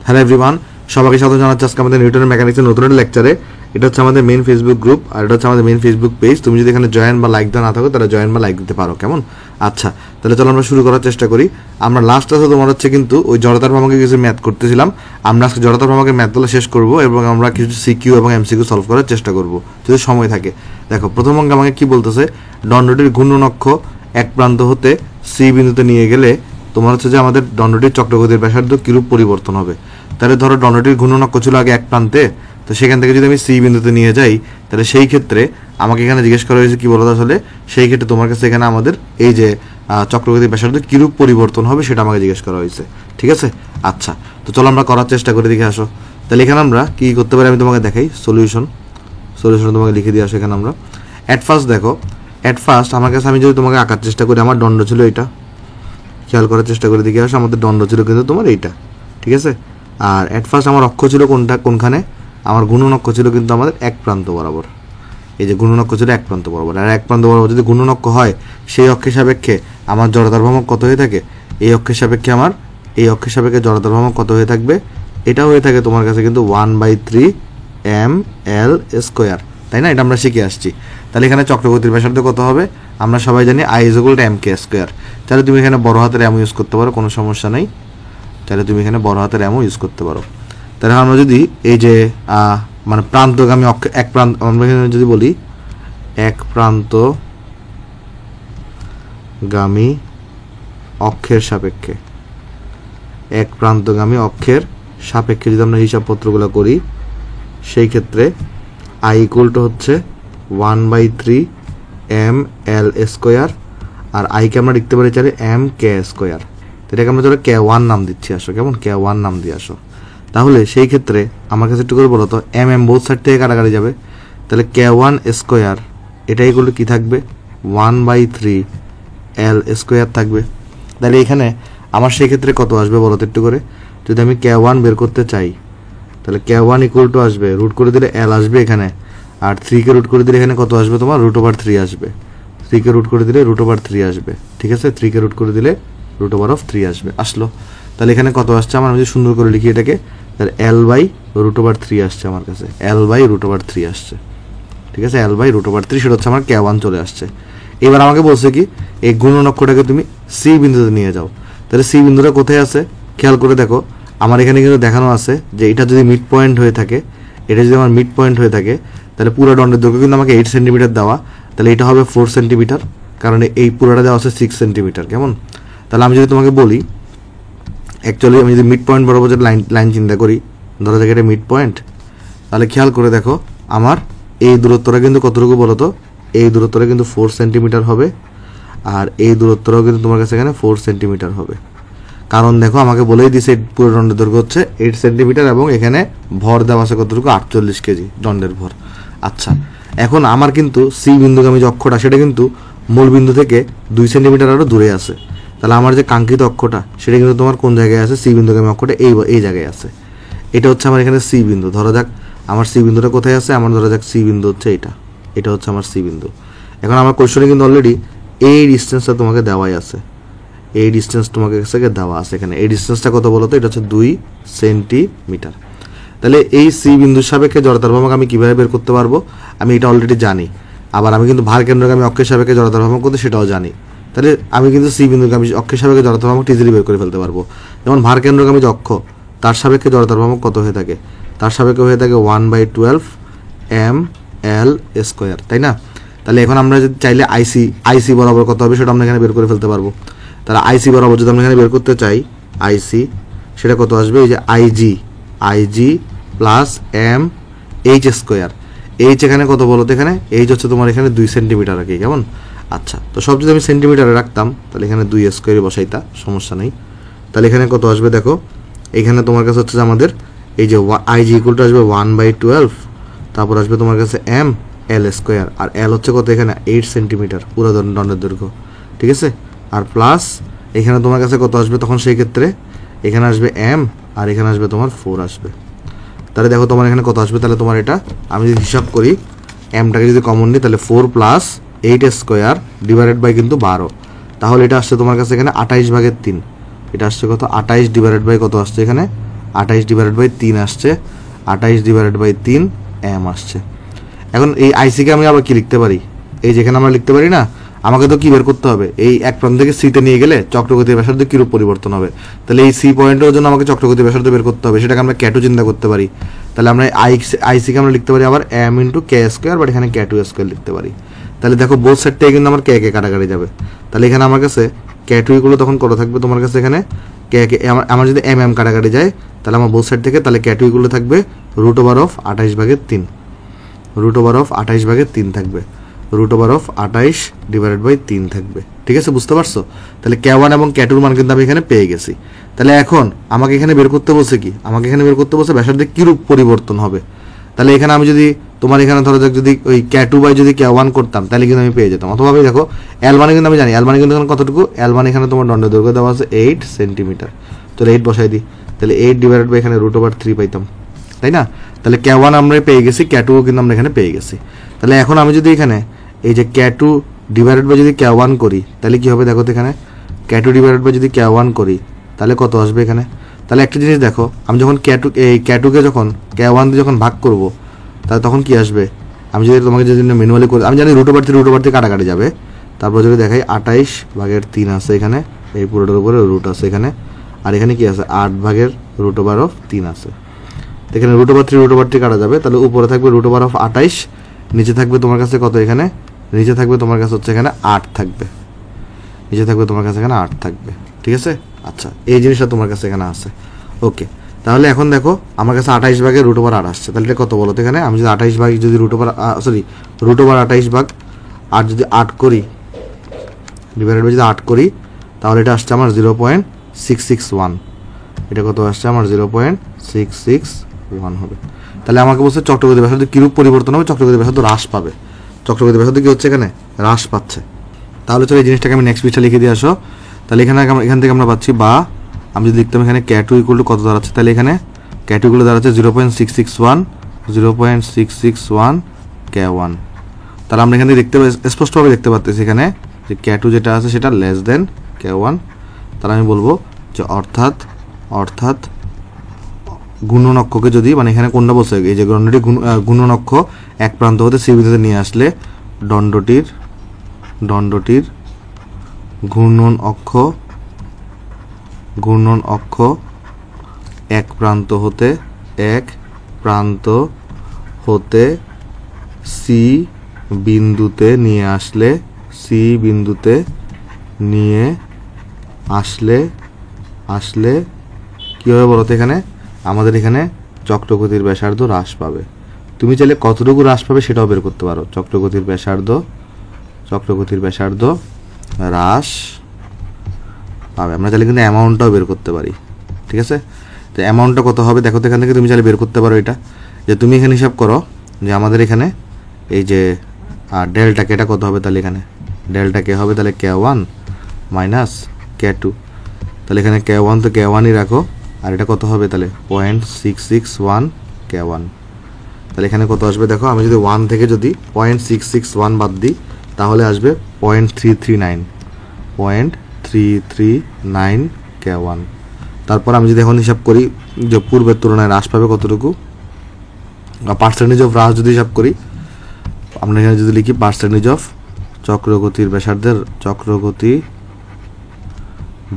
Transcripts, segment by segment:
Hello everyone, সবাইকে স্বাগত জানাচ্ছি আজকে আমাদের নিউটনের মেকানিক্সের নতুন একটা লেকচারে। এটা হচ্ছে আমাদের মেইন ফেসবুক গ্রুপ আর এটা হচ্ছে আমাদের মেইন ফেসবুক পেজ। তুমি যদি এখানে জয়েন বা লাইক দেওয়া না থাকো তাহলে জয়েন বা লাইক দিতে পারো, কেমন? আচ্ছা, তাহলে চলো আমরা শুরু করার চেষ্টা করি। আমরা লাস্ট ক্লাসে তোমার হচ্ছে কিন্তু ওই জড়তার ভ্রমণকে কিছু ম্যাথ করতেছিলাম। আমরা আজকে জড়তার ভ্রমণকে ম্যাথগুলো শেষ করবো এবং আমরা কিছু সিকিউ এবং এমসিকিউ সলভ করার চেষ্টা করবো যদি সময় থাকে। দেখো, প্রথম অঙ্কে আমাকে কি বলতেছে, দণ্ডটির ঘূর্ণন-অক্ষ এক প্রান্ত হতে সি বিন্দুতে নিয়ে গেলে তোমার হচ্ছে যে আমাদের দণ্ডটির চক্রগতির ব্যাসার্ধ কিরূপ পরিবর্তন হবে। তাহলে ধরো দণ্ডটির ঘূর্ণন-অক্ষ ছিল আগে এক প্রান্তে, তো সেখান থেকে যদি আমি সি বিন্দুতে নিয়ে যাই তাহলে সেই ক্ষেত্রে আমাকে এখানে জিজ্ঞেস করা হয়েছে কি বলতো, আসলে সেই ক্ষেত্রে তোমার কাছে এখানে আমাদের এই যে চক্রগতির ব্যাসার্ধ কিরূপ পরিবর্তন হবে সেটা আমাকে জিজ্ঞেস করা হয়েছে, ঠিক আছে? আচ্ছা, তো চলো আমরা করার চেষ্টা করে দেখে আসো। তাহলে এখানে আমরা কি করতে পারি আমি তোমাকে দেখাই। সলিউশন তোমাকে লিখে দিয়ে আসো। এখানে আমরা অ্যাট ফার্স্ট আমার কাছে, আমি যদি তোমাকে আঁকার চেষ্টা করি, আমার দণ্ড ছিল এইটা, খেয়াল করার চেষ্টা করে দেখে আসো। আমাদের দণ্ড ছিল কিন্তু তোমার এইটা, ঠিক আছে? আর অ্যাট ফার্স্ট আমার অক্ষ ছিল কোনখানে, আমার ঘূর্ণন অক্ষ ছিল কিন্তু আমাদের এক প্রান্ত বরাবর। এই যে ঘূর্ণন অক্ষ ছিল এক প্রান্ত বরাবর, আর এক প্রান্ত বরাবর যদি ঘূর্ণন অক্ষ হয় সেই অক্ষের সাপেক্ষে আমার জড়তার ভ্রমণ কত হয়ে থাকে, এই অক্ষের সাপেক্ষে জড়তার ভ্রমণ কত হয়ে থাকবে, এটা হয়ে থাকে তোমার কাছে কিন্তু 1/3 ml², তাই না? এটা আমরা শিখে আসছি। তাহলে এখানে চক্রগতির ব্যাসার্ধ কত হবে আমরা সবাই জানি, I = mk²। তাহলে তুমি এখানে বড় হাতের এম ইউজ করতে পারো, কোনো সমস্যা নেই। তাহলে তুমি এখানে বড় হাতের এমও ইউজ করতে পারো। তাহলে আমরা যদি এই যে মানে প্রান্তগামী অক্ষ এক প্রান্ত, আমরা এখানে যদি বলি এক প্রান্তগামী অক্ষের সাপেক্ষে, এক প্রান্তগামী অক্ষের সাপেক্ষে যদি আমরা হিসাবপত্রগুলো করি, সেই ক্ষেত্রে I = হচ্ছে 1/3 ml², আর I কে আমরা লিখতে পারি চাইলে mk²। এটাকে আমরা ধরো k1 নাম দিচ্ছি, আসো কেমন, k1 নাম দিয়ে আসো। তাহলে সেই ক্ষেত্রে আমার কাছে একটু করে বলো তো, বোথ সাইড থেকে কাটাকাটি যাবে, তাহলে k1² এটাই করলে কি থাকবে, 1/3 l² থাকবে। তাহলে এখানে আমার সেই ক্ষেত্রে কত আসবে বলো তো একটু করে, যদি আমি k1 বের করতে চাই তাহলে k1 = আসবে, রুট করে দিলে l আসবে এখানে, আর 3 কে রুট করে দিলে এখানে কত আসবে তোমার, √3 আসবে। 3 কে রুট করে দিলে √3 আসবে, ঠিক আছে? 3 কে রুট করে দিলে √3 আসবে, আসলো। তাহলে এখানে কত আসছে আমার, যদি সুন্দর করে লিখি এটাকে, তাহলে l/√3 আসছে আমার কাছে, l/√3 আসছে, ঠিক আছে? l/√3, সেটা হচ্ছে আমার k1 চলে আসছে। এবার আমাকে বলছে কি, এই ঘূর্ণন অক্ষটাকে তুমি সি বিন্দুতে নিয়ে যাও। তাহলে সি বিন্দুটা কোথায় আছে খেয়াল করে দেখো, আমার এখানে কিন্তু দেখানো আছে যে এটা যদি মিড পয়েন্ট হয়ে থাকে, এটা যদি আমার মিড পয়েন্ট হয়ে থাকে, তাহলে পুরো দণ্ডের দৈর্ঘ্য কিন্তু আমাকে 8 সেন্টিমিটার দেওয়া, তাহলে এটা হবে 4 সেন্টিমিটার, কারণ এই পুরোটা দেওয়া আছে 6 সেন্টিমিটার, কেমন? তাহলে আমি যদি তোমাকে বলি, অ্যাকচুয়ালি আমি যদি মিড পয়েন্ট বরাবর যে লাইন চিন্তা করি, ধরো জায়গায় এটা মিড পয়েন্ট, তাহলে খেয়াল করে দেখো আমার এই দূরত্বটা কিন্তু কতটুকু বলো তো, এই দূরত্বটা কিন্তু 4 সেন্টিমিটার হবে, আর এই দূরত্বটাও কিন্তু তোমার কাছে এখানে 4 সেন্টিমিটার হবে। কারণ দেখো আমাকে বলেই দিছে পুরো দণ্ডের দৈর্ঘ্য হচ্ছে 8 সেন্টিমিটার এবং এখানে ভর দেওয়া আছে কতটুকু, 48 কেজি দণ্ডের ভর। আচ্ছা, এখন আমার কিন্তু সি বিন্দুগামী যে অক্ষটা সেটা কিন্তু মূল বিন্দু থেকে 2 সেন্টিমিটার আরও দূরে আছে। তাহলে আমার যে কাঙ্ক্ষিত অক্ষটা সেটা কিন্তু তোমার কোন জায়গায় আছে, সি বিন্দুগামী অক্ষটা এই জায়গায় আছে। এটা হচ্ছে আমার এখানে সি বিন্দু। ধরা যাক আমার সি বিন্দুটা কোথায় আছে, আমার ধরা যাক সি বিন্দু হচ্ছে এটা হচ্ছে আমার সি বিন্দু। এখন আমার কোশ্চেনে কিন্তু অলরেডি এই ডিস্টেন্সটা তোমাকে দেওয়াই আছে, এই ডিস্টেন্স তোমাকে কাছে দেওয়া আছে। এখানে এই ডিস্টেন্সটা কত বলো তো, এটা হচ্ছে 2 সেন্টিমিটার। তাহলে এই সি বিন্দুর সাপেক্ষে জড়তার ভ্রমণ আমি কীভাবে বের করতে পারবো, আমি এটা অলরেডি জানি। আবার আমি কিন্তু ভার কেন্দ্রগামী অক্ষের সাপেক্ষে জড়তার ভ্রমণ করতে সেটাও জানি। তাহলে আমি কিন্তু সি বিন্দুগামী অক্ষের সাপেক্ষে জড়তার ভ্রমণ ইজিলি বের করে ফেলতে পারবো। যেমন ভার কেন্দ্রগামী যে অক্ষ, তার সাপেক্ষে জড়তার ভ্রমণ কত হয়ে থাকে, তার সাপেক্ষে হয়ে থাকে 1/12 ml², তাই না? তাহলে এখন আমরা যদি চাইলে আইসি বরাবর কত হবে সেটা আমরা এখানে বের করে ফেলতে পারবো। তাহলে আইসি বরাবর যদি আমরা এখানে বের করতে চাই, আইসি সেটা কত আসবে, এই যে আইজি প্লাস mh²। এইচ এখানে কত বলো তো, এখানে এইচ হচ্ছে তোমার এখানে 2 সেন্টিমিটার আর কি, কেমন? আচ্ছা, তো সব যদি আমি সেন্টিমিটারে রাখতাম তাহলে এখানে 2² বসাইতা, সমস্যা নেই। তাহলে এখানে কত আসবে দেখো, এখানে তোমার কাছে হচ্ছে যে আমাদের এই যে IG = আসবে 1/12, তারপর আসবে তোমার কাছে ml², আর l হচ্ছে কত এখানে 8 সেন্টিমিটার পুরো দণ্ডের দৈর্ঘ্য, ঠিক আছে? আর প্লাস এখানে তোমার কাছে কত আসবে তখন, সেই ক্ষেত্রে এখানে আসবে m আর এখানে আসবে তোমার 4 আসবে। তাহলে দেখো তোমার এখানে কত আসবে, তাহলে তোমার এটা আমি যদি হিসাব করি, mটাকে যদি কমন নিই তাহলে 4 + 8² ডিভাইডেড বাই কিন্তু 12, তাহলে এটা আসছে তোমার কাছে এখানে 28/3। এটা আসছে কত, 28 ডিভাইডেড বাই কত আসছে এখানে 28/3 আসছে, 28/3 m আসছে। এখন এই আইসিকে আমি আবার কি লিখতে পারি, এই যেখানে আমরা লিখতে পারি না, আমাকে তো কি বের করতে হবে, এই এক প্রান্ত থেকে সিতে নিয়ে গেলে চক্রগতির ব্যাসার্ধ কিরূপ পরিবর্তন হবে। তাহলে এই সি পয়েন্টের জন্য আমাকে চক্রগতির ব্যাসার্ধ বের করতে হবে, সেটাকে আমরা ক্যাটু চিন্তা করতে পারি। তাহলে আমরা আইসিকে আমরা লিখতে পারি আবার m × k², বাট এখানে k2² লিখতে পারি। তাহলে দেখো বোথ সাইড থেকে কিন্তু আমার কে কাটাকাটি যাবে। তাহলে এখানে আমার কাছে k2 গুলো তখন কত থাকবে তোমার কাছে, এখানে আমার যদি m কাটাকাটি যায় তাহলে আমার বোথ সাইড থেকে, তাহলে k2 গুলো থাকবে √28/3, √28/3 থাকবে, √28/3 থাকবে। ঠিক আছে, বুঝতে পারছো? তাহলে k1 এবং k2 মান কিন্তু আমি এখানে পেয়ে গেছি। তাহলে এখন আমাকে এখানে বের করতে বলছে কি, আমাকে এখানে বের করতে বলছে ব্যাসার্ধে কিরূপ পরিবর্তন হবে। তাহলে এখানে আমি যদি তোমার এখানে ধরো যাক যদি ওই k2 বাই যদি k1 করতাম তাহলে কিন্তু আমি পেয়ে যেতাম। অথবা আমি দেখো L মানে কিন্তু আমি জানি, L মানে কিন্তু কতটুকু, L মানে এখানে তোমার দণ্ড দৈর্ঘ্য দেওয়া আছে 8 সেন্টিমিটার। তাহলে 8 বসাই দিই, তাহলে 8/ এখানে √3 পাইতাম, তাই না? তাহলে k1 আমরা পেয়ে গেছি, k2 কিন্তু আমরা এখানে পেয়ে গেছি। তাহলে এখন আমি যদি এখানে এই যে k2 ডিভাইডেড বাই যদি k1 করি তাহলে কি হবে দেখো তো, এখানে k2 ডিভাইডেড বাই যদি k1 করি তাহলে কত আসবে এখানে। তাহলে একটা জিনিস দেখো, আমি যখন k2 কে যখন k1 দিয়ে যখন ভাগ করব তাহলে তখন কি আসবে, আমি যদি তোমাকে যদি ম্যানুয়ালি করি, আমি জানি √3 কাটাকাটি যাবে। তারপর যদি দেখাই 28/3 আছে এখানে, এই পুরোটার উপরে রুট আছে এখানে, আর এখানে কি আছে 8/√3 আছে। এখানে √3 কাটা যাবে, তাহলে উপরে থাকবে √28, নিচে থাকবে তোমার কাছে কত, এখানে নিচে থাকবে তোমার কাছে হচ্ছে এখানে 8 থাকবে, নিচে থাকবে তোমার কাছে এখানে 8 থাকবে। ঠিক আছে, আচ্ছা এই জিনিসটা তোমার কাছে এখানে আছে। ওকে, তাহলে এখন দেখো আমার কাছে 28/8 আসছে, তাহলে এটা কত বলো তো, এখানে আমি যদি 28 যদি √28/8 যদি 8 করি, ডিভাইডেড বাই যদি 8 করি তাহলে এটা আসছে আমার 0.661, এটা কত আসছে আমার 0.661 হবে। তাহলে আমাকে বলছে চক্রগতির ব্যাসার্ধ কিরূপ পরিবর্তন হবে, চক্রগতির ব্যাসার্ধ হ্রাস পাবে, চক্রগতির ব্যাসার্ধ কি হচ্ছে এখানে হ্রাস পাচ্ছে। তাহলে চলো এই জিনিসটাকে আমি নেক্সট পৃষ্ঠা লিখে দিয়ে আসো। তাহলে এখান থেকে আমরা পাচ্ছি, বা আমি যদি লিখতাম এখানে k2 = কত দাঁড়াচ্ছে, তাহলে এখানে k2 গুলো দাঁড়াচ্ছে 0.661 k1। তাহলে আমরা এখানে স্পষ্টভাবে দেখতে পাচ্ছি এখানে যে k2 যেটা আছে সেটা লেস দেন k1। তাহলে আমি বলবো যে অর্থাৎ গুণন অক্ষকে যদি, মানে এখানে কোনটা বলছে, এই যে দণ্ডটি গুণন অক্ষ এক প্রান্ত হতে সি বিন্দুতে নিয়ে আসলে দণ্ডটির ঘূর্ণন অক্ষ এক প্রান্ত হতে সি বিন্দুতে নিয়ে আসলে কি হবে বলতো, এখানে আমাদের এখানে চক্রগতির ব্যাসার্ধ হ্রাস পাবে। তুমি চাইলে কতটুকু হ্রাস পাবে সেটাও বের করতে পারো। চক্রগতির ব্যাসার্ধ হ্রাস পাবে, আমরা চাইলে কিন্তু অ্যামাউন্টটাও বের করতে পারি। ঠিক আছে, তো অ্যামাউন্টটা কত হবে দেখো তো, এখান থেকে তুমি চাইলে বের করতে পারো এটা, যে তুমি এখানে হিসাব করো যে আমাদের এখানে এই যে ডেল্টা কেটা কত হবে, তাহলে এখানে ডেল্টা কে হবে তাহলে k1 - k2। তাহলে এখানে k1 তো k1ই রাখো, আর এটা কত হবে তাহলে 0.661 k1। তাহলে এখানে কত আসবে দেখো, আমি যদি 1 থেকে যদি 0.661 বাদ দিই তাহলে আসবে 0.339 k1। তারপর আমি যদি এখন হিসাব করি যে পূর্বের তুলনায় হ্রাস পাবে কতটুকু, পার্সেন্টেজ অফ হ্রাস যদি হিসাব করি, আমরা এখানে যদি লিখি পার্সেন্টেজ অফ চক্রগতির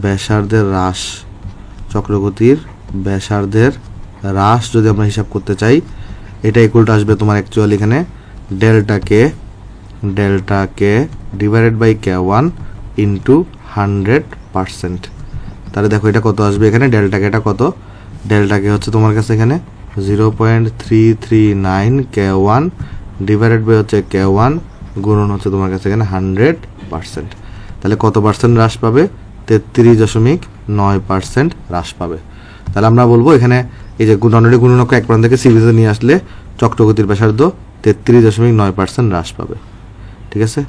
ব্যাসার্ধের হ্রাস যদি আমরা হিসাব করতে চাই, এটা ইকুয়ালটা আসবে তোমার অ্যাকচুয়ালি এখানে ডেল্টা কে ডিভাইডেড বাই k1 ইন্টু 100%। তাহলে দেখো এটা কত আসবে, এখানে ডেল্টা কেটা কত, ডেল্টা কে হচ্ছে তোমার কাছে এখানে 0.339 k1 ডিভাইডেড বাই হচ্ছে k1 গুণন হচ্ছে তোমার কাছে এখানে 100%। তাহলে কত পার্সেন্ট হ্রাস পাবে, 33.9% হ্রাস পাবে। তাহলে আমরা বলবো এখানে এই যে দণ্ডটি গুণন অক্ষ এক প্রান্ত থেকে সি বিন্দুতে নিয়ে আসলে চক্রগতির ব্যাসার্ধ 33.9% হ্রাস পাবে। ঠিক আছে,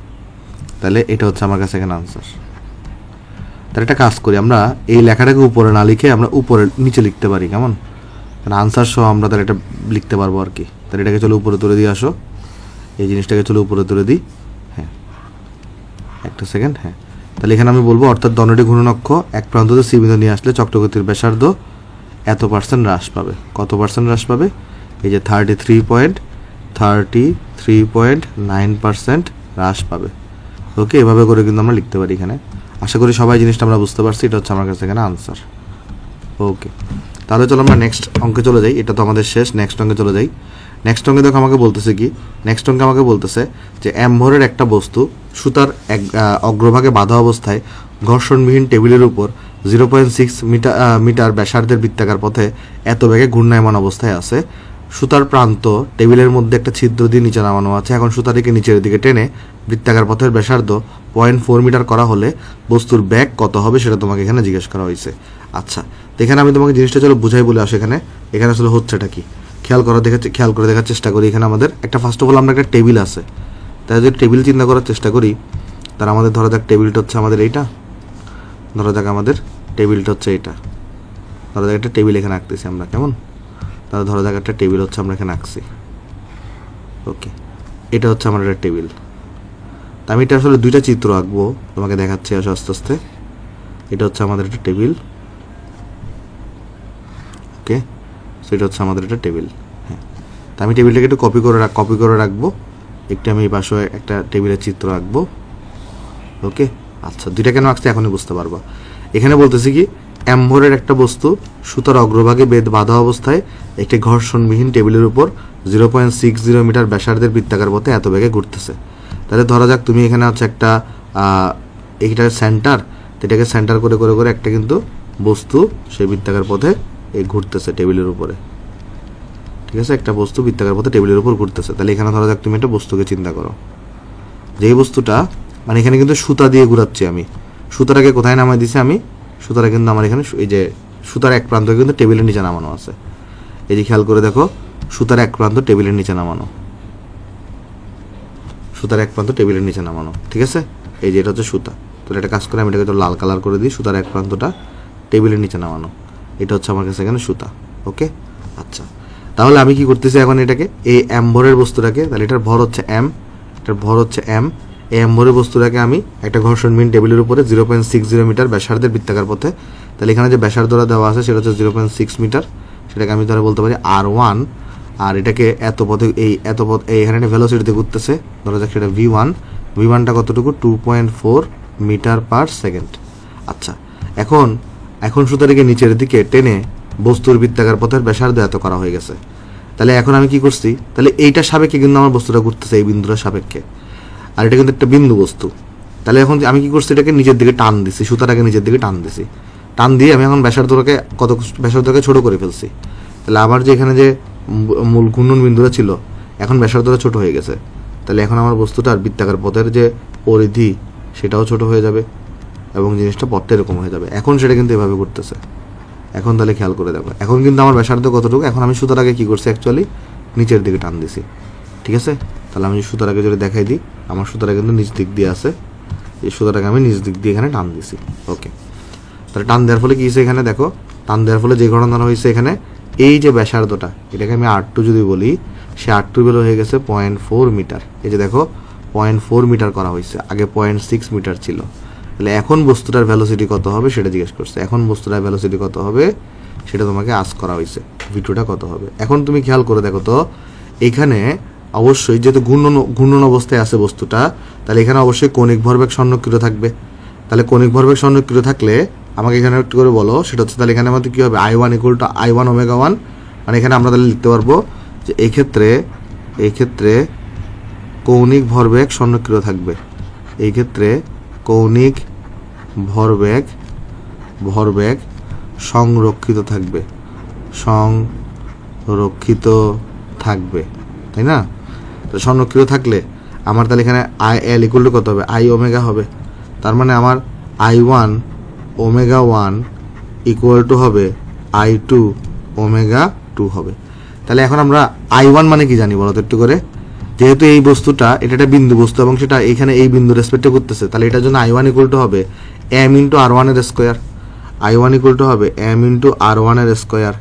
তাহলে এটা হচ্ছে আমার কাছে এখানে আনসার। তাহলে একটা কাজ করি, আমরা এই লেখাটাকে উপরে না লিখে আমরা উপরে নিচে লিখতে পারি, কেমন, কারণ আনসার সহ আমরা তাহলে এটা লিখতে পারবো আর কি। তাহলে এটাকে চলো উপরে তুলে দিয়ে আসো, এই জিনিসটাকে চলো উপরে তুলে দিই। হ্যাঁ, একটা সেকেন্ড। হ্যাঁ, তাহলে এখানে আমি বলবো অর্থাৎ দণ্ডটি ঘূর্ণন অক্ষ এক প্রান্ত হতে সি বিন্দু নিয়ে আসলে চক্রগতির ব্যাসার্ধ এত পার্সেন্ট হ্রাস পাবে। কত পার্সেন্ট হ্রাস পাবে? এই যে 33.9% হ্রাস পাবে। ওকে, এভাবে করে কিন্তু আমরা লিখতে পারি এখানে। আশা করি সবাই জিনিসটা আমরা বুঝতে পারছি। এটা হচ্ছে আমার কাছে এখানে আনসার। ওকে, তাহলে চলো আমরা নেক্সট অঙ্কে চলে যাই। এটা তো আমাদের শেষ, নেক্সট অঙ্কে চলে যাই। নেক্সট অঙ্কে দেখো আমাকে বলতেছে কি, নেক্সট অঙ্কে আমাকে বলতেছে যে ভরের একটা বস্তু সুতার অগ্রভাগে বাঁধা অবস্থায় ঘর্ষণবিহীন টেবিলের উপর 0.6 মিটার ব্যাসার্ধের বৃত্তাকার পথে এত বেগে ঘূর্ণায়মান অবস্থায় আছে। সুতার প্রান্ত টেবিলের মধ্যে একটা ছিদ্র দিয়ে নিচে নামানো আছে। এখন সুতাটিকে নিচের দিকে টেনে বৃত্তাকার পথের ব্যাসার্ধ 0.4 মিটার করা হলে বস্তুর ব্যাগ কত হবে সেটা তোমাকে এখানে জিজ্ঞেস করা হয়েছে। আচ্ছা, তো এখানে আমি তোমাকে জিনিসটা চলো বুঝাই বলে আসো। এখানে আসলে হচ্ছেটা কি খেয়াল করে দেখার চেষ্টা করি। এখানে আমাদের একটা ফার্স্ট অফ অল আমরা একটা টেবিল আছে, তাই যদি টেবিল চিন্তা করার চেষ্টা করি, তার আমাদের ধরা যাক টেবিলটা হচ্ছে আমাদের এইটা, ধরা যাক আমাদের টেবিলটা হচ্ছে এইটা, ধরা যাক একটা টেবিল এখানে আঁকতেছি আমরা, কেমন? তাহলে ধরা যাক একটা টেবিল হচ্ছে আমরা এখানে আঁকছি। ওকে, এটা হচ্ছে আমার একটা টেবিল। তা আমি এটা আসলে দুইটা চিত্র আঁকবো, তোমাকে দেখাচ্ছি আসো আস্তে আস্তে। এটা হচ্ছে আমাদের একটা টেবিল। ওকে, সেটা হচ্ছে আমাদের একটা টেবিল। হ্যাঁ, তা আমি টেবিলটাকে একটু কপি করে রাখবো। একটু আমি এই পাশে একটা টেবিলের চিত্র আঁকবো। ওকে, আচ্ছা, দুইটা কেন আঁকছি এখনই বুঝতে পারবা। এখানে বলতেছি কি, ভরের একটা বস্তু সুতার অগ্রভাগে বাঁধা অবস্থায় একটি ঘর্ষণবিহীন টেবিলের উপর 0.60 মিটার ব্যাসার্ধের বৃত্তাকার পথে এত বেগে ঘুরতেছে। তাহলে ধরা যাক তুমি এখানে হচ্ছে একটা এইটার সেন্টার, এটাকে সেন্টার করে করে করে একটা কিন্তু বস্তু সেই বৃত্তাকার পথে ঘুরতেছে টেবিলের উপরে। ঠিক আছে, একটা বস্তু বৃত্তাকার পথে টেবিলের উপর ঘুরতেছে। তাহলে এখানে ধরা যাক তুমি একটা বস্তুকে চিন্তা করো, যেই বস্তুটা মানে এখানে কিন্তু সুতা দিয়ে ঘুরাচ্ছি আমি। সুতাটাকে কোথায় নামাই দিছি আমি? সুতাটা কিন্তু আমার এখানে এই যে সুতার এক প্রান্ত কিন্তু টেবিলের নিচে নামানো আছে। এই যে খেয়াল করে দেখো, সুতার এক প্রান্ত টেবিলের নিচে নামানো, সুতার এক প্রান্ত টেবিলের নিচে নামানো। ঠিক আছে, এই যে এটা হচ্ছে সুতা। তো এটা কাজ করে আমি এটাকে তো লাল কালার করে দিই, সুতার এক প্রান্তটা টেবিলের নিচে নামানো। এটা হচ্ছে আমার কাছে এখানে সুতা। ওকে, আচ্ছা, তাহলে আমি কি করতেছি এখন এটাকে, এই ভরের বস্তুটাকে, তাহলে এটার ভর হচ্ছে এটার ভর হচ্ছে এই ভরের বস্তুটাকে আমি একটা ঘর্ষণবিহীন টেবিলের উপরে 0.60 মিটার ব্যাসার্ধের বৃত্তাকার পথে, তাহলে এখানে যে ব্যাসার্ধটা দেওয়া আছে সেটা হচ্ছে 0.6 মিটার, সেটাকে আমি ধরে বলতে পারি R1। আর এটাকে এত পথে এখানে একটা ভেলোসিটিতে ঘুরতেছে, ধরা যাক সেটা V1টা কতটুকু? 2.4 মিটার পার সেকেন্ড। আচ্ছা, এখন সুতাটিকে নিচের দিকে টেনে বস্তুর বৃত্তাকার পথের ব্যাসার্ধ এত করা হয়ে গেছে। তাহলে এখন আমি কি করছি, তাহলে এইটার সাপেক্ষে কিন্তু আমার বস্তুটা ঘুরতেছে, এই বিন্দুটার সাপেক্ষে। আর এটা কিন্তু একটা বিন্দু বস্তু। তাহলে এখন আমি কি করছি, এটাকে নিচের দিকে টান দিছি, সুতাটাকে নিচের দিকে টান দিয়ে আমি এখন ব্যাসার্ধকে ছোট করে ফেলছি। তাহলে আমার যে এখানে যে মূল ঘূর্ণন বিন্দুটা ছিল, এখন ব্যাসার্ধটা ছোট হয়ে গেছে। তাহলে এখন আমার বস্তুটার বৃত্তাকার পথের যে পরিধি সেটাও ছোট হয়ে যাবে এবং জিনিসটা পথটা এরকম হয়ে যাবে। এখন সেটা কিন্তু এভাবে ঘুরতেছে। এখন তাহলে খেয়াল করে দেখো, এখন কিন্তু আমার ব্যাসার্ধ কতটুকু? এখন আমি সুতাটাকে কি করছি, অ্যাকচুয়ালি নিচের দিকে টান দিছি। ঠিক আছে, তাহলে আমি সুতাটাকে যদি দেখাই দিই, আমার সুতাটা কিন্তু নিচ দিক দিয়ে আছে, এই সুতাটাকে আমি নিচ দিক দিয়ে এখানে টান দিছি। ওকে, তাহলে টান দেওয়ার ফলে কি হয়েছে, এখানে দেখো টান দেওয়ার ফলে যে ঘটনা হয়েছে, এখানে এই যে ব্যাসার্ধটা, এটাকে আমি R2 যদি বলি, সে R2 ভ্যালু হয়ে গেছে 0.4 মিটার। এই যে দেখো 0.4 মিটার করা হয়েছে, আগে 0.6 মিটার ছিল। তাহলে এখন বস্তুটার ভ্যালোসিটি কত হবে সেটা জিজ্ঞেস করছে। এখন বস্তুটার ভ্যালোসিটি কত হবে সেটা তোমাকে আস্ক করা হয়েছে, V2টা কত হবে। এখন তুমি খেয়াল করে দেখো তো, এখানে অবশ্যই যেহেতু ঘূর্ণন অবস্থায় আছে বস্তুটা, তাহলে এখানে অবশ্যই কৌণিক ভরবেগ সংরক্ষিত থাকবে। তাহলে কৌণিক ভরবেগ সংরক্ষিত থাকলে আমাকে এখানে একটু করে বলো, সেটা হচ্ছে তাহলে এখানে আমাদের কী হবে, I1 = I1 ω1। মানে এখানে আমরা তাহলে লিখতে পারবো যে এই ক্ষেত্রে কৌণিক ভরবেগ সংরক্ষিত থাকবে। এই ক্ষেত্রে কৌণিক ভরবেগ সংরক্ষিত থাকবে, তাই না? তো সংরক্ষিত থাকলে আমার তাহলে এখানে IL = কত হবে, I ω হবে। তার মানে আমার I1 ω1 = হবে I2 ω2 হবে। তাহলে এখন আমরা I1 মানে কি জানি বলো তো একটু করে? যেহেতু এই বস্তুটা এটা একটা বিন্দু বস্তু এবং সেটা এখানে এই বিন্দু রেসপেক্টে করতেছে, তাহলে এটার জন্য I1 = হবে m × R1 এর স্কয়ার। I1 = হবে m × R1 এর স্কয়ার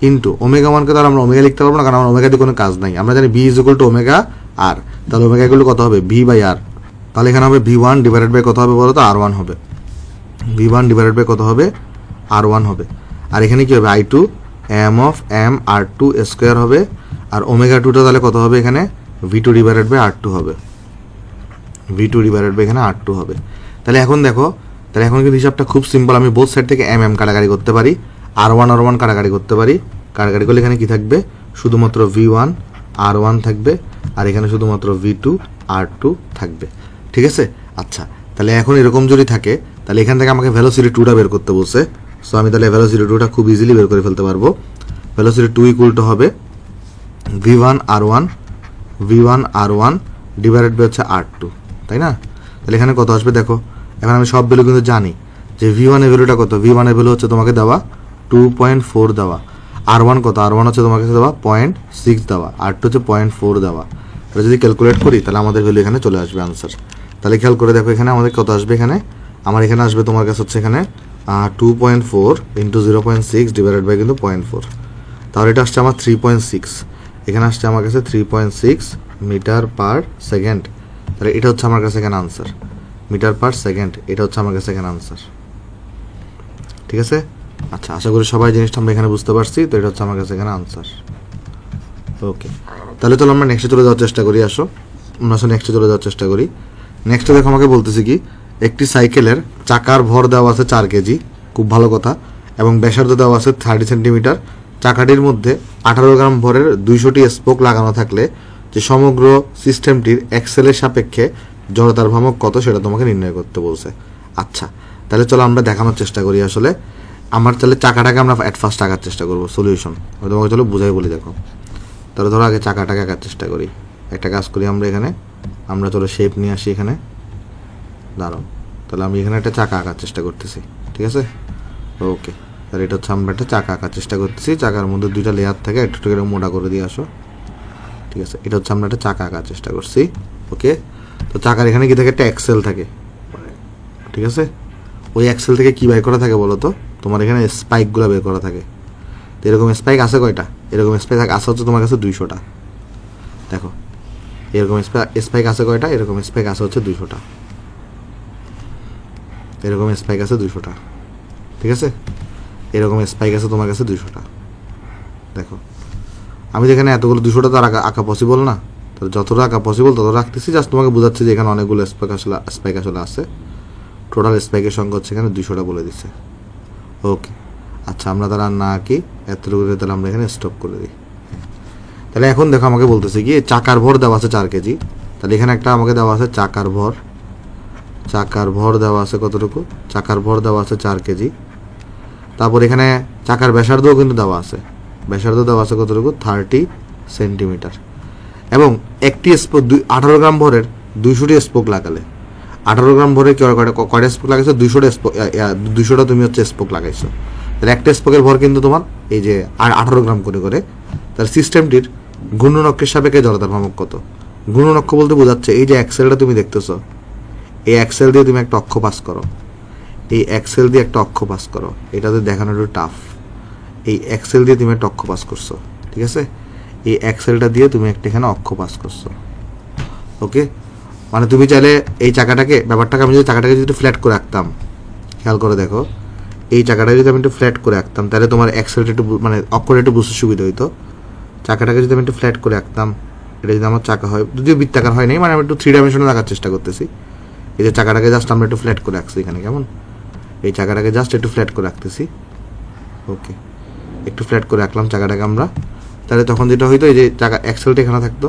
ইন্টু ω1 কে তো আমরা ওমেগা লিখতে পারবো না, কারণ আমার ওমেগা দিয়ে কোনো কাজ নাই। আমরা জানি B = ωr, তাহলে ওমেগা = কত হবে, V/r। তাহলে এখানে হবে V1 / কত হবে বলো তো, R1 হবে। V1 / কত হবে, R1 হবে। আর এখানে কি হবে I2 m of m r2 square হবে, আর ওমেগা 2টা তাহলে কত হবে এখানে v2 ডিভাইডেড বাই r2 হবে, v2 ডিভাইডেড বাই এখানে r2 হবে। তাহলে এখন দেখো, তাহলে এখন কিন্তু হিসাবটা খুব সিম্পল, আমি বোথ সাইড থেকে m কাটাকাটি করতে পারি, r1 কাটাকাটি করতে পারি, কাটাকাটি করলে এখানে কি থাকবে শুধুমাত্র v1 r1 থাকবে, আর এখানে শুধুমাত্র v2 r2 থাকবে, ঠিক আছে। আচ্ছা, তাহলে এখন এরকম যদি থাকে তাহলে এখান থেকে আমাকে ভেলোসিটি 2টা বের করতে বলছে। সো আমি তাহলে ভেলোসিটি 2টা খুব ইজিলি বের করে ফেলতে পারবো। ভেলোসিটি 2 ইকুয়াল টু হবে v1 r1 ডিভাইডেড বাই হচ্ছে r2, তাই না? তাহলে এখানে কত আসবে দেখো, এখন আমি সব ভ্যালু কিন্তু জানি যে v1 এর ভ্যালুটা কত, v1 এর ভ্যালু হচ্ছে তোমাকে দেওয়া 2.4 দেওয়া, r1 কত, r1 হচ্ছে তোমাকে দেওয়া 0.6 দেওয়া, r2 হচ্ছে 0.4 দেওয়া। তাহলে যদি ক্যালকুলেট করি তাহলে আমাদের ভ্যালু এখানে চলে আসবে আনসার। তাহলে খেয়াল করে দেখো এখানে আমাদের কত আসবে, এখানে আমার এখানে আসবে তোমার কাছে হচ্ছে এখানে 2.4 ইন্টু 0.6 ডিভাইডেড বাই কিন্তু 0.4, তাহলে এটা আসছে আমার 3.6, এখানে আসছে আমার কাছে 3.6 মিটার পার সেকেন্ড। তাহলে এটা হচ্ছে আমার কাছে এখানে আনসার, মিটার পার সেকেন্ড, এটা হচ্ছে আমার কাছে এখানে আনসার, ঠিক আছে। আচ্ছা, আশা করি সবাই জিনিসটা আমরা এখানে বুঝতে পারছি। তো এটা হচ্ছে আমার কাছে এখানে আনসার। ওকে, তাহলে চলো আমরা নেক্সটে চলে যাওয়ার চেষ্টা করি। আমরা নেক্সটে চলে যাওয়ার চেষ্টা করি। নেক্সটে দেখো আমাকে বলতেছি কি, একটি সাইকেলের চাকার ভর দেওয়া আছে 4 কেজি, খুব ভালো কথা, এবং ব্যাসার্ধ দেওয়া আছে 30 সেন্টিমিটার। চাকাটির মধ্যে 18 গ্রাম ভরের 200টি স্পোক লাগানো থাকলে যে সমগ্র সিস্টেমটির এক্সেলের সাপেক্ষে জড়তার ভ্রামক কত সেটা তোমাকে নির্ণয় করতে বলছে। আচ্ছা, তাহলে চলো আমরা দেখানোর চেষ্টা করি। আসলে আমার তাহলে চাকাটাকে আমরা অ্যাট ফার্স্ট আঁকার চেষ্টা করবো, সলিউশন তোমাকে চলো বুঝাই বলি। দেখো, তাহলে ধরো আগে চাকাটাকে আঁকার চেষ্টা করি। একটা কাজ করি আমরা এখানে, আমরা চলো শেপ নিয়ে আসি এখানে, দাঁড়াও। তাহলে আমি এখানে একটা চাকা আঁকার চেষ্টা করতেছি, ঠিক আছে। ওকে, তাহলে এটা হচ্ছে আমরা একটা চাকা আঁকার চেষ্টা করতেছি। চাকার মধ্যে 2টা লেয়ার থাকে, একটু করে মোটা করে দিয়ে আসো, ঠিক আছে। এটা হচ্ছে আমরা একটা চাকা আঁকার চেষ্টা করছি। ওকে, তো চাকার এখানে কি থাকে, একটা এক্সেল থাকে, ঠিক আছে। ওই এক্সেল থেকে কি বের করা থাকে বলো তো, তোমার এখানে স্পাইকগুলো বের করা থাকে। তো এরকম স্পাইক আছে কয়টা, এরকম স্পাইক আছে হচ্ছে তোমার কাছে 200টা। দেখো, এরকম স্পাইক আছে কয়টা, এরকম স্পাইক আছে হচ্ছে 200টা, এরকম স্পাইক আছে 200টা, ঠিক আছে। এরকম স্পাইক আছে তোমার কাছে 200টা। দেখো, আমি যেখানে এতগুলো 200টা তো আঁকা পসিবল না, তো যতটা আঁকা পসিবল তত রাখতেছি। জাস্ট তোমাকে বোঝাচ্ছি যে এখানে অনেকগুলো স্পাইক আসলে আছে। টোটাল স্পাইকের সংখ্যা হচ্ছে এখানে 200টা বলে দিচ্ছে। ওকে, আচ্ছা, আমরা তাহলে আর না আঁকি, এতটুকু তাহলে আমরা এখানে স্টপ করে দিই। তাহলে এখন দেখো আমাকে বলতেছে কি, চাকার ভর দেওয়া আছে 4 কেজি। তাহলে এখানে একটা আমাকে দেওয়া আছে চাকার ভর দেওয়া আছে কতটুকু, চাকার ভর দেওয়া আছে 4 কেজি। তারপর এখানে চাকার ব্যাসার্ধও কিন্তু দেওয়া আছে, ব্যাসার্ধ দেওয়া আছে কতটুকু, 30 সেন্টিমিটার। এবং একটি স্পোক 18 গ্রাম ভরের 200টি স্পোক লাগালে, 18 গ্রাম ভরে কয়টা স্পোক লাগাইছো, 200টা তুমি হচ্ছে স্পোক লাগাইছো। তাহলে একটা স্পোকের ভর কিন্তু তোমার এই যে 18 গ্রাম করে করে। তার সিস্টেমটির ঘূর্ণনক্ষের সাপেক্ষে জড়তার ভ্রামক কত। ঘূর্ণনক্ষ বলতে বোঝাচ্ছে এই যে এক্সেলটা তুমি দেখতেছো, এই এক্সেল দিয়ে তুমি একটা অক্ষ পাস করো, এই এক্সেল দিয়ে একটা অক্ষ পাস করো। এটাতে দেখানো একটু টাফ। এই এক্সেল দিয়ে তুমি একটা অক্ষ পাস করছো, ঠিক আছে। এই এক্সেলটা দিয়ে তুমি একটা এখানে অক্ষ পাস করছো। ওকে, মানে তুমি চাইলে এই ব্যাপারটাকে আমি যদি চাকাটাকে যদি ফ্ল্যাট করে রাখতাম, খেয়াল করে দেখো, এই চাকাটাকে যদি আমি একটু ফ্ল্যাট করে রাখতাম তাহলে তোমার এক্সেলটা একটু মানে অক্ষরটা একটু বুঝতে সুবিধা হইতো। চাকাটাকে যদি আমি একটু ফ্ল্যাট করে রাখতাম, এটা যদি আমার চাকা হয়, যদিও বৃত্তাকার হয় নাই, মানে আমি একটু 3 ডাইমেনশনে রাখার চেষ্টা করতেছি। এই যে চাকাটাকে জাস্ট আমরা একটু ফ্ল্যাট করে রাখছি এখানে, কেমন, এই চাকাটাকে জাস্ট একটু ফ্ল্যাট করে রাখতেছি। ওকে, একটু ফ্ল্যাট করে রাখলাম চাকাটাকে আমরা। তাহলে তখন যেটা হইতো, এই যে চাকা এক্সেলটা এখানে থাকতো,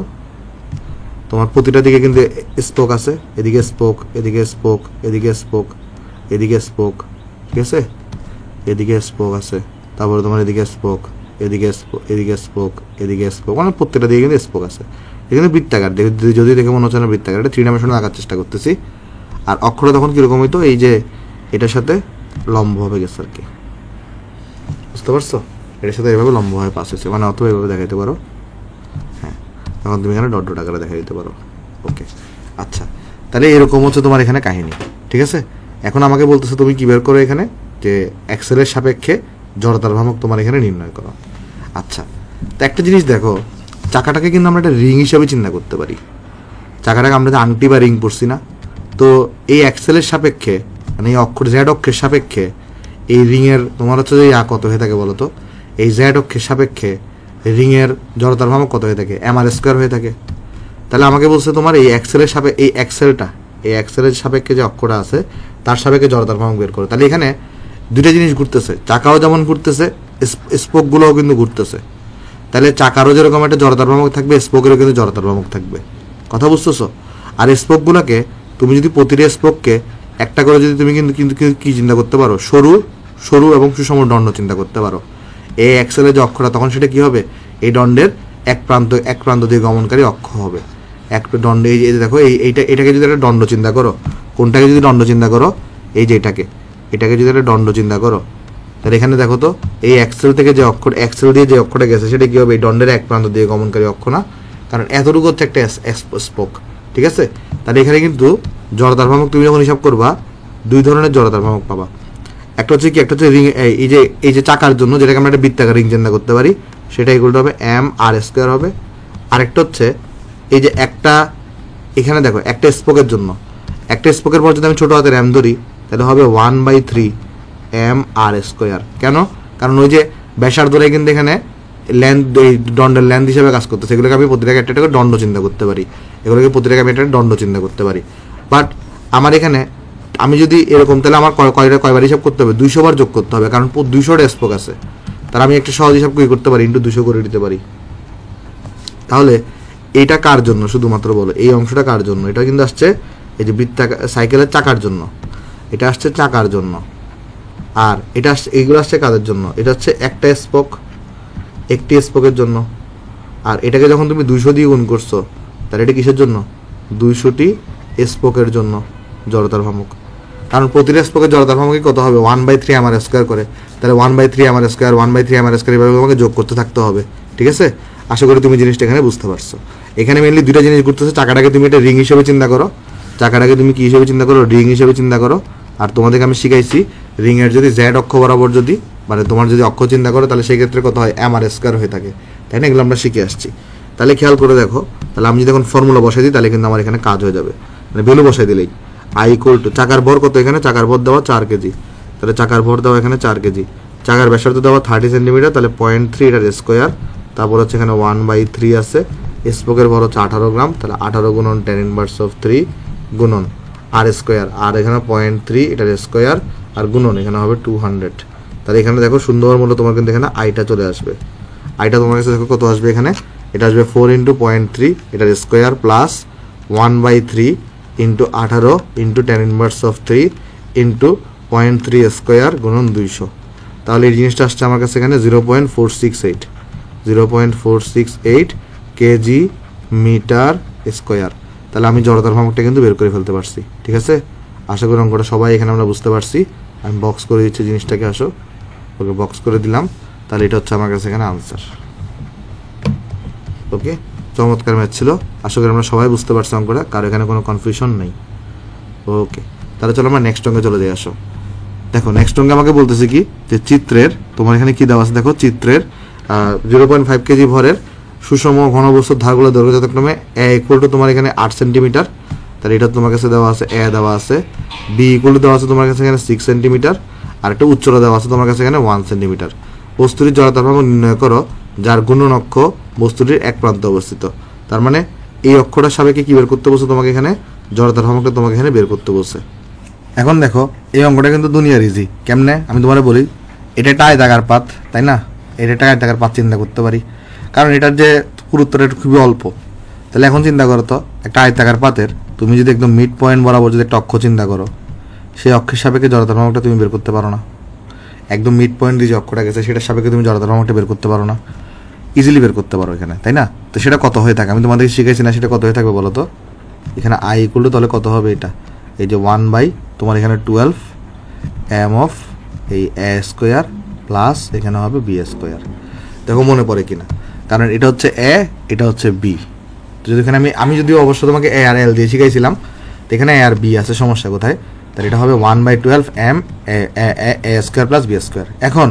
তোমার প্রতিটা দিকে কিন্তু স্পোক আছে, এদিকে স্পোক, এদিকে স্পোক, এদিকে স্পোক, এদিকে স্পোক, ঠিক আছে, এদিকে স্পোক আছে। তারপরে তোমার এদিকে স্পোক, এদিকে স্পোক, এদিকে স্পোক, এদিকে স্পোক, মানে প্রত্যেকটা দিকে কিন্তু স্পোক আছে। এখানে বৃত্তাকার, যদি দেখে মনে হচ্ছে না বৃত্তাকার, এটা 3 ডাইমেনশনে আঁকার চেষ্টা করতেছি। আর অক্ষরটা তখন কীরকম হইতো, এই যে এটার সাথে লম্বভাবে গেছে আর কি, বুঝতে পারছো। এটার সাথে এভাবে লম্বভাবে পাস হয়েছে, মানে অথবা এভাবে দেখাইতে পারো। হ্যাঁ, তখন তুমি এখানে ডট ডট আকারে দেখা দিতে পারো। ওকে, আচ্ছা, তাহলে এরকম হচ্ছে তোমার এখানে কাহিনী, ঠিক আছে। এখন আমাকে বলতেছে তুমি কি বের করো এখানে, যে এক্সেলের সাপেক্ষে জড়তার ভ্রামক তোমার এখানে নির্ণয় করো। আচ্ছা, তো একটা জিনিস দেখো, চাকাটাকে কিন্তু আমরা একটা রিং হিসাবে চিন্তা করতে পারি। চাকাটাকে আমরা যে আংটি বা রিং পড়ছি না, তো এই এক্সেলের সাপেক্ষে, মানে এই অক্ষর জেড অক্ষের সাপেক্ষে এই রিংয়ের তোমার হচ্ছে যে কত হয়ে থাকে বলো তো, এই জেড অক্ষের সাপেক্ষে রিংয়ের জড়তার ভ্রামক কত হয়ে থাকে, এম আর স্কোয়ার হয়ে থাকে। তাহলে আমাকে বলছে তোমার এই এক্সেলের এই এক্সেলের সাপেক্ষে যে অক্ষটা আছে তার সাপেক্ষে জড়তার ভ্রামক বের করো। তাহলে এখানে দুইটা জিনিস ঘুরতেছে, চাকাও যেমন ঘুরতেছে, স্পোকগুলোও কিন্তু ঘুরতেছে। তাহলে চাকারও যেরকম একটা জড়তার ভ্রামক থাকবে, স্পোকেরও কিন্তু জড়তার ভ্রামক থাকবে। কথা বুঝতেছো? আর স্পোকগুলোকে তুমি যদি প্রতিটা স্পোককে একটা করে যদি তুমি কিন্তু কিন্তু কি চিন্তা করতে পারো, সরু সরু এবং সুষম দণ্ড চিন্তা করতে পারো। এই এক্সেলের যে অক্ষটা তখন সেটা কি হবে, এই দণ্ডের এক প্রান্ত দিয়ে গমনকারী অক্ষ হবে। এক দণ্ড, এই যে দেখো এটাকে যদি একটা দণ্ড চিন্তা করো, কোনটাকে যদি দণ্ড চিন্তা করো, এই যে এটাকে যদি একটা দণ্ড চিন্তা করো, তাহলে এখানে দেখো তো এই এক্সেল থেকে যে অক্ষর, এক্সেল দিয়ে যে অক্ষটা গেছে সেটা কি হবে, এই দণ্ডের এক প্রান্ত দিয়ে গমনকারী অক্ষ না, কারণ এতটুকু হচ্ছে একটা স্পোক। ঠিক আছে? তাহলে এখানে কিন্তু জড়তার ভ্রামক তুমি যখন হিসাব করবা দুই ধরনের জড়তার ভ্রামক পাবা। একটা হচ্ছে কি, একটা হচ্ছে রিং, এই যে চাকার জন্য যেটাকে আমরা একটা বৃত্তাকার রিং চিন্তা করতে পারি, সেটা ইকুয়াল টু হবে এম আর স্কোয়ার হবে। আরেকটা হচ্ছে এই যে একটা, এখানে দেখো একটা স্পোকের জন্য, একটা স্পোকের পর যদি আমি ছোটো হাতের এম ধরি তাহলে হবে 1/3 এম আর স্কোয়ার। কেন? কারণ ওই যে ব্যাসার্ধটাই কিন্তু এখানে লেন্থ, এই দণ্ডের লেন্থ হিসেবে কাজ করতে, সেগুলোকে আমি প্রতিটাকে একটা করে দণ্ড চিন্তা করতে পারি, এগুলোকে প্রতিটাকে আমি একটা দণ্ড চিন্তা করতে পারি। বাট আমার এখানে আমি যদি এরকম, তাহলে আমার কয়বার হিসাব করতে হবে, 200 বার যোগ করতে হবে, কারণ 200টা স্পোক আছে। তাহলে আমি একটা সহজ হিসাব করতে পারি, ইন্টু 200 করে দিতে পারি। তাহলে এইটা কার জন্য শুধুমাত্র বলো, এই অংশটা কার জন্য? এটা কিন্তু আসছে এই যে সাইকেলের চাকার জন্য, এটা আসছে চাকার জন্য। আর এটা আসছে, এইগুলো আসছে কাদের জন্য? এটা হচ্ছে একটা স্পোক, একটি স্পোকের জন্য। আর এটাকে যখন তুমি 200 দিয়ে গুণ করছো, তাহলে এটা কিসের জন্য? 200টি স্পোকের জন্য জড়তার ভ্রামক। কারণ প্রতিটা স্পোকের জড়তার ভ্রামকই কত হবে, 1/3 আমার স্কোয়ার করে। তাহলে 1/3 আমার স্কোয়ার, 1/3 আমার স্কোয়ার, এভাবে তোমাকে যোগ করতে থাকতে হবে। ঠিক আছে? আশা করি তুমি জিনিসটা এখানে বুঝতে পারছো। এখানে মেনলি দুইটা জিনিস ঘুরতেছে, চাকাটাকে তুমি একটা রিং হিসেবে চিন্তা করো, চাকাটাকে তুমি কি হিসেবে চিন্তা করো, রিং হিসেবে চিন্তা করো। আর তোমাদেরকে আমি শিখাইছি রিংয়ের যদি জেড অক্ষ বরাবর যদি, মানে তোমার যদি অক্ষ চিন্তা করো, তাহলে সেই ক্ষেত্রে কত হয়, এম আর স্কোয়ার হয়ে থাকে। তাই না? এগুলো আমরা শিখে আসছি। তাহলে খেয়াল করে দেখো, তাহলে আমি যদি এখন ফর্মুলা বসাই দিই তাহলে কিন্তু আমার এখানে কাজ হয়ে যাবে। মানে ভ্যালু বসাই দিলেই আই ইকুয়াল টু, চাকার ভর কত, এখানে চাকার ভর দেওয়া 4 কেজি, তাহলে চাকার ভর দেওয়া এখানে 4 কেজি, চাকার ব্যাসার্ধ দেওয়া 30 সেন্টিমিটার, তাহলে 0.3 এটার স্কোয়ার, তারপর হচ্ছে এখানে 1/3 আছে, স্পোকের ভর হচ্ছে 18 গ্রাম, তাহলে 18 গুণন 10⁻³ গুণন আর স্কোয়ার, আর এখানে 0.3 এটার স্কোয়ার, আর গুণন এখানে হবে 200। তাহলে এখানে দেখো সুন্দর মতো তোমার কিন্তু এখানে আইটা চলে আসবে। আইটা তোমার কাছে দেখো কত আসবে, এখানে এটা আসবে 4 × 0.3 এটার স্কোয়ার প্লাস 1/3 × 18 × 10⁻³ ইন্টু 0.3 স্কোয়ার গুণন 200। তাহলে এই জিনিসটা আসছে আমার কাছে এখানে 0.468 কেজি মিটার স্কোয়ার। তাহলে আমি জড়তার ভ্রামকটা কিন্তু বের করে ফেলতে পারছি। ঠিক আছে? আশা করি অঙ্কটা সবাই এখানে আমরা বুঝতে পারছি। আমি বক্স করে দিচ্ছি জিনিসটাকে, আসো ওকে বক্স করে দিলাম। তাহলে এটা হচ্ছে আমার কাছে এখানে আনসার। ওকে, চমৎকার ম্যাথ ছিল, আশা করি আমরা সবাই বুঝতে পারছি অঙ্কটা, কারো এখানে কোনো কনফিউশন নেই। ওকে, তাহলে চলো আমরা নেক্সট অঙ্কে চলে যাই। আসো দেখো, নেক্সট অঙ্কে আমাকে বলতেছে কি, যে চিত্রের তোমার এখানে কি দেওয়া আছে, দেখো চিত্রের 0.5 কেজি ভরের সুষম ঘনবস্তুর ধারগুলোর দৈর্ঘ্য যথাক্রমে এ ইকুয়াল টু তোমার এখানে 8 সেন্টিমিটার, তাহলে এটা তোমার কাছে দেওয়া আছে, এ দেওয়া আছে, বি ইকুয়াল টু দেওয়া আছে তোমার কাছে এখানে 6 সেন্টিমিটার, আর একটা উচ্চতা দেওয়া আছে তোমার কাছে এখানে 1 সেন্টিমিটার। বস্তুটির জড়তার ভ্রামক নির্ণয় করো যার গুণন অক্ষ বস্তুটির এক প্রান্তে অবস্থিত। তার মানে এই অক্ষটার সাপেক্ষে কি বের করতে বলছে তোমাকে, এখানে জড়তার ভ্রামকটা তোমাকে এখানে বের করতে বলছে। এখন দেখো এই অঙ্কটা কিন্তু দুনিয়ার ইজি। কেমনে আমি তোমারে বলি, এটা একটা আয়তাকার পাত, তাই না? এটা একটা আয়তাকার পাত চিন্তা করতে পারি, কারণ এটার যে পুরুত্বটা এটা খুবই অল্প। তাহলে এখন চিন্তা করো তো, একটা আয়তাকার পাতের তুমি যদি একদম মিড পয়েন্ট বরাবর যদি একটা অক্ষ চিন্তা করো, সেই অক্ষের সাপেক্ষে জড়তার ভ্রামকটা তুমি বের করতে পারো না। একদম মিড পয়েন্ট দিয়ে যে অক্ষটা গেছে সেটার সাপেক্ষে তুমি জড়তার ভ্রামকটা বের করতে পারো না, ইজিলি বের করতে পারো এখানে, তাই না? তো সেটা কত হয়ে থাকে আমি তোমাদেরকে শিখেছি না, সেটা কত হয়ে থাকবে বলো তো? এখানে আই ইকুয়াল টু, তাহলে কত হবে এটা, এই যে 1 তোমার এখানে 12 এম অফ এই এ স্কোয়ার প্লাস এখানে হবে বি স্কোয়ার। দেখো মনে পড়ে কিনা, কারণ এটা হচ্ছে এ, এটা হচ্ছে বি। তো যদি এখানে আমি যদিও অবশ্য তোমাকে এ আর এল দিয়ে শিখাইছিলাম, তো এখানে এ আর বি আছে, সমস্যা কোথায়? তাহলে এটা হবে 1/12 M A square plus B square. এখন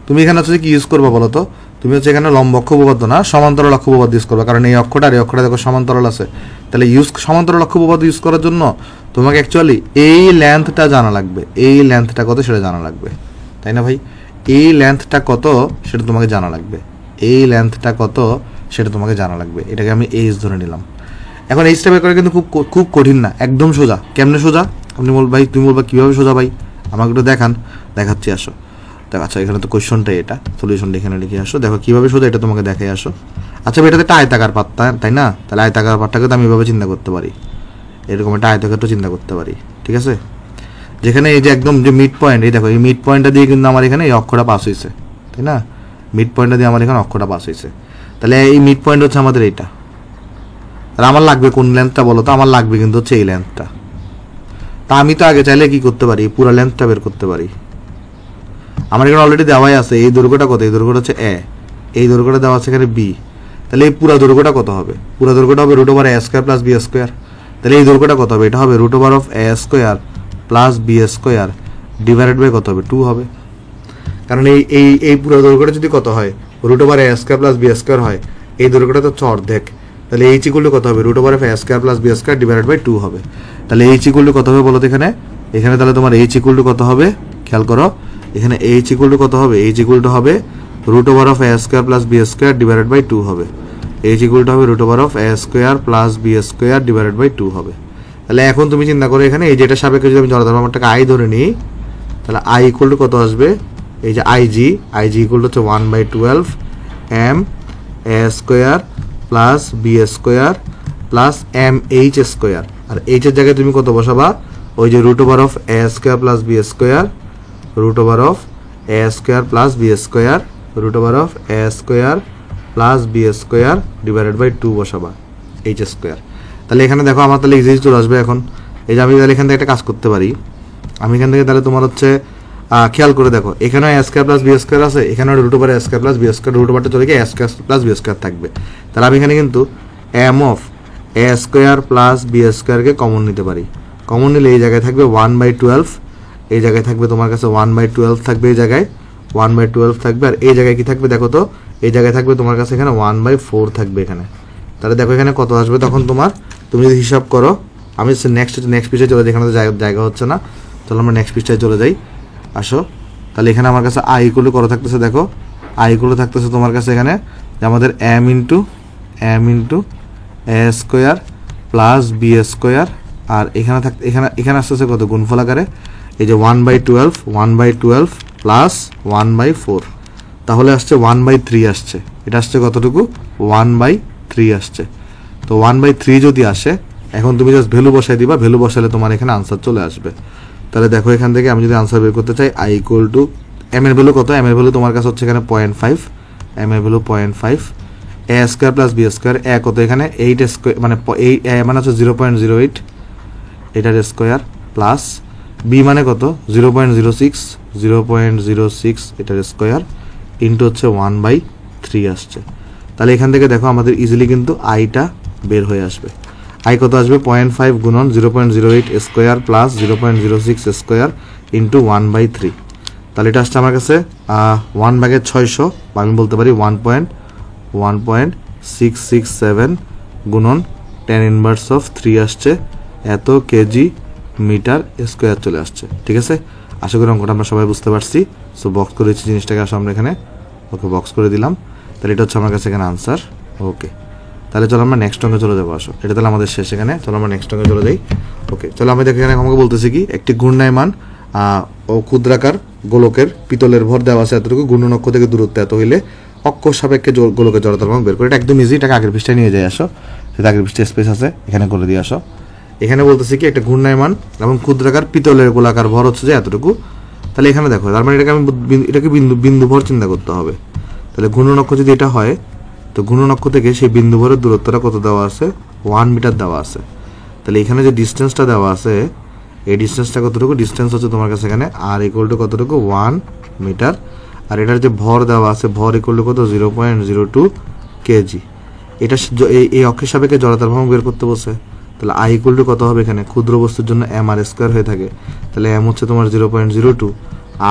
তুমি এখানে হচ্ছে কি ইউজ করবা বলো তো? তুমি হচ্ছে এখানে লম্ব অক্ষ উপপাদ্য না, সমান্তরাল অক্ষ উপপাদ্য ইউজ করবে, কারণ এই অক্ষটা আর এই অক্ষটা দেখো সমান্তরাল আছে। তাহলে সমান্তরাল অক্ষ উপপাদ্য ইউজ করার জন্য তোমাকে অ্যাকচুয়ালি এই লেন্থটা জানা লাগবে, এই লেন্থটা কত সেটা জানা লাগবে। তাই না ভাই? এই লেন্থটা কত সেটা তোমাকে জানা লাগবে, এই লেন্থটা কত সেটা তোমাকে জানা লাগবে। এটাকে আমি এইচ ধরে নিলাম। এখন এইচটা বের করা কিন্তু খুব কঠিন না, একদম সোজা। কেমনে সোজা? আপনি ভাই তুমি বলবা কীভাবে সোজা ভাই, আমাকে একটু দেখান। দেখাচ্ছি, আসো দেখো। আচ্ছা এখানে তো কোয়েশ্চনটা, এটা সলিউশনটা এখানে লিখে আসো। দেখো কীভাবে সোজা এটা তোমাকে দেখে আসো। আচ্ছা এটাতে একটা আয়তাকার পাত, তাই না? তাহলে আয়তাকার পাতটাকে তো আমি এভাবে চিন্তা করতে পারি, এরকম একটা আয়তাকারটা চিন্তা করতে পারি, ঠিক আছে? যেখানে এই যে একদম যে মিড পয়েন্ট, এই দেখো এই মিড পয়েন্টটা দিয়ে কিন্তু আমার এখানে এই অক্ষরটা পাস হয়েছে, তাই না? মিড পয়েন্টটা দিয়ে আমার এখানে অক্ষরটা পাস হয়েছে। তাহলে এই মিড পয়েন্ট হচ্ছে আমাদের এইটা। তাহলে আমার লাগবে কোন লেন্থটা বলো তো? আমার লাগবে কিন্তু হচ্ছে এই লেন্থটা। তা আমি তো আগে চাইলে কি করতে পারি, পুরো লেন্থটা বের করতে পারি। আমার এখানে অলরেডি দেওয়াই আছে এই দৈর্ঘ্যটা কত, এই দৈর্ঘ্যটা হচ্ছে এ, এই দৈর্ঘ্যটা দেওয়া আছে এখানে বি। তাহলে এই পুরো দৈর্ঘ্যটা কত হবে? পুরো দৈর্ঘ্যটা হবে root over A square plus B square. তাহলে এই দৈর্ঘ্যটা কত হবে? এটা হবে root over of A square plus B square divided by কত হবে? 2 হবে। কারণ এই পুরো দৈর্ঘ্যটা যদি কত হয়, root over A square plus B square হয়, এই দৈর্ঘ্যটা তো অর্ধেক। তাহলে এইচ ইকুয়াল টু কত হবে? Root over of A square plus B square divided by 2 হবে। তাহলে এইচ ইকুয়াল টু কত হবে বলো তো এখানে? এখানে তাহলে তোমার এইচ ইকুয়াল টু কত হবে? খেয়াল করো, এখানে এইচ ইকুয়াল টু কত হবে? এইচ ইকুয়াল টু হবে root over of A square plus B square divided by 2 হবে। এইচ ইকুয়াল টু হবে root over of A square plus B square divided by 2 হবে। তাহলে এখন তুমি চিন্তা করো, এখানে এই যেটা সাপেক্ষে যদি আমি জড়তার ব্যাপারটাকে আই ধরে নিই, তাহলে আই ইকুয়াল টু কত আসবে? এই যে আইজি ইকুয়াল টু হচ্ছে 1/12 M A square plus B square plus M H square. আর এইচের জায়গায় তুমি কত বসাবা? ওই যে root over of A square plus B square, root over of A square plus B square, root over of A square plus B square divided by 2 বসাবা H square. তাহলে এখানে দেখো আমার তাহলে ইজি চলে আসবে। এখন এই যে আমি তাহলে এখান থেকে একটা কাজ করতে পারি, আমি এখান থেকে তাহলে তোমার হচ্ছে খেয়াল করে দেখো, এখানে A square plus B square আছে, এখানে root over A square plus B square, root ওভারটা চলে গিয়ে A square plus B square থাকবে। তাহলে আমি এখানে কিন্তু M of A square plus B স্কোয়ারকে কমন নিতে পারি। কমন নিলে এই জায়গায় থাকবে 1/12, এই জায়গায় থাকবে তোমার কাছে 1/12 থাকবে, এই জায়গায় 1/12 থাকবে। আর এই জায়গায় কি থাকবে দেখো তো? এই জায়গায় থাকবে তোমার কাছে এখানে 1/4 থাকবে এখানে। তাহলে দেখো এখানে কত আসবে তখন তোমার, তুমি যদি হিসাব করো। আমি নেক্সট পৃষ্ঠায় চলে যাই, এখানে তো জায়গা হচ্ছে না, তাহলে আমরা নেক্সট পৃষ্ঠায় চলে যাই। আসো, তাহলে এখানে আমার কাছে আই ইকুয়াল টু কত থাকতেছে দেখো? আই ইকুয়াল টু থাকতেছে তোমার কাছে এখানে যে আমাদের এম ইন্টু এ স্কোয়ার প্লাস বি স্কোয়ার। আর এখানে আসতেছে কত গুণফল আকারে? এই যে 1/12 প্লাস 1/4, তাহলে আসছে 1/3 আসছে। এটা আসছে কতটুকু? 1/3 আসছে। তো 1/3 যদি আসে, এখন তুমি জাস্ট ভ্যালু বসাই দিবা, ভ্যালু বসালে তোমার এখানে আনসার চলে আসবে। তাহলে দেখো এখান থেকে আমি যদি আনসার বের করতে চাই, আই ইকুয়াল টু এম এর ভ্যালু কত? এম এর ভ্যালু তোমার কাছে হচ্ছে এখানে 0.5, এম এর ভ্যালু 0.5, এ স্কোয়ার প্লাস বি স্কোয়ার, এ কত এখানে 8 স্কোয়ার, মানে মানে হচ্ছে 0.08 এটার স্কোয়ার, প্লাস বি মানে কত 0.06 এটার স্কোয়ার, ইন্টু হচ্ছে 1/3 আসছে। তাহলে এখান থেকে দেখো আমাদের ইজিলি কিন্তু আইটা বের হয়ে আসবে। আই কত আসবে? 0.5 গুণন 0.08 স্কোয়ার প্লাস 0.06 স্কোয়ার ইন্টু 1/3। তাহলে এটা আসছে আমার কাছে 1/600, বা আমি বলতে পারি 1.667 গুণন 10 ইনভার্স অফ 3 আসছে, এত কেজি মিটার স্কোয়ার চলে আসছে। ঠিক আছে, আশা করি অঙ্কটা আমরা সবাই বুঝতে পারছি। সো বক্স করে দিচ্ছি জিনিসটাকে, আসো আমরা এখানে ওকে বক্স করে দিলাম। তাহলে এটা হচ্ছে আমার কাছে এখানে আনসার। ওকে, তাহলে চলো আমরা নেক্সট অঙ্কে চলে যাবো। আসো, এটা তাহলে আমাদের শেষ এখানে, চলো আমরা নেক্সট অঙ্কে চলে যাই। ওকে, চলো আমি দেখি এখানে আমাকে বলতেছি কি, একটি ঘূর্ণায়মান ও ক্ষুদ্রাকার গোলকের পিতলের ভর দেওয়া আছে এতটুকু, ঘূর্ণন অক্ষ থেকে দূরত্ব এত হইলে অক্ষ সাপেক্ষে গোলকের জড়তার মান বের করে। এটা একদম ইজি, এটাকে আগের পৃষ্ঠায় নিয়ে যাই। আসো, সেটা আগের পৃষ্ঠায় স্পেস আছে, এখানে করে দিয়ে আসো। এখানে বলতেছি কি, একটা ঘূর্ণায়মান এবং ক্ষুদ্রাকার পিতলের গোলাকার ভর হচ্ছে যে এতটুকু। তাহলে এখানে দেখো, তার মানে এটাকে বিন্দু ভর চিন্তা করতে হবে। তাহলে ঘূর্ণন অক্ষ যদি এটা হয়, তো ঘূর্ণন অক্ষ থেকে সেই বিন্দু ভরের দূরত্বটা কত দেওয়া আছে? 1 মিটার দেওয়া আছে। তাহলে এখানে যে ডিস্টেন্সটা দেওয়া আছে, এই ডিস্টেন্সটা কতটুকু? ডিস্টেন্স হচ্ছে তোমার কাছে এখানে আর ইকুয়াল টু কতটুকু? 1 মিটার। আর এটার যে ভর দেওয়া আছে, ভর ইকুয়াল টু কত? 0.02 কেজি। এটা এই অক্ষের সাপেক্ষে জড়তার ভ্রামক বের করতে বসে। তাহলে আই ইকুয়াল টু কত হবে? এখানে ক্ষুদ্র বস্তুর জন্য এম আর স্কোয়ার হয়ে থাকে। তাহলে এম হচ্ছে তোমার 0.02,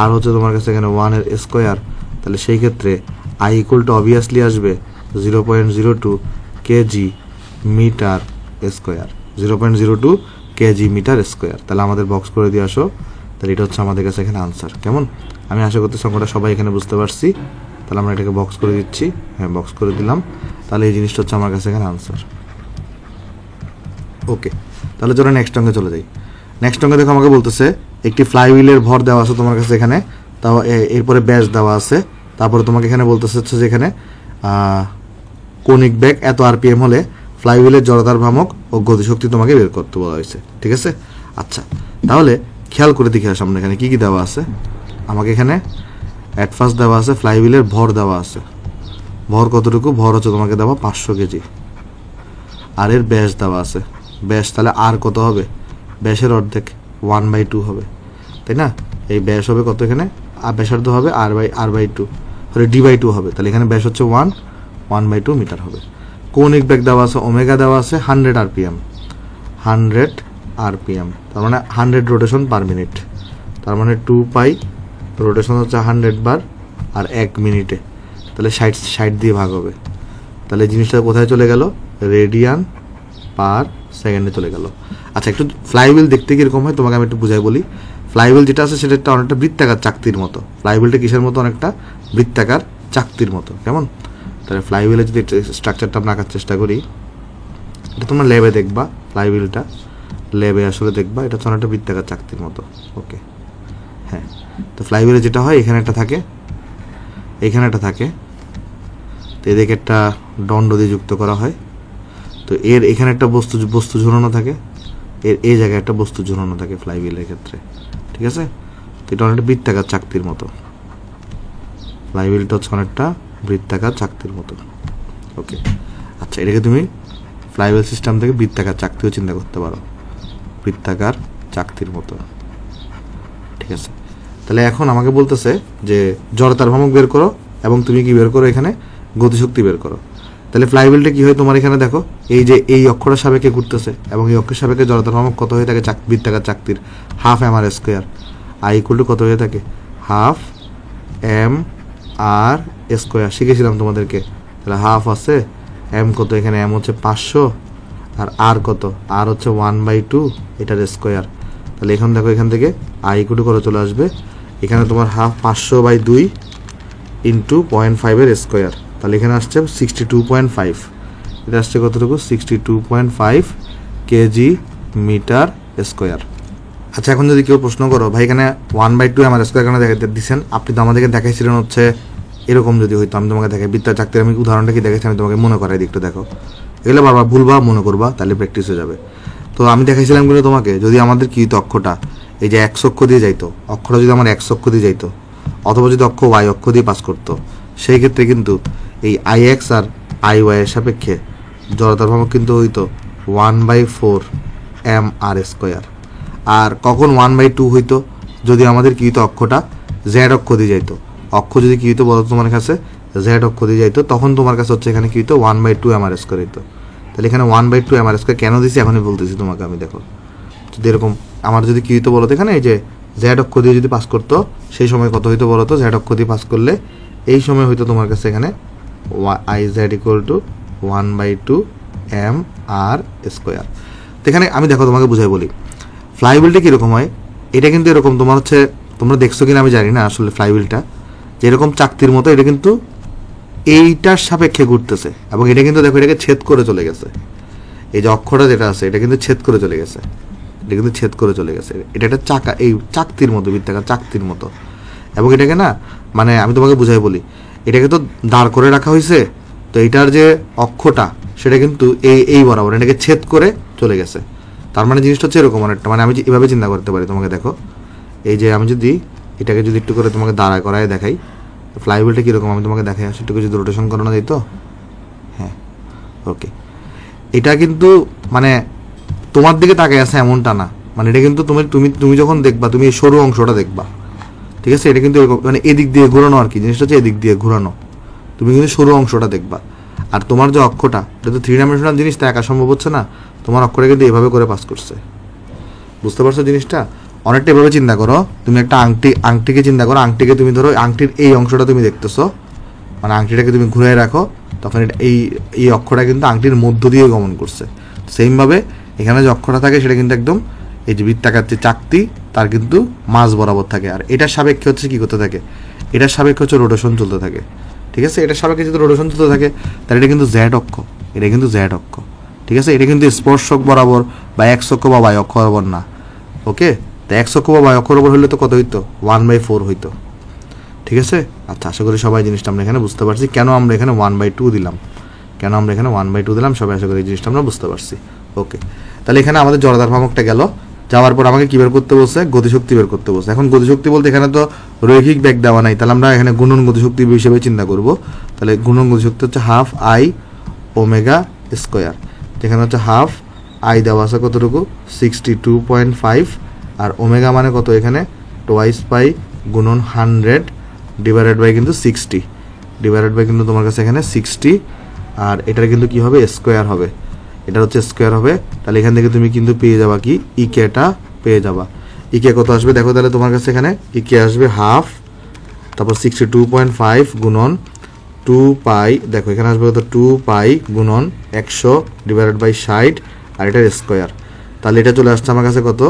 আর হচ্ছে তোমার কাছে এখানে 1 এর স্কোয়ার। তাহলে সেই ক্ষেত্রে আই ইকুয়াল টু অবভিয়াসলি আসবে 0.02 KG metre square, 0.02 KG metre square. তাহলে আমাদের বক্স করে দিয়ে আসো। তাহলে এটা হচ্ছে আমাদের কাছে এখানে আনসার। কেমন? আমি আশা করতেছি অঙ্কটা সবাই এখানে বুঝতে পারছি। তাহলে আমরা এটাকে বক্স করে দিচ্ছি। হ্যাঁ, বক্স করে দিলাম। তাহলে এই জিনিসটা হচ্ছে আমার কাছে এখানে আনসার। ওকে, তাহলে চলো নেক্সট অঙ্কে চলে যাই। নেক্সট অঙ্কে দেখো আমাকে বলতেছে একটি ফ্লাইহুইলের ভর দেওয়া আছে তোমার কাছে এখানে, তাও এরপরে ব্যাস দেওয়া আছে। তারপরে তোমাকে এখানে বলতেছে হচ্ছে যে এখানে কৌণিক বেগ এত আরপিএম হলে ফ্লাইহুইলের জড়তার ভ্রামক ও গতিশক্তি তোমাকে বের করতে বলা হয়েছে। ঠিক আছে? আচ্ছা, তাহলে খেয়াল করে দেখে সামনে এখানে কী কী দেওয়া আছে। আমাকে এখানে অ্যাট ফার্স্ট দেওয়া আছে ফ্লাইহুইলের ভর দেওয়া আছে। ভর কতটুকু? ভর হচ্ছে তোমাকে দেওয়া 500 কেজি। আর এর ব্যাস দেওয়া আছে। ব্যাস তাহলে আর কত হবে? ব্যাসের অর্ধেক 1/2 হবে, তাই না? এই ব্যাস হবে কত এখানে? আর ব্যাসার্ধ হবে r/2, তাহলে d/2 হবে। তাহলে এখানে ব্যাস হচ্ছে 1/2 মিটার হবে। কৌণিক বেগ দেওয়া আছে, ওমেগা দেওয়া আছে 100 rpm, 100 rpm, তার মানে 100 রোটেশন পার মিনিট। তার মানে 2 পাই রোটেশন হচ্ছে 100 বার আর 1 মিনিটে, তাহলে 60 দিয়ে ভাগ হবে। তাহলে জিনিসটা কোথায় চলে গেল? রেডিয়ান পার সেকেন্ডে চলে গেল। আচ্ছা, একটু ফ্লাইহুইল দেখতে কীরকম হয় তোমাকে আমি একটু বুঝাই বলি। ফ্লাইহুইল যেটা আছে সেটা একটা অনেকটা বৃত্তাকার চাকতির মতো। ফ্লাইহুইলটা কিসের মতো? অনেকটা বৃত্তাকার চাকতির মতো। কেমন? তাহলে ফ্লাইহুইলের যদি স্ট্রাকচারটা আমরা আঁকার চেষ্টা করি, এটা তোমরা ল্যাবে দেখবা। ফ্লাইহুইলটা ল্যাবে আসলে দেখবা, এটা হচ্ছে অনেকটা বৃত্তাকার চাকতির মতো। ওকে, হ্যাঁ। তো ফ্লাইহুইলে যেটা হয়, এখানে একটা থাকে, এখানে একটা থাকে, তো এদিকে একটা দণ্ড দিয়ে যুক্ত করা হয়। তো এর এখানে একটা বস্তু ঝুলানো থাকে, এর এই জায়গায় একটা বস্তু ঝুলানো থাকে ফ্লাইহুইলের ক্ষেত্রে। ঠিক আছে? তো এটা অনেকটা বৃত্তাকার চাকতির মতো। ফ্লাইহুইলটা হচ্ছে অনেকটা বৃত্তাকার চাকতির মতো। ওকে, আচ্ছা, এটাকে তুমি ফ্লাইহুইল সিস্টেম থেকে বৃত্তাকার চাকতিও চিন্তা করতে পারো, বৃত্তাকার চাকতির মতো। ঠিক আছে? তাহলে এখন আমাকে বলতেছে যে জড়তার ভ্রামক বের করো এবং তুমি কি বের করো? এখানে গতিশক্তি বের করো। তাহলে ফ্লাইহুইলটা কি হয় তোমার এখানে দেখো, এই যে এই অক্ষরের সাপেক্ষে ঘুরতেছে এবং এই অক্ষের সাপেক্ষে জড়তার ভ্রামক কত হয়ে থাকে? বৃত্তাকার চাকতির half mr square. I equal to কত হয়ে থাকে? Half mr square. শিখেছিলাম তোমাদেরকে। তাহলে হাফ আছে, এম কত এখানে? এম হচ্ছে 500, আর আর কত? আর হচ্ছে 1/2 এটার স্কোয়ার। তাহলে এখন দেখো এখান থেকে আই ইকুয়াল টু করে চলে আসবে। এখানে তোমার হাফ 500/2 ইন্টু 0.5 এর স্কোয়ার। তাহলে এখানে আসছে 62.5। এটা আসছে কতটুকু? 62.5 কেজি মিটার স্কোয়ার। আচ্ছা, এখন যদি কেউ প্রশ্ন করো ভাই এখানে 1/2 আমার স্কোয়ার কেন দিচ্ছেন? আপনি তো আমাদেরকে দেখাইছিলেন হচ্ছে এরকম যদি হইতো। আমি তোমাকে দেখাই বৃত্তাকার চাকতির, আমি উদাহরণটা কি দেখাইছি, আমি তোমাকে মনে করাই দিই, একটু দেখো। এগুলো বারবার ভুলবা, মনে করবা, তাহলে প্র্যাকটিস হয়ে যাবে। তো আমি দেখাইছিলাম কিন্তু তোমাকে, যদি আমাদের কি হতো, অক্ষটা এই যে x অক্ষ দিয়ে যাইতো, অক্ষটা যদি আমার x অক্ষ দিয়ে যাইতো, অথবা যদি অক্ষ y অক্ষ দিয়ে পাস করতো, সেই ক্ষেত্রে কিন্তু এই ix আর iy এর সাপেক্ষে জড়তার ভ্রামক কিন্তু হইতো 1/4 mr স্কোয়ার। আর কখন 1/2 হইতো? যদি আমাদের কি হইতো, অক্ষটা z অক্ষ দিয়ে যাইতো। অক্ষ যদি কি হইতো বলো তোমার কাছে? z অক্ষ দিয়ে যাইতো, তখন তোমার কাছে হচ্ছে এখানে কি হইতো? 1/2 mr স্কোয়ার হইতো। তাহলে এখানে 1/2 mr স্কোয়ার কেন দিছি এখনই বলতেছি তোমাকে আমি। দেখো, যদি এরকম আমার যদি কি হইতো বলো তো, এখানে এই যে z অক্ষ দিয়ে যদি পাস করতো, সেই সময় কত হইতো বলো তো? z অক্ষ দিয়ে পাস করলে এই সময় হইতো তোমার কাছে এখানে iz equal to 1/2 mr square. তো এখানে আমি দেখো তোমাকে বুঝাই বলি, ফ্লাইহুইলটা কীরকম হয়। এটা কিন্তু এরকম তোমার হচ্ছে, তোমরা দেখছো কিনা আমি জানি না, আসলে ফ্লাইহুইলটা যেরকম চাকতির মতো, এটা কিন্তু এইটার সাপেক্ষে ঘুরতেছে এবং এটা কিন্তু দেখো এটাকে ছেদ করে চলে গেছে। এই যে অক্ষরটা যেটা আছে, এটা কিন্তু ছেদ করে চলে গেছে, এটা কিন্তু ছেদ করে চলে গেছে। এটা একটা চাকা, এই চাকতির মতো, বৃত্তাকার চাকতির মতো। এবং এটাকে না, মানে আমি তোমাকে বুঝাই বলি, এটাকে তো দাঁড় করে রাখা হয়েছে, তো এইটার যে অক্ষটা সেটা কিন্তু এই বরাবর এটাকে ছেদ করে চলে গেছে। তার মানে জিনিসটা হচ্ছে এরকম অনেকটা, মানে আমি এভাবে চিন্তা করতে পারি তোমাকে। দেখো, এই যে আমি যদি এটাকে যদি একটু করে তোমাকে দাঁড়া করায় দেখাই, ফ্লাইহুইলটা কীরকম আমি তোমাকে দেখাই আসি, একটু যদি রোটেশন করানো যেত। হ্যাঁ, ওকে। এটা কিন্তু মানে তোমার দিকে তাকায় আছে এমনটা না, মানে এটা কিন্তু তুমি যখন দেখবা, তুমি এই সরু অংশটা দেখবা। ঠিক আছে? এটা কিন্তু মানে এদিক দিয়ে ঘোরানো আর কি, জিনিসটা হচ্ছে এদিক দিয়ে ঘোরানো। তুমি কিন্তু সরু অংশটা দেখবা। আর তোমার যে অক্ষটা, এটা তো 3 ডাইমেনশনাল জিনিস, তা একা সম্ভব হচ্ছে না। তোমার অক্ষরে কিন্তু এভাবে করে পাস করছে। বুঝতে পারছো জিনিসটা? অনেকটা এভাবে চিন্তা করো। তুমি একটা আংটিকে চিন্তা করো। আংটিকে তুমি ধরো, আংটির এই অংশটা তুমি দেখতেছো, মানে আংটিটাকে তুমি ঘুরে রাখো, তখন এটা এই অক্ষরটা কিন্তু আংটির মধ্য দিয়ে গমন করছে। সেমভাবে এখানে যে অক্ষরটা থাকে সেটা কিন্তু একদম এই যে বৃত্তাকার যে চাকতি, তার কিন্তু মাঝ বরাবর থাকে, আর এটার সাপেক্ষে হচ্ছে কি করতে থাকে, এটার সাপেক্ষে হচ্ছে রোটেশন চলতে থাকে। ঠিক আছে, এটার সাপেক্ষে যদি রোটেশন চলতে থাকে তাহলে এটা কিন্তু জেড অক্ষ, এটা কিন্তু জেড অক্ষ। ঠিক আছে, এটা কিন্তু স্পর্শক বরাবর বা এক্স অক্ষ বা বাই অক্ষ বরাবর না। ওকে, তো এক্স অক্ষ বা বাই অক্ষ বরাবর হলে তো কত হইতো, 1/4 হইতো। ঠিক আছে, আচ্ছা আশা করি সবাই জিনিসটা আমরা এখানে বুঝতে পারছি, কেন আমরা এখানে 1/2 দিলাম, কেন আমরা এখানে 1/2 দিলাম, সবাই আশা করি এই জিনিসটা আমরা বুঝতে পারছি। ওকে, তাহলে এখানে আমাদের জড়তার ভ্রামকটা গেল, যাওয়ার পর আমাকে কি বের করতে বলছে, গতিশক্তি বের করতে বলছে। এখন গতিশক্তি বলতে এখানে তো রৈখিক বেগ দেওয়া নাই, তাহলে আমরা এখানে গুণন গতিশক্তি হিসেবে চিন্তা করব। তাহলে গুণন গতিশক্তি হচ্ছে হাফ আই ওমেগা স্কোয়ার, যেখানে হচ্ছে হাফ আই দেওয়া আছে কতটুকু 62.5, আর ওমেগা মানে কত, এখানে টোয়াইস পাই গুণন 100 ডিভাইডেড বাই কিন্তু 60, ডিভাইডেড বাই কিন্তু তোমার কাছে এখানে 60, আর এটার কিন্তু কি হবে, স্কোয়ার হবে, এটা হচ্ছে স্কোয়ার হবে। তাহলে এখান থেকে তুমি কিন্তু পেয়ে যাবা কি, ইকেটা পেয়ে যাবা। ইকে কত আসবে দেখো, তাহলে তোমার কাছে এখানে ইকে আসবে হাফ, তারপর 62.5 গুণন 2 পাই, দেখো এখানে আসবে কত 2 পাই গুণন 100 ডিভাইডেড বাই 60, আর এটার স্কোয়ার। তাহলে এটা চলে আসছে আমার কাছে কত,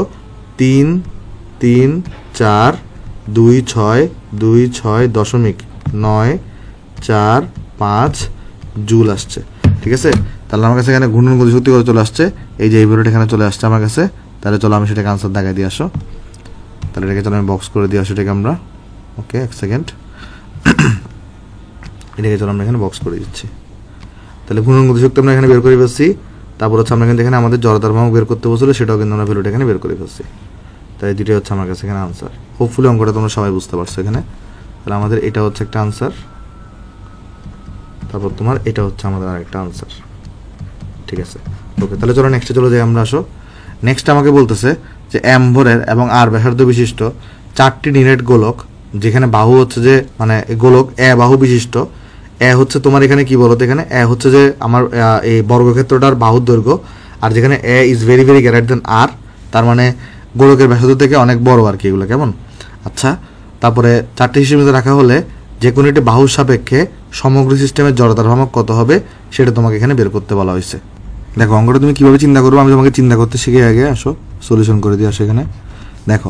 3.342.945 জুল আসছে। ঠিক আছে, তাহলে আমার কাছে এখানে ঘূর্ণন গতিশক্তি করে চলে আসছে, এই যে এই ভ্যালুটা এখানে চলে আসছে আমার কাছে। তাহলে চলো আমি সেটাকে আনসার দেখাই দিয়ে আসো, তাহলে এটাকে চলো আমি বক্স করে দিয়ে আসো এটাকে আমরা। ওকে, এক সেকেন্ড, এটাকে চলো আমরা এখানে বক্স করে দিচ্ছি। তাহলে ঘূর্ণন গতিশক্তি আমরা এখানে বের করে ফেলছি, তারপর হচ্ছে আমরা কিন্তু এখানে আমাদের জড়তার ভ্রামক বের করতে বলছিল, সেটাও কিন্তু আমরা ভ্যালুটা এখানে বের করে ফেলছি। তাই দুটোই হচ্ছে আমার কাছে এখানে আনসার। হোপফুলি অঙ্কটা তোমরা সবাই বুঝতে পারছো এখানে। তাহলে আমাদের এটা হচ্ছে একটা আনসার, তারপর তোমার এটা হচ্ছে আমাদের আরেকটা আনসার। ঠিক আছে, ওকে, তাহলে চলো নেক্সটে চলে যাই আমরা। আসো, নেক্সট আমাকে বলতেছে যে এম ভরের এবং আর ব্যাসার্ধ বিশিষ্ট 4টি নিরেট গোলক, যেখানে বাহু হচ্ছে যে মানে গোলক এ বাহু বিশিষ্ট। এ হচ্ছে তোমার এখানে কি বলতো, এখানে এ হচ্ছে যে আমার এই বর্গক্ষেত্রটার বাহুর দৈর্ঘ্য, আর যেখানে A is very very greater than R, তার মানে গোলকের ব্যাসার্ধ থেকে অনেক বড় আর কি এগুলো, কেমন? আচ্ছা, তারপরে 4টি হিসেবে রাখা হলে যে কোনো একটি বাহুর সাপেক্ষে সমগ্র সিস্টেমের জড়তার ভ্রামক কত হবে সেটা তোমাকে এখানে বের করতে বলা হয়েছে। দেখো অঙ্কটা তুমি কীভাবে চিন্তা করবো, আমি তোমাকে চিন্তা করতে শিখে আগে আসো, সলিউশন করে দিয়ে আসো। এখানে দেখো,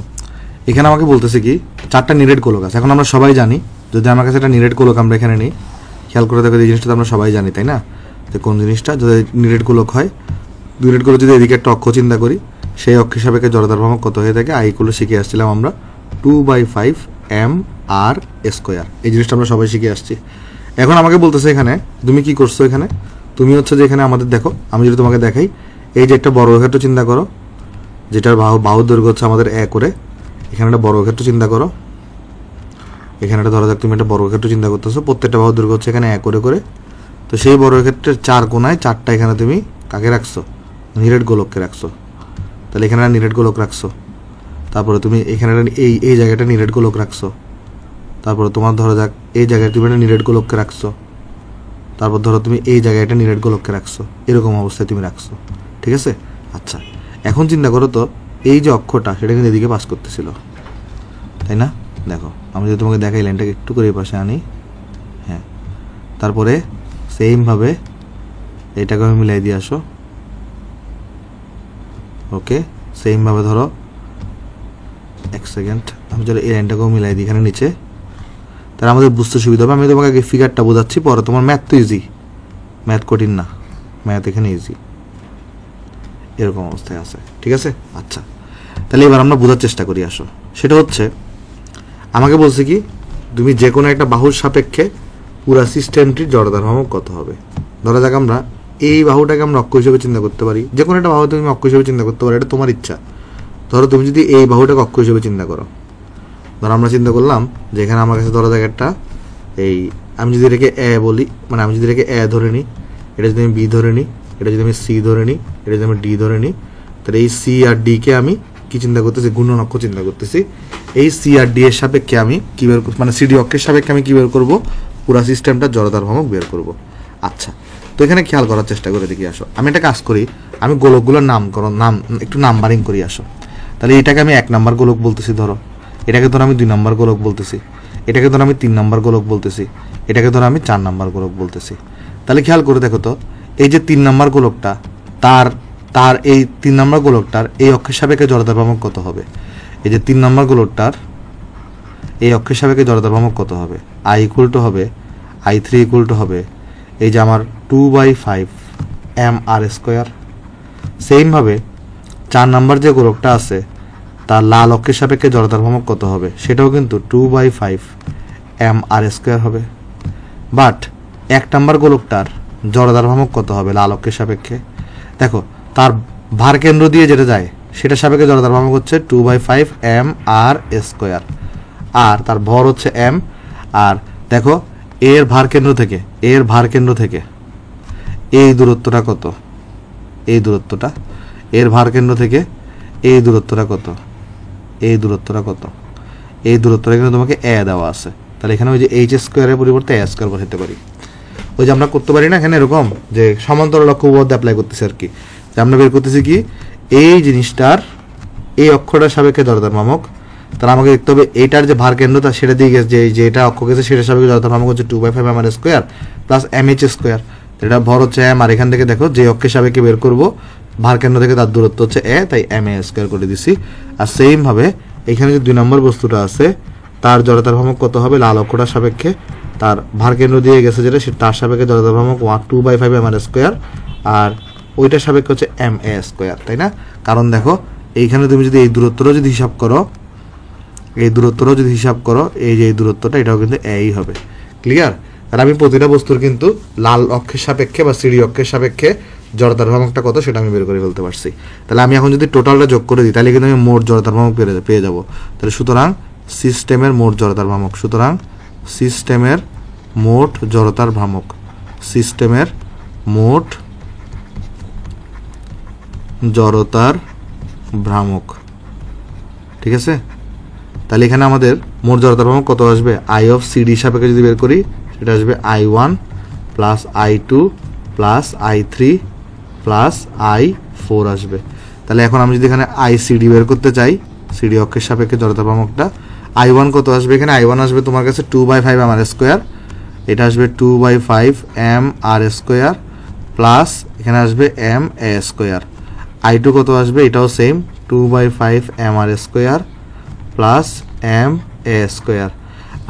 এখানে আমাকে বলতেছে কি 4টা নিরেট গোলক আছে। এখন আমরা সবাই জানি, যদি আমার কাছে একটা নিরেট গোলক আমরা এখানে নিই, খেয়াল করে দেখো এই জিনিসটা তো আমরা সবাই জানি, তাই না? যে কোন জিনিসটা যদি নিরেট গোলক হয়, নিরেট গোলক যদি এদিকে একটা অক্ষ চিন্তা করি, সেই অক্ষের সাপেক্ষে জড়তার ভ্রামক কত হয়ে থাকে, আইগুলো শিখে আসছিলাম আমরা 2/5 mr স্কোয়ার। এই জিনিসটা আমরা সবাই শিখে আসছি। এখন আমাকে বলতেছে এখানে তুমি কি করছো, এখানে তুমি হচ্ছে যে এখানে আমাদের দেখো, আমি যদি তোমাকে দেখাই, এই যে একটা বর্গক্ষেত্র চিন্তা করো, যেটার বাহুর দৈর্ঘ্য হচ্ছে আমাদের এ করে, এখানে একটা বর্গক্ষেত্র চিন্তা করো, এখানে একটা ধরা যাক তুমি একটা বর্গক্ষেত্র চিন্তা করতেছো, প্রত্যেকটা বাহুর দৈর্ঘ্য হচ্ছে এখানে এ করে করে। তো সেই বর্গক্ষেত্রের 4 কোণায় 4টা এখানে তুমি কাকে রাখছো, নিরেট গোলককে রাখছো। তাহলে এখানে একটা নিরেট গোলক রাখছো, তারপরে তুমি এখানে এই জায়গাটা নিরেট গোলক রাখছো, তারপরে তোমার ধরা যাক এই জায়গায় তুমি একটা নিরেট গোলককে রাখছো, তারপর ধরো তুমি এই জায়গায় একটা নিরেট গোলককে রাখছো, এরকম অবস্থায় তুমি রাখছো। ঠিক আছে, আচ্ছা এখন চিন্তা করো তো, এই যে অক্ষটা সেটা কিন্তু এদিকে পাস করতেছিল, তাই না? দেখো আমি যদি তোমাকে দেখাই, লাইনটাকে একটু করে এই পাশে আনি, হ্যাঁ, তারপরে সেমভাবে এটাকে আমি মিলাই দিয়ে আসো। ওকে, সেমভাবে ধরো, এক সেকেন্ড, আমি চলো এই লাইনটাকেও মিলাই দিই এখানে নিচে, তাহলে আমাদের বুঝতে সুবিধা হবে। আমি তোমাকে আগে ফিগারটা বোঝাচ্ছি, পরে তোমার ম্যাথ তো ইজি, ম্যাথ কঠিন না, ম্যাথ এখানে ইজি, এরকম অবস্থায় আছে। ঠিক আছে, আচ্ছা তাহলে এবার আমরা বোঝার চেষ্টা করি। আসো, সেটা হচ্ছে আমাকে বলছে কি তুমি যে কোনো একটা বাহুর সাপেক্ষে পুরা সিস্টেমটির জড়তার ভ্রামক কত হবে। ধরা যাক আমরা এই বাহুটাকে আমরা অক্ষ হিসেবে চিন্তা করতে পারি, যে কোনো একটা বাহু তুমি অক্ষ হিসেবে চিন্তা করতে পারো, এটা তোমার ইচ্ছা। ধরো তুমি যদি এই বাহুটাকে অক্ষ হিসেবে চিন্তা করো, ধরো আমরা চিন্তা করলাম যে এখানে আমার কাছে ধরা যাক একটা এই, আমি যদি এটাকে এ বলি, মানে আমি যদি এটাকে এ ধরে নিই, এটা যদি আমি বি ধরে নিই, এটা যদি আমি সি ধরে নিই, এটা যদি আমি ডি ধরে নিই, তাহলে এই সি আর ডিকে আমি কি চিন্তা করতেছি, ঘূর্ণন অক্ষ চিন্তা করতেছি। এই সি আর ডি এর সাপেক্ষে আমি কী বের, মানে সিডি অক্ষের সাপেক্ষে আমি কী বের করবো, পুরা সিস্টেমটা জড়তার ভ্রামক বের করবো। আচ্ছা, তো এখানে খেয়াল করার চেষ্টা করে দেখি। আসো, আমি একটা কাজ করি, আমি গোলকগুলোর নাম একটু নাম্বারিং করি। আসো, তাহলে এটাকে আমি 1 নাম্বার গোলক বলতেছি, ধরো এটাকে ধরো আমি 2 নাম্বার গোলক বলতেছি, এটাকে ধরো আমি 3 নাম্বার গোলক বলতেছি, এটাকে ধরো আমি 4 নাম্বার গোলক বলতেছি। তাহলে খেয়াল করে দেখো তো, এই যে 3 নাম্বার গোলকটা, তার এই 3 নাম্বার গোলকটার এই অক্ষের সাপেক্ষে জড়তার ভ্রামক কত হবে। এই যে 3 নম্বর গোলকটার এই অক্ষের সাপেক্ষে জড়তার ভ্রামক কত হবে? I = হবে I3 = হবে এই যে আমার 2/5 mr²। সেম ভাবে 4 নাম্বার যে গোলকটা আছে তার লাল অক্ষের সাপেক্ষে জড়তার ভ্রামক কত হবে? সেটাও কিন্তু 2/5 mr² হবে। বাট 1 নাম্বার গোলকটার জড়তার ভ্রামক কত হবে লাল অক্ষের সাপেক্ষে? দেখো তার ভার কেন্দ্র দিয়ে যেটা যায় সেটা সাপেক্ষে জড়তার ভ্রামক হচ্ছে 2/5 mr², আর তার ভর হচ্ছে m। আর দেখো এর ভার কেন্দ্র থেকে এই দূরত্বটা কত? এই দূরত্বটা এর ভার কেন্দ্র থেকে এই দূরত্বটা কত? এই দূরত্বটা কত? এই দূরত্বটা কিন্তু তোমাকে a দেওয়া আছে, তাহলে এখানে ওই যে h² এর পরিবর্তে a² বসাতে পারি। ওই যে আমরা করতে পারি না এখানে এরকম যে সমান্তরাল অক্ষ উপপাদ্য অ্যাপ্লাই করতেছি আর কি, যে আমরা বের করতেছি কি এই জিনিসটার এই অক্ষটার সাপেক্ষে জড়তার ভ্রামক, তাহলে আমাকে দেখতে হবে এইটার যে ভার কেন্দ্রটা সেটা দিয়ে গেছে যে এটা অক্ষ গেছে সেটার সাপেক্ষে জড়তার ভ্রামক হচ্ছে 2/5 mr² প্লাস mh²। এটা ভর হচ্ছে m, আর এখান থেকে দেখো যে অক্ষের সাপেক্ষে বের করব ভার কেন্দ্র থেকে তার দূরত্ব হচ্ছে a, তাই ma² করে দিছি। আর সেম ভাবে এখানে যে 2 নম্বর বস্তুটা আছে তার জড়তার ভ্রামক কত হবে লাল অক্ষটার সাপেক্ষে? তার ভার কেন্দ্র দিয়ে গেছে যেটা সে তার সাপেক্ষে জড়তার ভ্রামক 2/5 mr², আর ওইটার সাপেক্ষে হচ্ছে ma², তাই না? কারণ দেখো এইখানে তুমি যদি এই দূরত্বটাও যদি হিসাব করো এই যে এই দূরত্বটা এটাও কিন্তু এই হবে। ক্লিয়ার? আর আমি প্রতিটা বস্তুর কিন্তু লাল অক্ষের সাপেক্ষে বা সিডি অক্ষের সাপেক্ষে জড়তার ভ্রামকটা কত সেটা আমি বের করে ফেলতে পারছি। তাহলে আমি এখন যদি টোটালটা যোগ করে দিই তাহলে কিন্তু আমি মোট জড়তার ভ্রামক পেয়ে যাব। তাহলে সুতরাং সিস্টেমের মোট জড়তার ভ্রামক, সিস্টেমের মোট জড়তার ভ্রামক, ঠিক আছে? তাহলে এখানে আমাদের মোট জড়তার ভ্রামক কত আসবে? I of CD সাপেক্ষে যদি বের করি সেটা আসবে I1 plus I2 plus I3 plus I4 আসবে। তাহলে এখন আমি যদি এখানে ICD বের করতে চাই, সিডি অক্ষের সাপেক্ষে জড়তার ভ্রামকটা, I1 কত আসবে? এখানে I1 আসবে তোমার কাছে 2/5 mr², এটা আসবে 2/5 mr² প্লাস এখানে আসবে ma²। I2 কত আসবে? এটাও same 2/5 mr² plus ma²।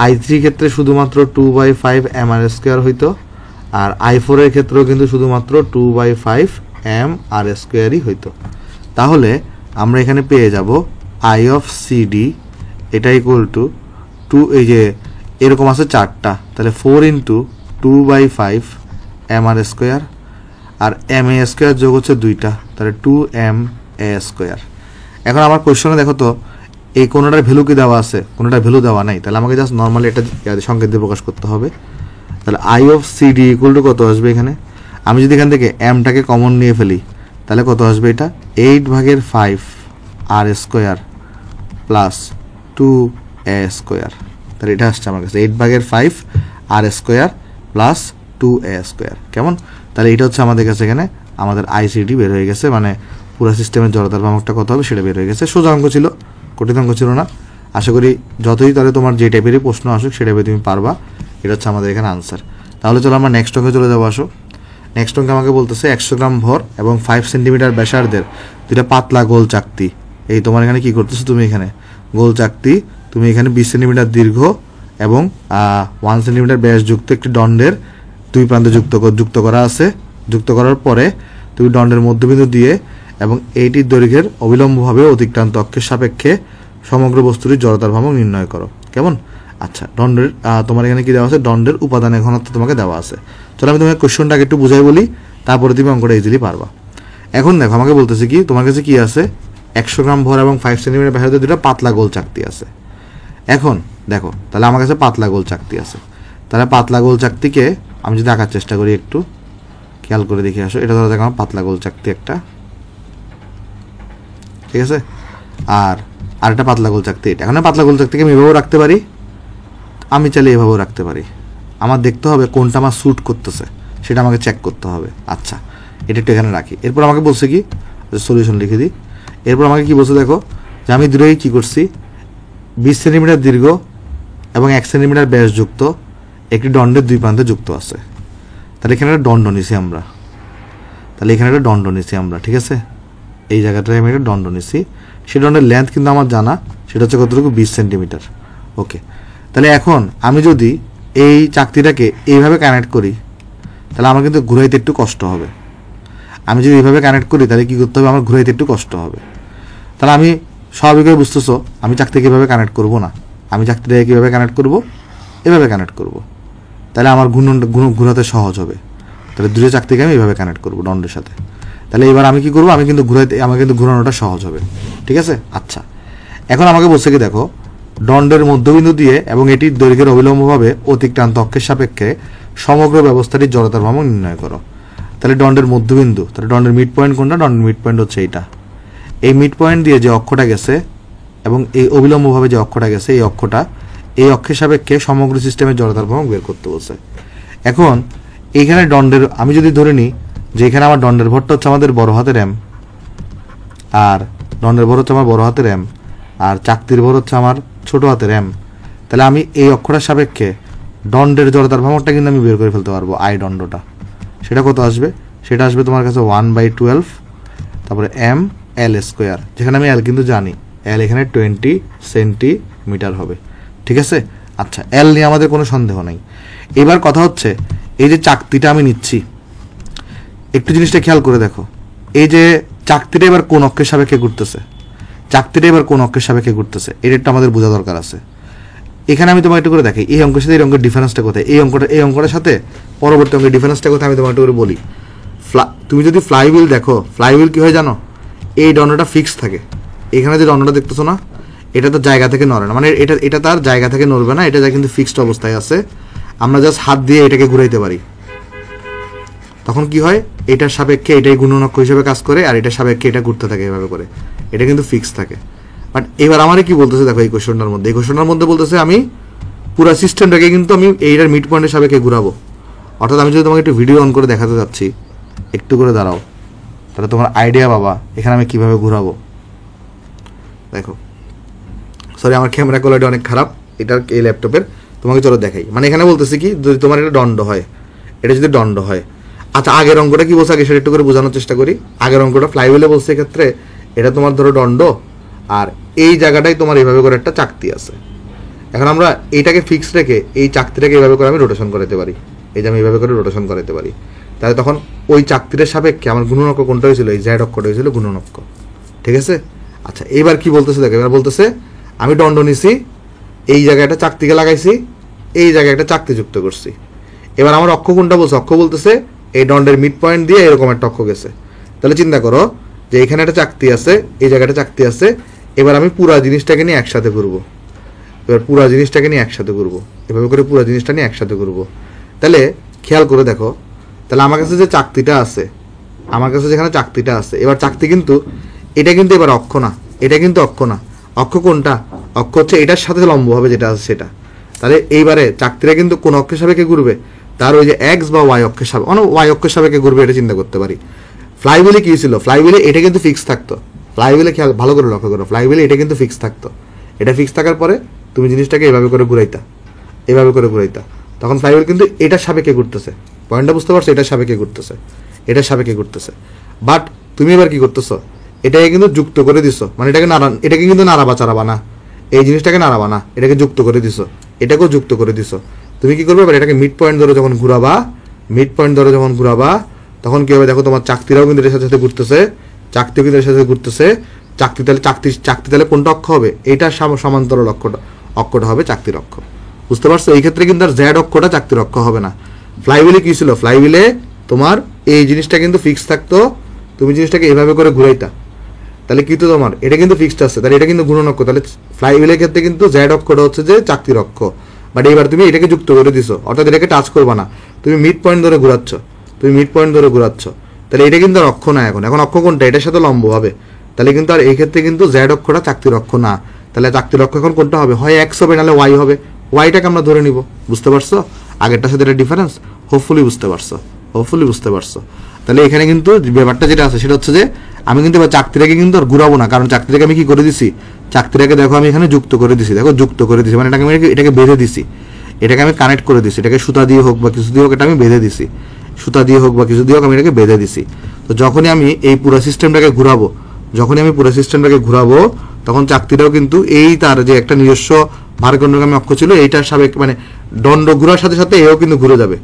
I3 ক্ষেত্রে শুধুমাত্র 2/5 mr² হইতো, আর I4 এর ক্ষেত্রেও কিন্তু শুধুমাত্র 2/5 mr² হইতো। তাহলে আমরা এখানে পেয়ে যাব I of CD এটা ইকুয়াল টু 2, এই যে এরকম আছে 4টা, তাহলে 4 × 2/5 mr², আর ma² যোগ হচ্ছে 2টা, তাহলে 2ma²। এখন আমার কোশ্চেনে দেখো তো এই কোনটার ভ্যালু কি দেওয়া আছে? কোনটার ভ্যালু দেওয়া নাই, তাহলে আমাকে জাস্ট নর্মালি এটা সংকেত দিয়ে প্রকাশ করতে হবে। তাহলে I of CD equal to কত আসবে? এখানে আমি যদি এখান থেকে mটাকে কমন নিয়ে ফেলি তাহলে কত আসবে? এটা 8/5 r² প্লাস 2a², তাহলে এটা আসছে আমার কাছে 8/5 r² প্লাস 2a²। কেমন? তাহলে এটা হচ্ছে আমাদের কাছে এখানে আমাদের ICD বের হয়ে গেছে, মানে পুরো সিস্টেমের জড়তার ভ্রামকটা কত হবে সেটা বের হয়ে গেছে। সোজা অঙ্ক ছিল, কঠিন অঙ্ক ছিল না। আশা করি যতই তাহলে তোমার যে টাইপেরই প্রশ্ন আসুক সেটা তুমি পারবা। এটা হচ্ছে আমাদের এখানে আনসার। তাহলে চলো আমরা নেক্সট অঙ্কে চলে যাবো। আসো, নেক্সট অঙ্কে আমাকে বলতেছে 100 গ্রাম ভর এবং 5 সেন্টিমিটার ব্যাসার্ধের দুইটা পাতলা গোল চাকতি। এই তোমার এখানে কি করতেছো? তুমি এখানে গোল চাকতি, তুমি এখানে 20 সেন্টিমিটার দীর্ঘ এবং 1 সেন্টিমিটার ব্যাসযুক্ত একটি দণ্ডের দুই প্রান্তে যুক্ত করা আছে। যুক্ত করার পরে তুমি দণ্ডের মধ্যবিন্দু দিয়ে এবং এইটির দৈর্ঘ্যের অবিলম্বভাবে অতিক্রান্ত অক্ষের সাপেক্ষে সমগ্র বস্তুটির জড়তার ভ্রামক নির্ণয় করো। কেমন? আচ্ছা, দণ্ডের তোমার এখানে কি দেওয়া আছে? দণ্ডের উপাদানের ঘনত্ব তোমাকে দেওয়া আছে। চলো আমি তোমাকে কোশ্চেনটাকে একটু বুঝাই বলি, তারপরে তুমি অঙ্কটা ইজিলি পারবা। এখন দেখো আমাকে বলতেছে কি তোমার কাছে কি আছে? 100 গ্রাম ভর এবং 5 সেন্টিমিটার ব্যাসার্ধের দুটো পাতলা গোল চাকতি আছে। এখন দেখো তাহলে আমার কাছে পাতলা গোল চাকতি আছে, তাহলে পাতলা গোল চাকতিকে আমি যদি আঁকার চেষ্টা করি, একটু খেয়াল করে দেখে আসো। এটা ধরো দেখো আমার পাতলা গোল চাকতি একটা, ঠিক আছে? আর আরেকটা পাতলা গোল চাকতি এটা। এখন পাতলা গোল চাকতিকে আমি এভাবেও রাখতে পারি, আমি চাইলে এভাবেও রাখতে পারি। আমার দেখতে হবে কোনটা আমার স্যুট করতেছে, সেটা আমাকে চেক করতে হবে। আচ্ছা, এটা একটু এখানে রাখি। এরপর আমাকে বলছে কি, সলিউশন লিখে দিই। এরপর আমাকে কি বলছে দেখো, যে আমি দূরে কী করছি, 20 সেন্টিমিটার দীর্ঘ এবং 1 সেন্টিমিটার ব্যাসযুক্ত একটি দণ্ডের দুই প্রান্তে যুক্ত আছে। তাহলে এখানে একটা দণ্ড নিছি আমরা, ঠিক আছে? এই জায়গাটায় আমি একটা দণ্ড নিছি। সেই দণ্ডের লেন্থ কিন্তু আমার জানা, সেটা হচ্ছে কতটুকু 20 সেন্টিমিটার। ওকে, তাহলে এখন আমি যদি এই চাকতিটাকে এইভাবে কানেক্ট করি তাহলে আমার কিন্তু ঘুরাইতে একটু কষ্ট হবে। আমি যদি এইভাবে কানেক্ট করি তাহলে কী করতে হবে, আমার ঘুরাইতে একটু কষ্ট হবে। তাহলে আমি স্বাভাবিকভাবে বুঝতেছো আমি চাকতিকে কীভাবে কানেক্ট করবো না, আমি চাকতিটাকে কীভাবে কানেক্ট করবো, এভাবে কানেক্ট করব। তাহলে আমার ঘুরাতে সহজ হবে। তাহলে দুটো চাকতিকে আমি এইভাবে কানেক্ট করবো দণ্ডের সাথে। তাহলে এবার আমি কি করবো, আমার কিন্তু ঘুরানোটা সহজ হবে। ঠিক আছে, আচ্ছা এখন আমাকে বলছে কি দেখো, দণ্ডের মধ্যবিন্দু দিয়ে এবং এটির দৈর্ঘ্যের অবিলম্বভাবে অতিক্রান্ত অক্ষের সাপেক্ষে সমগ্র ব্যবস্থাটির জড়তার ভ্রামক নির্ণয় করো। তাহলে দণ্ডের মধ্যবিন্দু, তাহলে দণ্ডের মিড পয়েন্ট কোনটা, দণ্ডের মিড পয়েন্ট হচ্ছে এইটা। এই মিড পয়েন্ট দিয়ে যে অক্ষটা গেছে এবং এই অবিলম্বভাবে যে অক্ষটা গেছে, এই অক্ষের সাপেক্ষে সমগ্র সিস্টেমের জড়তার ভ্রামক বের করতে বলছে। এখন এইখানে দণ্ডের, আমি যদি ধরে নিই যে এখানে আমার দণ্ডের ভরটা হচ্ছে আমাদের বড় হাতের এম, আর দণ্ডের ভর হচ্ছে আমার বড় হাতের এম, আর চাকতির ভর হচ্ছে আমার ছোট হাতের এম, তাহলে আমি এই অক্ষটার সাপেক্ষে দণ্ডের জড়তার ভ্রামকটা কিন্তু আমি বের করে ফেলতে পারবো। আই দণ্ডটা সেটা কত আসবে, সেটা আসবে তোমার কাছে 1/12, তারপরে এম এল স্কোয়ার, যেখানে আমি এল কিন্তু জানি, এল এখানে 20 সেন্টিমিটার হবে। ঠিক আছে, আচ্ছা এল নিয়ে আমাদের কোনো সন্দেহ নেই। এবার কথা হচ্ছে এই যে চাকতিটা আমি নিচ্ছি, একটু জিনিসটা খেয়াল করে দেখো, এই যে চাকতিটা এবার কোন অক্ষের সাপেক্ষে ঘুরতেছে, এটা একটু আমাদের বোঝা দরকার আছে। এখানে আমি তোমার একটু করে দেখি এই অঙ্কের সাথে এই অঙ্কের ডিফারেন্সটা কোথায়, এই অঙ্কটার সাথে পরবর্তী অঙ্কের ডিফারেন্সটা কোথায় আমি তোমার একটু করে বলি। তুমি যদি ফ্লাইহুইল দেখো, ফ্লাইহুইল কি হয় জানো, এই দণ্ডটা ফিক্স থাকে। এখানে যে দণ্ডটা দেখতেছো না, এটা তো জায়গা থেকে নড়ে না, মানে এটা তার জায়গা থেকে নড়বে না, এটা যা কিন্তু ফিক্সড অবস্থায় আছে। আমরা জাস্ট হাত দিয়ে এটাকে ঘুরাইতে পারি, তখন কি হয়, এটার সাপেক্ষে এটাই গুণনক্ষ হিসেবে কাজ করে, আর এটার সাপেক্ষে এটা ঘুরতে থাকে এভাবে করে, এটা কিন্তু ফিক্স থাকে। বাট এবার আমারে কি বলতেছে দেখো, এই কোশ্চেনটার মধ্যে বলতেছে আমি পুরো সিস্টেমটাকে কিন্তু আমি এইটার মিড পয়েন্টের সাপেক্ষে ঘুরাবো। অর্থাৎ আমি যদি তোমাকে একটু ভিডিও অন করে দেখাতে যাচ্ছি, একটু করে দাঁড়াও, তাহলে তোমার আইডিয়া পাবা এখানে আমি কিভাবে ঘুরাবো। দেখো, সরি আমার ক্যামেরা কোয়ালিটি অনেক খারাপ এটার, এই ল্যাপটপের, তোমাকে চলো দেখাই। মানে এখানে বলতেছি কি, যদি তোমার এটা দণ্ড হয়, এটা যদি দণ্ড হয়, আচ্ছা আগের অঙ্কটা কি বলছে আগে সেটা একটু করে বোঝানোর চেষ্টা করি। আগের অঙ্কটা ফ্লাইহুইলে বলছে, এক্ষেত্রে এটা তোমার ধরো দণ্ড, আর এই জায়গাটাই তোমার এইভাবে করে একটা চাকতি আছে। এখন আমরা এইটাকে ফিক্স রেখে এই চাকতিটাকে এইভাবে করে আমি রোটেশন করাতে পারি, এই যে আমি এইভাবে করে রোটেশন করাতে পারি। তাহলে তখন ওই চাকতিটার সাপেক্ষে আমার গুণনক্ষ কোনটা হয়েছিল, এই জ্যাড অক্ষটা হয়েছিল গুণনক্ষ। ঠিক আছে, আচ্ছা এবার কি বলতেছে দেখো, এবার বলতেছে আমি দণ্ড নিছি, এই জায়গায় একটা চাকতিকে লাগাইছি, এই জায়গায় একটা চাকতি যুক্ত করছি। এবার আমার অক্ষ কোনটা বলছে, অক্ষ বলতেছে এই দণ্ডের মিড পয়েন্ট দিয়ে এরকম একটা অক্ষ গেছে। তাহলে চিন্তা করো যে এখানে একটা চাকতি আছে, এই জায়গাটা চাকতি আছে, এবার আমি পুরা জিনিসটাকে নিয়ে একসাথে ঘুরবো, এভাবে করে পুরা জিনিসটা নিয়ে একসাথে ঘুরবো। তাহলে খেয়াল করে দেখো, তাহলে আমার কাছে যে চাকতিটা আছে, যেখানে চাকতিটা আছে, এবার চাকতি কিন্তু এটা কিন্তু এবার অক্ষ না, এটা কিন্তু অক্ষ না, অক্ষ কোনটা, অক্ষ হচ্ছে এটার সাথে লম্ব হবে যেটা আছে সেটা। তাহলে এইবারে চাকতিটা কিন্তু কোন অক্ষের সাপেক্ষে ঘুরবে, তার ওই যে এক্স বা ওয়াই অক্ষের সাপেক্ষে, ওয়াই অক্ষের সাপেক্ষে ঘুরবে, এটা চিন্তা করতে পারি। ফ্লাইহুইলে কি ছিল, ফ্লাইহুইলে এটা কিন্তু ফিক্স থাকতো, ফ্লাইহুইলে খেয়াল ভালো করে লক্ষ্য করো, ফ্লাইহুইলে এটা কিন্তু ফিক্স থাকতো। এটা ফিক্স থাকার পরে তুমি জিনিসটাকে এভাবে করে ঘুরাইতা, তখন ফ্লাইহুইল কিন্তু এটার সাপেক্ষে ঘুরতেছে। পয়েন্টটা বুঝতে পারছো, এটার সাপেক্ষে ঘুরতেছে। বাট তুমি এবার কি করতেছো, এটাকে কিন্তু যুক্ত করে দিছো, মানে এটাকে কিন্তু নাড়াবা চাড়াবা না, এই জিনিসটাকে নাড়াবা না, এটাকে যুক্ত করে দিছো, এটাকেও যুক্ত করে দিছো। তুমি কি করবে, এবার এটাকে মিড পয়েন্ট ধরে যখন ঘুরাবা, তখন কি হবে দেখো, তোমার চাকতিরাও কিন্তু এর সাথে সাথে ঘুরতেছে, চাকতিও কিন্তু এর সাথে ঘুরতেছে। চাকতি তাহলে কোনটা অক্ষ হবে, এইটা সমান্তরাল অক্ষটা হবে চাকতির অক্ষ। বুঝতে পারছো, এই ক্ষেত্রে কিন্তু আর জ্যাড অক্ষটা চাকতির অক্ষ হবে না। ফ্লাইহুইলে কি ছিল, ফ্লাইহুইলে তোমার এই জিনিসটা কিন্তু ফিক্স থাকতো, তুমি জিনিসটাকে এভাবে করে ঘুরাইতা, তাহলে কিন্তু তোমার এটা কিন্তু ফিক্সড আছে, তাহলে এটা কিন্তু গুণনক্ষ। তাহলে ফ্লাইহুইলের ক্ষেত্রে কিন্তু জ্যাড অক্ষটা হচ্ছে যে চাকতির অক্ষ। বাট এবার তুমি এটাকে যুক্ত করে দিছো, অর্থাৎ এটাকে টাচ করবা না, তুমি মিড পয়েন্ট ধরে ঘুরাচ্ছ, তাহলে এটা কিন্তু আর অক্ষ না। এখন অক্ষ কোনটা, এটার সাথে লম্ব হবে, তাহলে কিন্তু আর এই ক্ষেত্রে কিন্তু জ্যাড অক্ষটা চাকতির অক্ষ না। তাহলে চাকতির অক্ষ এখন কোনটা হবে, হয় এক্স হবে নাহলে ওয়াই হবে, ওয়াইটাকে আমরা ধরে নিব। বুঝতে পারছো আগেরটার সাথে এটা ডিফারেন্স, হোপফুলি বুঝতে পারছো। তাহলে এখানে কিন্তু ব্যাপারটা যেটা আছে সেটা হচ্ছে যে আমি কিন্তু এবার চাকতিটাকে কিন্তু আর ঘুরাবো না, কারণ চাকতিটাকে আমি কি করে দিছি, চাকতিটাকে দেখো আমি এখানে যুক্ত করে দিছি, মানে এটাকে বেঁধে দিছি, এটাকে আমি কানেক্ট করে দিছি, এটাকে সুতা দিয়ে হোক বা কিছু দিয়ে হোক এটা আমি বেঁধে দিছি, আমি এটাকে বেঁধে দিছি। তো যখনই আমি এই পুরো সিস্টেমটাকে ঘুরাবো, যখনই আমি পুরো সিস্টেমটাকে ঘুরাবো তখন চাকতিটাও কিন্তু এই তার যে একটা নিজস্ব ভারকেন্দ্রগামী অক্ষ ছিল এইটার সাবেক মানে দণ্ড ঘোরার সাথে সাথে এও কিন্তু ঘুরে যাবে।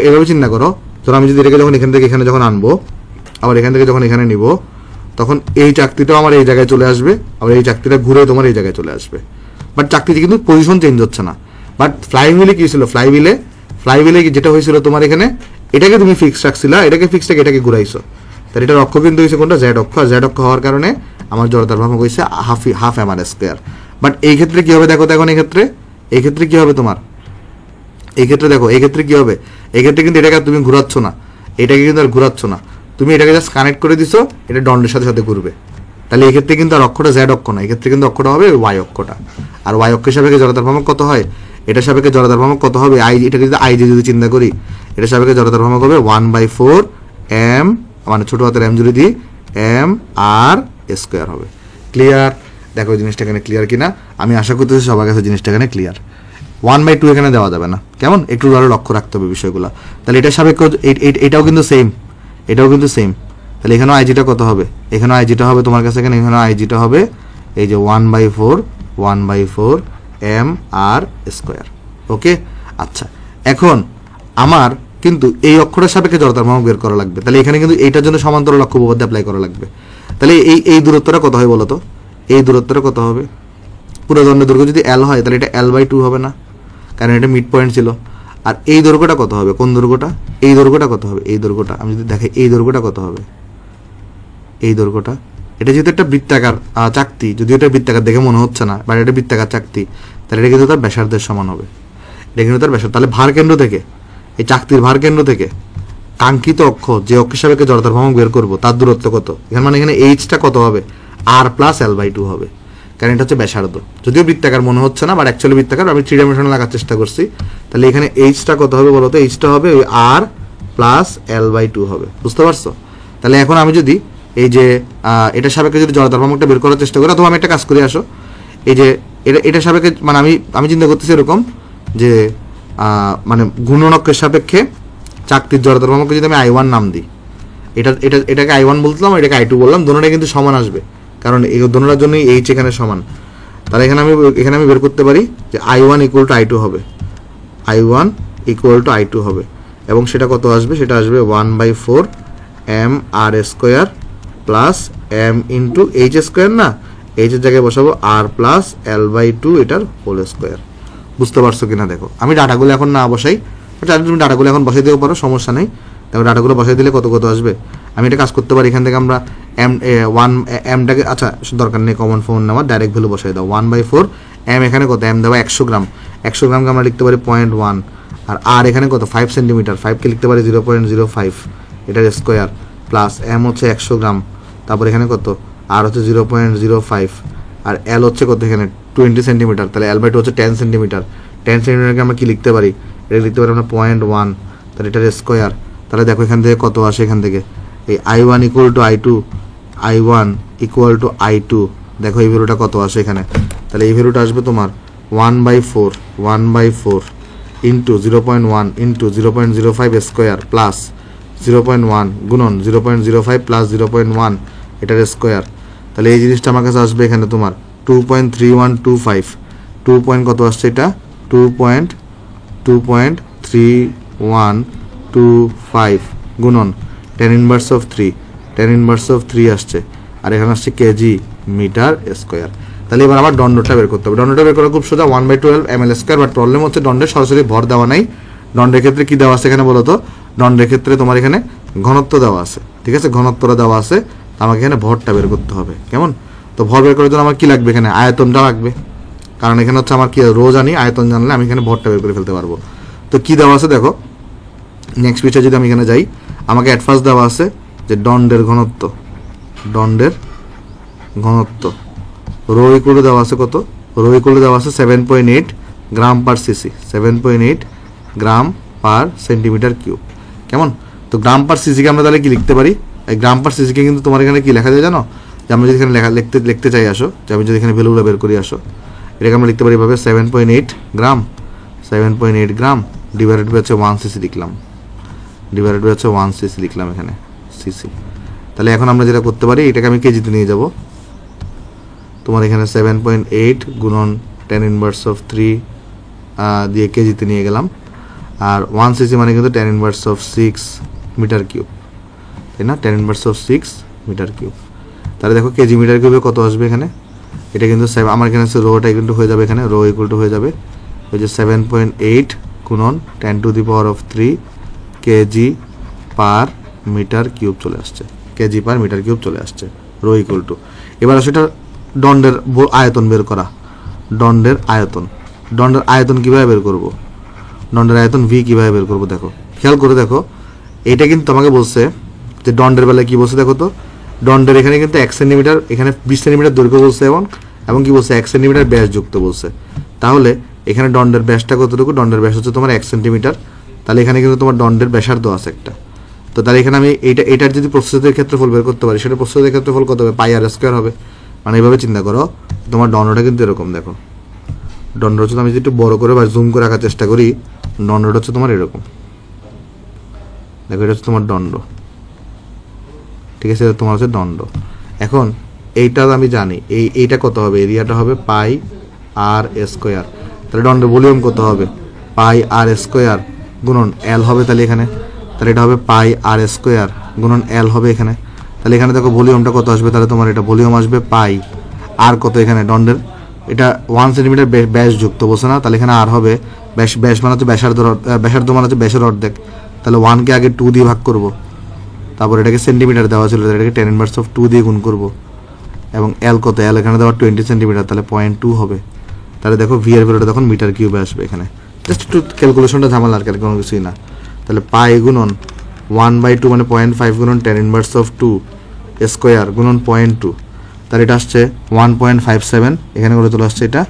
এভাবে চিন্তা করো, ধরো আমি যদি এটাকে যখন এখান থেকে এখানে যখন আনবো, আবার এখান থেকে যখন এখানে নিব, তখন এই চাকতিটাও আমার এই জায়গায় চলে আসবে, আবার এই চাকতিটা ঘুরে তোমার এই জায়গায় চলে আসবে। বাট চাকতিতে কিন্তু পজিশন চেঞ্জ হচ্ছে না। বাট ফ্লাইহুইলে কি ছিল, ফ্লাইহুইলে যেটা হয়েছিল তোমার এখানে এটাকে তুমি ফিক্স রাখছিলা, এটাকে ফিক্স রেখে এটাকে ঘুরাইছো, তাহলে এটার অক্ষ কিন্তু হয়েছে কোনটা, জেড অক্ষ। জেড অক্ষ হওয়ার কারণে আমার জড়তার ভ্রামক হয়েছে half M R square. But এই ক্ষেত্রে কি হবে দেখো, এখন এই ক্ষেত্রে কি হবে তোমার, এই ক্ষেত্রে দেখো, এই ক্ষেত্রে কি হবে, এই ক্ষেত্রে কিন্তু এটাকে তুমি ঘুরাচ্ছ না, এটাকে কিন্তু আর ঘুরাচ্ছ না, তুমি এটাকে জাস্ট কানেক্ট করে দিছো, এটা দণ্ডের সাথে সাথে ঘুরবে। তাহলে এই ক্ষেত্রে কিন্তু আর অক্ষটা জেড অক্ষ না, এই ক্ষেত্রে কিন্তু অক্ষটা হবে ওয়াই অক্ষটা। আর ওয়াই অক্ষের সাপেক্ষে জড়তার ভ্রামক কত হয়, এটা সাপেক্ষে জড়তার ভ্রামক কত হবে, এটাকে যদি আই যদি চিন্তা করি, এটা সাপেক্ষে জড়তার ভ্রামক হবে 1/4 এম, মানে ছোট হাতের এম যদি দিই এম আর স্কোয়ার হবে। ক্লিয়ার? দেখো জিনিসটা এখানে ক্লিয়ার কিনা, আমি আশা করতেছি সবার কাছে জিনিসটা এখানে ক্লিয়ার। 1/2 এখানে দেওয়া যাবে না, কেমন, একটু আরো লক্ষ্য রাখতে হবে বিষয়গুলো। তাহলে এটা সাপেক্ষে এটাও কিন্তু সেম, এটাও কিন্তু সেম। তাহলে এখানেও আইজিটা কত হবে, এখানেও আইজিটা হবে তোমার কাছে, এখানে আইজিটা হবে এই যে 1/4 এম আর স্কোয়ার। ওকে, আচ্ছা এখন আমার কিন্তু এই অক্ষরের সাপেক্ষে জড়তার ভ্রামক বের করা লাগবে। তাহলে এখানে কিন্তু এইটার জন্য সমান্তরাল অক্ষ উপপাদ্য অ্যাপ্লাই করা লাগবে। তাহলে এই দূরত্বটা কত হয় বলো তো, এই দূরত্বটা কত হবে, পুরো দণ্ডের দৈর্ঘ্য যদি এল হয় তাহলে এটা L/2 হবে না, কারণ এটা মিড পয়েন্ট ছিল। আর এই দৈর্ঘ্যটা কত হবে, কোন দৈর্ঘ্যটা, এই দৈর্ঘ্যটা কত হবে, এই দৈর্ঘ্যটা আমি যদি দেখাই, এই দৈর্ঘ্যটা কত হবে, এই দৈর্ঘ্যটা, এটা যেহেতু একটা বৃত্তাকার চাকতি, যদিও এটা বৃত্তাকার দেখে মনে হচ্ছে না, বাট এটা বৃত্তাকার চাকতি, তাহলে এটা কিন্তু তার ব্যাসার্ধের সমান হবে, এটা কিন্তু তার ব্যাসার্ধ। তাহলে ভার কেন্দ্র থেকে, এই চাকতির ভার কেন্দ্র থেকে কাঙ্ক্ষিত অক্ষ, যে অক্ষের সাপেক্ষে জড়তার ভ্রামক বের করবো তার দূরত্ব কত, এখানে মানে এখানে এইচটা কত হবে, R+L/2 হবে, কারণ এটা হচ্ছে ব্যাসার্ধ। যদিও বৃত্তাকার মনে হচ্ছে না, বাট অ্যাকচুয়ালি বৃত্তাকার, আমি 3 ডাইমেনশনাল লাগার চেষ্টা করছি। তাহলে এখানে এইচটা কত হবে বলতো, এইচটা হবে ওই R+L/2 হবে, বুঝতে পারছো? তাহলে এখন আমি যদি এই যে এটা সাপেক্ষে যদি জড়তার ভ্রামকটা বের করার চেষ্টা করি, অথবা আমি একটা কাজ করে আসো, এই যে এটা সাপেক্ষে মানে আমি চিন্তা করতেছি এরকম যে মানে ঘূর্ণনক্ষের সাপেক্ষে চাকতির জড়তার ভ্রামককে যদি আমি I1 নাম দিই, এটাকে I1 বলতাম, এটাকে I2 বললাম, দুটোটাই কিন্তু সমান আসবে, কারণ এই দুটোটার জন্যই এইচ এখানে সমান। তাহলে এখানে আমি বের করতে পারি যে I1 = I2 হবে, I1 = I2 হবে, এবং সেটা কত আসবে, সেটা আসবে 1/4 M R square plus M into H square, না এইচের জায়গায় বসাবো R+L/2 এটার হোল স্কোয়ার। বুঝতে পারছো কিনা দেখো, আমি ডাটাগুলো এখন না বসাই, তুমি ডাটাগুলো এখন বসাই দিতে পারো, সমস্যা নেই। দেখো ডাটাগুলো বসাই দিলে কত আসবে, আমি এটা কাজ করতে পারি, এখান থেকে আমরা এমটাকে, আচ্ছা দরকার নেই কমন ফোন নেওয়ার, ডাইরেক্ট ভ্যালু বসাই দাও 1/4 এম, এখানে কত এম দেওয়া 100 গ্রাম, 100 গ্রামকে আমরা লিখতে পারি 0.1, আর এখানে কত 5 সেন্টিমিটার, 5কে লিখতে পারি 0.05 এটার স্কোয়ার, প্লাস এম হচ্ছে 100 গ্রাম, তারপর এখানে কত আর হচ্ছে 0.05, আর এল হচ্ছে কত এখানে 20 সেন্টিমিটার, তাহলে L/2 হচ্ছে 10 সেন্টিমিটার, 10 সেন্টিমিটারকে আমরা কি লিখতে পারি, এটা লিখতে পারি আমরা 0.1, তাহলে এটার স্কোয়ার। তাহলে দেখো এখান থেকে কত আসে, এখান থেকে এই I1 = I2, দেখো এই ভ্যালুটা কত আসে এখানে, তাহলে এই ভ্যালুটা আসবে তোমার 1/4 ইন্টু 0.1 ইন্টু 0.05 স্কোয়ার প্লাস 0.1 গুণন 0.05 প্লাস 0.1 এটার স্কোয়ার। তাহলে এই জিনিসটা আমার কাছে আসবে এখানে তোমার 2.3125, 2 পয়েন্ট কত আসছে, এটা 2.3125 গুণন 10⁻³ আসছে, আর এখানে আসছে কেজি মিটার স্কোয়ার। তাহলে এবার আমার দণ্ডটা বের করতে হবে, দণ্ডটা বের করা খুব সোজা, 1/12 ml², বাট প্রবলেম হচ্ছে দণ্ডের সরাসরি ভর দেওয়া নাই। দণ্ডের ক্ষেত্রে কি দেওয়া আছে এখানে বলো তো, দণ্ডের ক্ষেত্রে তোমার এখানে ঘনত্ব দেওয়া আছে, ঠিক আছে, ঘনত্বটা দেওয়া আছে, আমাকে এখানে ভরটা বের করতে হবে, কেমন। তো ভর বের করার জন্য আমার কি লাগবে, এখানে আয়তনটা লাগবে, কারণ এখানে হচ্ছে আমার কি রো জানি, আয়তন জানলে আমি এখানে ভরটা বের করে ফেলতে পারবো। তো কি দেওয়া আছে দেখো, নেক্সট পিচে যদি আমি এখানে যাই, আমাকে অ্যাট ফার্স্ট দেওয়া আছে যে দণ্ডের ঘনত্ব রো ইকুয়াল দেওয়া আছে কত, রো ইকুয়াল দেওয়া আছে 7.8 গ্রাম পার সিসি, 7.8 গ্রাম পার সেন্টিমিটার কিউব, কেমন। তো গ্রাম পার সিসিকে আমরা তাহলে কি লিখতে পারি, এই গ্রাম পার সিসিকে কিন্তু তোমার এখানে কি লেখা যায় জানো, যে আমরা যদি এখানে লিখতে চাই আসো, যে আমি যদি এখানে ভ্যালুগুলো বের করি আসো, এটাকে আমরা লিখতে পারি এভাবে 7.8 গ্রাম ডিভাইডেড বাই হচ্ছে 1 সিসি লিখলাম, এখানে সিসি। তাহলে এখন আমরা যেটা করতে পারি, এটাকে আমি কেজিতে নিয়ে যাব। তোমার এখানে 7.8 গুণন 10 ইনভার্স অফ 3 দিয়ে কেজিতে নিয়ে গেলাম। আর 1 সিসি মানে কিন্তু 10 ইনভার্স অফ 6 মিটার কিউব, তাই না? 10 ইনভার্স অফ 6 মিটার কিউব। তাহলে দেখো কেজি মিটার কিউবে কত আসবে এখানে, এটা কিন্তু আমার এখানে রোটা কিন্তু হয়ে যাবে, এখানে রো ইকুয়াল টু হয়ে যাবে ওই যে 7.8 গুণন 10 to the power of 3 KG per metre cube চলে আসছে, কেজি পার মিটার কিউব চলে আসছে, রো ইকুয়াল টু। এবার সেটা দণ্ডের আয়তন বের করা, দণ্ডের আয়তন কীভাবে বের করব, দণ্ডের আয়তন ভি কীভাবে বের করবো, দেখো খেয়াল করে দেখো। এইটা কিন্তু আমাকে বলছে যে দণ্ডের বেলায় কী বলছে দেখো তো, দণ্ডের এখানে কিন্তু 1 সেন্টিমিটার, এখানে 20 সেন্টিমিটার দৈর্ঘ্য বলছে এবং কি বলছে 1 সেন্টিমিটার ব্যাস যুক্ত বলছে। তাহলে এখানে দণ্ডের ব্যাসটা কতটুকু, দণ্ডের ব্যাস হচ্ছে তোমার 1 সেন্টিমিটার। তাহলে এখানে কিন্তু তোমার দণ্ডের ব্যাসার্ধ আছে একটা। তো তাহলে এখানে আমি এটার যদি প্রস্থচ্ছেদের ক্ষেত্রফল বের করতে পারি, সেটা প্রস্থচ্ছেদের ক্ষেত্রফল কত হবে, পাই আর স্কোয়ার হবে। মানে এইভাবে চিন্তা করো, তোমার দণ্ডটা কিন্তু এরকম, দেখো দণ্ড হচ্ছে, আমি যদি একটু বড় করে বা জুম করে রাখার চেষ্টা করি, দণ্ডটা হচ্ছে তোমার এরকম, দেখো এটা হচ্ছে তোমার দণ্ড, ঠিক আছে, তোমার হচ্ছে দণ্ড। এখন এইটা আমি জানি, এইটা কত হবে, এরিয়াটা হবে পাই আর স্কোয়ার। তাহলে দণ্ডের ভলিউম কত হবে, পাই আর স্কোয়ার গুণন এল হবে। তাহলে এটা হবে পাই আর স্কোয়ার গুণন এল হবে এখানে। তাহলে এখানে দেখো ভলিউমটা কত আসবে, তাহলে তোমার এটা ভলিউম আসবে পাই আর কত, এখানে দণ্ডের এটা 1 সেন্টিমিটার ব্যাস যুক্ত বলছে না, তাহলে এখানে আর হবে ব্যাস মানে হচ্ছে ব্যাসার্ধ মানে হচ্ছে ব্যাসের অর্ধেক। তাহলে 1কে আগে 2 দিয়ে ভাগ করব, তারপর এটাকে সেন্টিমিটার দেওয়া ছিল, এটাকে 10 ইনভার্স অফ 2 দিয়ে গুণ করব, এবং এল কত, এল এখানে দেওয়া 20 সেন্টিমিটার, তাহলে 0.2 হবে। তাহলে দেখো ভি এর ভ্যালুটা তখন মিটার কিউবে আসবে এখানে। জাস্ট একটু ক্যালকুলেশনটা ঝামেলা, আর কোনো কিছুই না। তাহলে পাই গুণন 1/2 মানে 0.5 গুণন 10 ইনভার্স অফ 2 স্কোয়ার গুণন 0.2, তাহলে এটা আসছে 1.57। এখানে করে চলে আসছে, এটা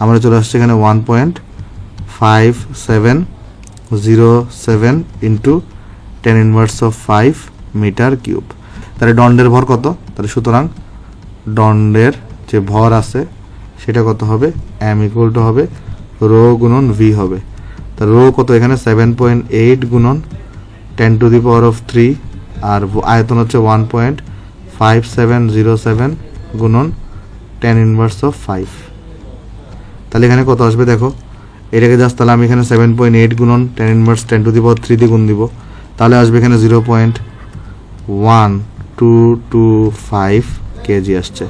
আমরা চলে আসছে এখানে 1.5707 into 10 inverse of 5 metre cube. তাহলে দণ্ডের ভর কত, তাহলে সুতরাং দণ্ডের যে ভর আছে সেটা কত হবে, এম ইকুয়াল টু হবে রো গুণন ভি হবে। তা রো কত এখানে 7.8 গুণন 10 টু দি পাওয়ার অফ 3, আর আয়তন হচ্ছে 1.5707 গুণন 10 ইনভার্স অফ 5। তাহলে এখানে কত আসবে দেখো, এটাকে জাস্ট তাহলে আমি এখানে 7.8 গুণন 10 ইনভার্স 10 টু দি পাওয়ার 3 দিয়ে গুণ দিব, তাহলে আসবে এখানে 0.1225 কেজি আসছে।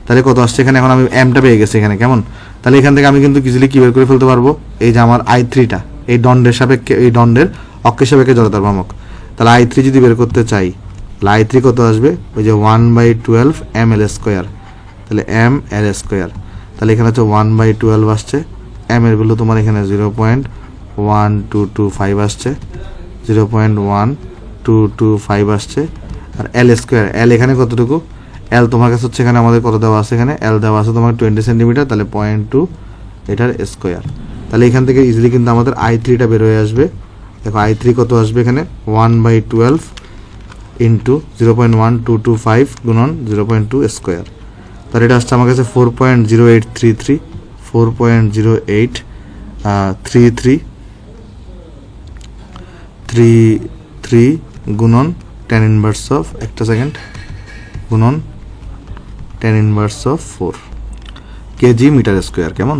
তাহলে কত আসছে এখানে, এখন আমি এমটা পেয়ে গেছি এখানে, কেমন? তাহলে এখান থেকে আমি কিন্তু ইজিলি কি বের করে ফেলতে পারবো, এই যে আমার i3টা এই দণ্ডের সাপেক্ষে, এই দণ্ডের অক্ষের সাপেক্ষে জড়তার ভ্রামক। তাহলে i3 যদি বের করতে চাই, তাহলে i3 কত আসবে, ওই যে 1/12 ml স্কোয়ার, তাহলে ml স্কোয়ার। তাহলে এখানে হচ্ছে 1/12 আসছে, m এর ভ্যালু তোমার এখানে 0.1225 আসছে, 0.1225 আসছে। আর এল স্কোয়ার, এল এখানে কতটুকু, এল তোমার কাছে হচ্ছে এখানে আমাদের কত দেওয়া আছে, এখানে এল দেওয়া আছে তোমার 20 সেন্টিমিটার, তাহলে 0.2 এটার স্কোয়ার। তাহলে এখান থেকে ইজিলি কিন্তু আমাদের i3টা বের হয়ে আসবে। দেখো i3 কত আসবে এখানে, 1/12 ইন্টু 0.1225 গুণন 0.2 স্কোয়ার। তাহলে এটা আসছে আমার কাছে 4.0833 গুণন 10 ইনভার্স অফ, একটা সেকেন্ড, গুণন 10 inverse of 4 KG metre square, কেমন,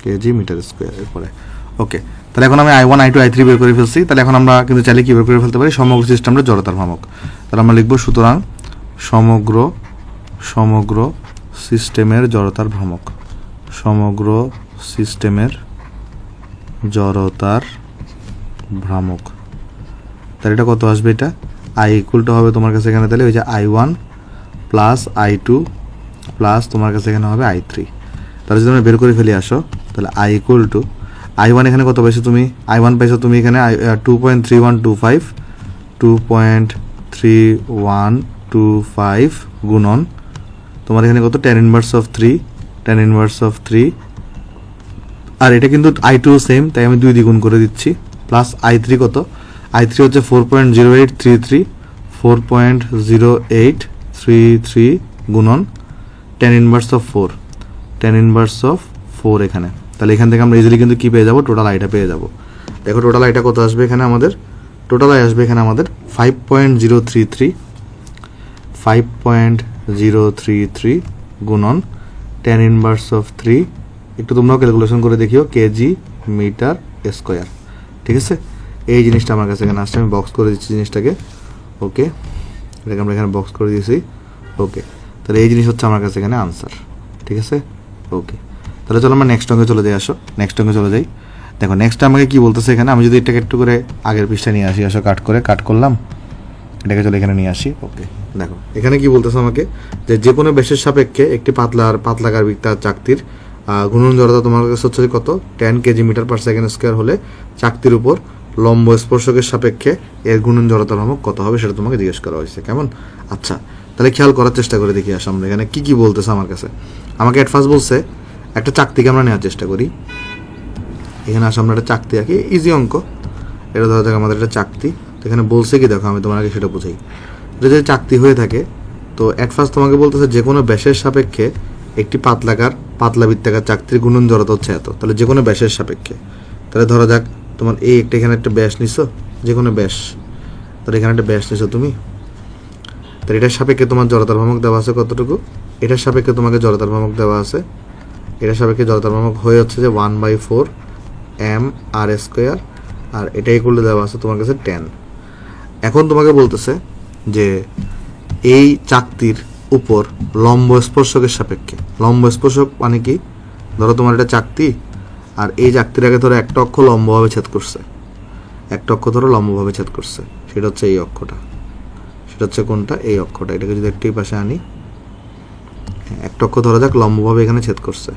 কেজি মিটার স্কোয়ার। এরপরে ওকে, তাহলে এখন আমি i1 i2 i3 বের করে ফেলছি। তাহলে এখন আমরা কিন্তু চাইলে কি বের করে ফেলতে পারি, সমগ্র সিস্টেমটা জড়তার ভ্রামক। তাহলে আমরা লিখবো সুতরাং সমগ্র সিস্টেমের জড়তার ভ্রামক, সমগ্র সিস্টেমের জড়তার ভ্রামক। তাহলে এটা কত আসবে, এটা i ইকুয়াল টু হবে তোমার কাছে এখানে, তাহলে ওই যে i1 প্লাস i2 প্লাস তোমার কাছে এখানে হবে i3। তাহলে যদি আমরা বের করে ফেলে আসো, তাহলে i ইকুয়াল টু i1 এখানে কত পাইছো তুমি, i1 পাইছো তুমি এখানে 2.3125 গুণন তোমার এখানে কত 10 ইনভার্স অফ 3, আর এটা কিন্তু i2 সেম, তাই আমি 2 দ্বিগুণ করে দিচ্ছি, প্লাস i3 কত, i3 হচ্ছে 4.0833 গুণন 10 ইনভার্স অফ 4 এখানে। তাহলে এখান থেকে আমরা ইজিলি কিন্তু কি পেয়ে যাবো, টোটাল আইটা পেয়ে যাবো। দেখো টোটাল আইটা কত আসবে এখানে আমাদের, টোটাল আই আসবে এখানে আমাদের 5.033 5.033 গুণন tan ইনভার্স অফ 3, একটু তোমরাও ক্যালকুলেশন করে দেখিও, কেজি মিটার স্কোয়ার। ঠিক আছে, এই জিনিসটা আমার কাছে এখানে আসছে, আমি বক্স করে দিচ্ছি জিনিসটাকে। ওকে, এটাকে আমরা এখানে বক্স করে দিয়েছি। ওকে, তাহলে এই জিনিস হচ্ছে আমার কাছে এখানে আনসার। ঠিক আছে, ওকে, তাহলে চলো আমরা নেক্সট অঙ্কে চলে যাই। আসো নেক্সট অঙ্কে চলে যাই। দেখো নেক্সট আমাকে কি বলতেছে এখানে, আমি যদি এটাকে একটু করে আগের পৃষ্ঠায় নিয়ে আসি। আসো কাট করলাম, এটাকে চলে এখানে নিয়ে আসি। ওকে, দেখো এখানে কি বলতেছে আমাকে, যে কোনো ব্যাসের সাপেক্ষে একটি পাতলাকার বৃত্তাকার চাকতির ঘূর্ণন জড়তা তোমার কাছে হচ্ছে কত, 10 KG metre per second square হলে চাকতির উপর লম্ব স্পর্শকের সাপেক্ষে এর ঘূর্ণন জড়তার ভ্রামক কত হবে সেটা তোমাকে জিজ্ঞেস করা হয়েছে। কেমন? আচ্ছা, তাহলে খেয়াল করার চেষ্টা করে দেখি। আসো আমরা এখানে কি বলতেছে আমার কাছে। আমাকে এট ফার্স্ট বলছে একটা চাকতিকে আমরা নেওয়ার চেষ্টা করি। এখানে আসো আমরা একটা চাকতি আঁকি, ইজি অঙ্ক। এটা ধরা যাক আমাদের একটা চাকতি। তো এখানে বলছে কি, দেখো আমি তোমার আগে সেটা বুঝাই। এটা যদি চাকতি হয়ে থাকে, তো এট ফার্স্ট তোমাকে বলতেছে যে কোনো ব্যাসের সাপেক্ষে একটি পাতলা বৃত্তাকার চাকতির ঘূর্ণন জড়তা হচ্ছে এত। তাহলে যে কোনো ব্যাসের সাপেক্ষে, তাহলে ধরা যাক তোমার এই একটা এখানে একটা ব্যাস নিছো, যে কোনো ব্যাস, তাহলে এখানে একটা ব্যাস নিছো তুমি। তাহলে এটার সাপেক্ষে তোমার জড়তার ভ্রামক দেওয়া আছে কতটুকু, এটার সাপেক্ষে তোমাকে জড়তার ভ্রামক দেওয়া আছে, এটার সাপেক্ষে জড়তার ভ্রামক হয়ে হচ্ছে যে 1/4 mr², আর এটাই করলে দেওয়া আছে তোমার কাছে 10। এখন তোমাকে বলতেছে যে এই চাকতির উপর লম্ব স্পর্শকের সাপেক্ষে, লম্ব স্পর্শক মানে কি, ধরো তোমার এটা চাকতি, আর এই চাকতির আগে ধরো একটা অক্ষ লম্বভাবে ছেদ করছে, একটা অক্ষ ধরো লম্বভাবে ছেদ করছে, সেটা হচ্ছে এই অক্ষটা, সেটা হচ্ছে কোনটা, এই অক্ষটা। এটাকে যদি একটু পাশে আনি, একটা অক্ষ ধরা যাক লম্বভাবে এখানে ছেদ করছে,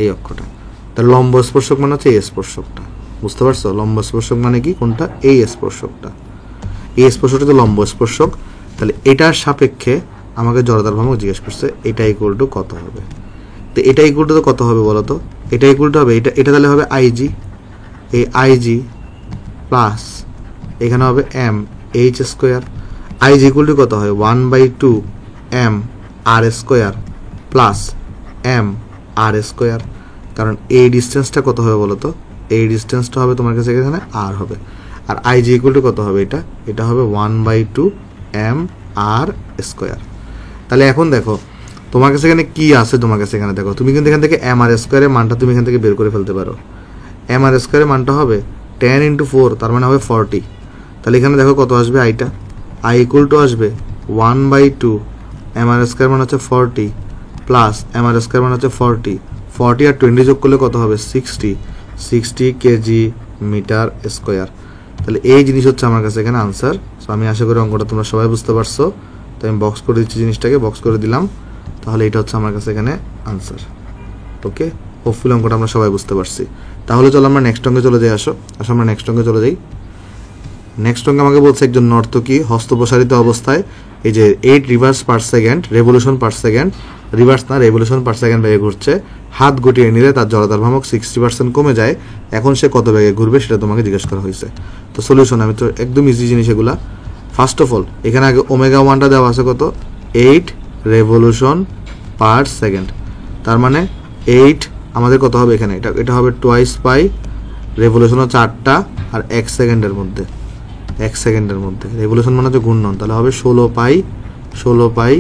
এই অক্ষটা। তাহলে লম্ব স্পর্শক মানে হচ্ছে এই স্পর্শকটা, বুঝতে পারছো? লম্ব স্পর্শক মানে কি, কোনটা, এই স্পর্শকটা। এই স্পর্শকটা তো লম্ব স্পর্শক। তাহলে এটার সাপেক্ষে আমাকে জড়তার ভ্রামক জিজ্ঞেস করছে, এটা ইকুয়াল টু কত হবে। তো এটা ইকুয়াল টু কত হবে বলো তো, এটা ইকুয়াল টু হবে এটা তাহলে হবে আইজি, এই আইজি প্লাস এখানে হবে M H square. IG equal to কত হয়, 1/2 mr² প্লাস mr², কারণ এই ডিস্টেন্সটা কত হবে বলো তো, এই ডিস্টেন্সটা হবে তোমার কাছে এখানে আর হবে। আর আইজি ইকুয়াল টু কত হবে, এটা হবে 1/2 mr²। তাহলে এখন দেখো তোমার কাছে এখানে কি আছে, তোমার কাছে এখানে দেখো, তুমি কিন্তু এখান থেকে mr² এর মানটা তুমি এখান থেকে বের করে ফেলতে পারো। mr² এর মানটা হবে 10 × 4, তার মানে হবে 40। তাহলে এখানে দেখো কত আসবে, আইটা আই ইকুয়াল টু আসবে 1/2 mr² মানে হচ্ছে 40 প্লাস mr² মানে হচ্ছে 40 আর 20 যোগ করলে কত হবে, 60 কেজি মিটার স্কোয়ার। তাহলে এই জিনিস হচ্ছে আমার কাছে এখানে আনসার। সো আমি আশা করি অঙ্কটা তোমরা সবাই বুঝতে পারছো। তো আমি বক্স করে দিচ্ছি, জিনিসটাকে বক্স করে দিলাম। তাহলে এটা হচ্ছে আমার কাছে এখানে আনসার। ওকে, হোপফুলি অঙ্কটা আমরা সবাই বুঝতে পারছি। তাহলে চলো আমরা নেক্সট অঙ্কে চলে যাই। আসো আমরা নেক্সট অঙ্কে চলে যাই। নেক্সট অঙ্কে আমাকে বলছে একজন নর্তকী হস্ত প্রসারিত অবস্থায় এই যে 8 reverse per second, revolution per second, reverse না রেভলিউশন পার সেকেন্ড বেগে ঘুরছে। হাত গুটিয়ে নিলে তার জড়তার ভ্রামক 60% কমে যায়। এখন সে কত বেগে ঘুরবে সেটা তোমাকে জিজ্ঞেস করা হয়েছে। তো সলিউশন, আমি তো একদম ইজি জিনিস এগুলা। ফার্স্ট অফ অল এখানে আগে ω1টা দেওয়া আছে কত, 8 রেভলিউশন পার সেকেন্ড, তার মানে 8 আমাদের কত হবে এখানে, এটা হবে টুয়াইস পাই, রেভলিউশন হচ্ছে 8টা, আর 1 সেকেন্ডের মধ্যে, 1 সেকেন্ডের মধ্যে রেভলিউশন মানে হচ্ছে ঘূর্ণন, তাহলে হবে 16 পাই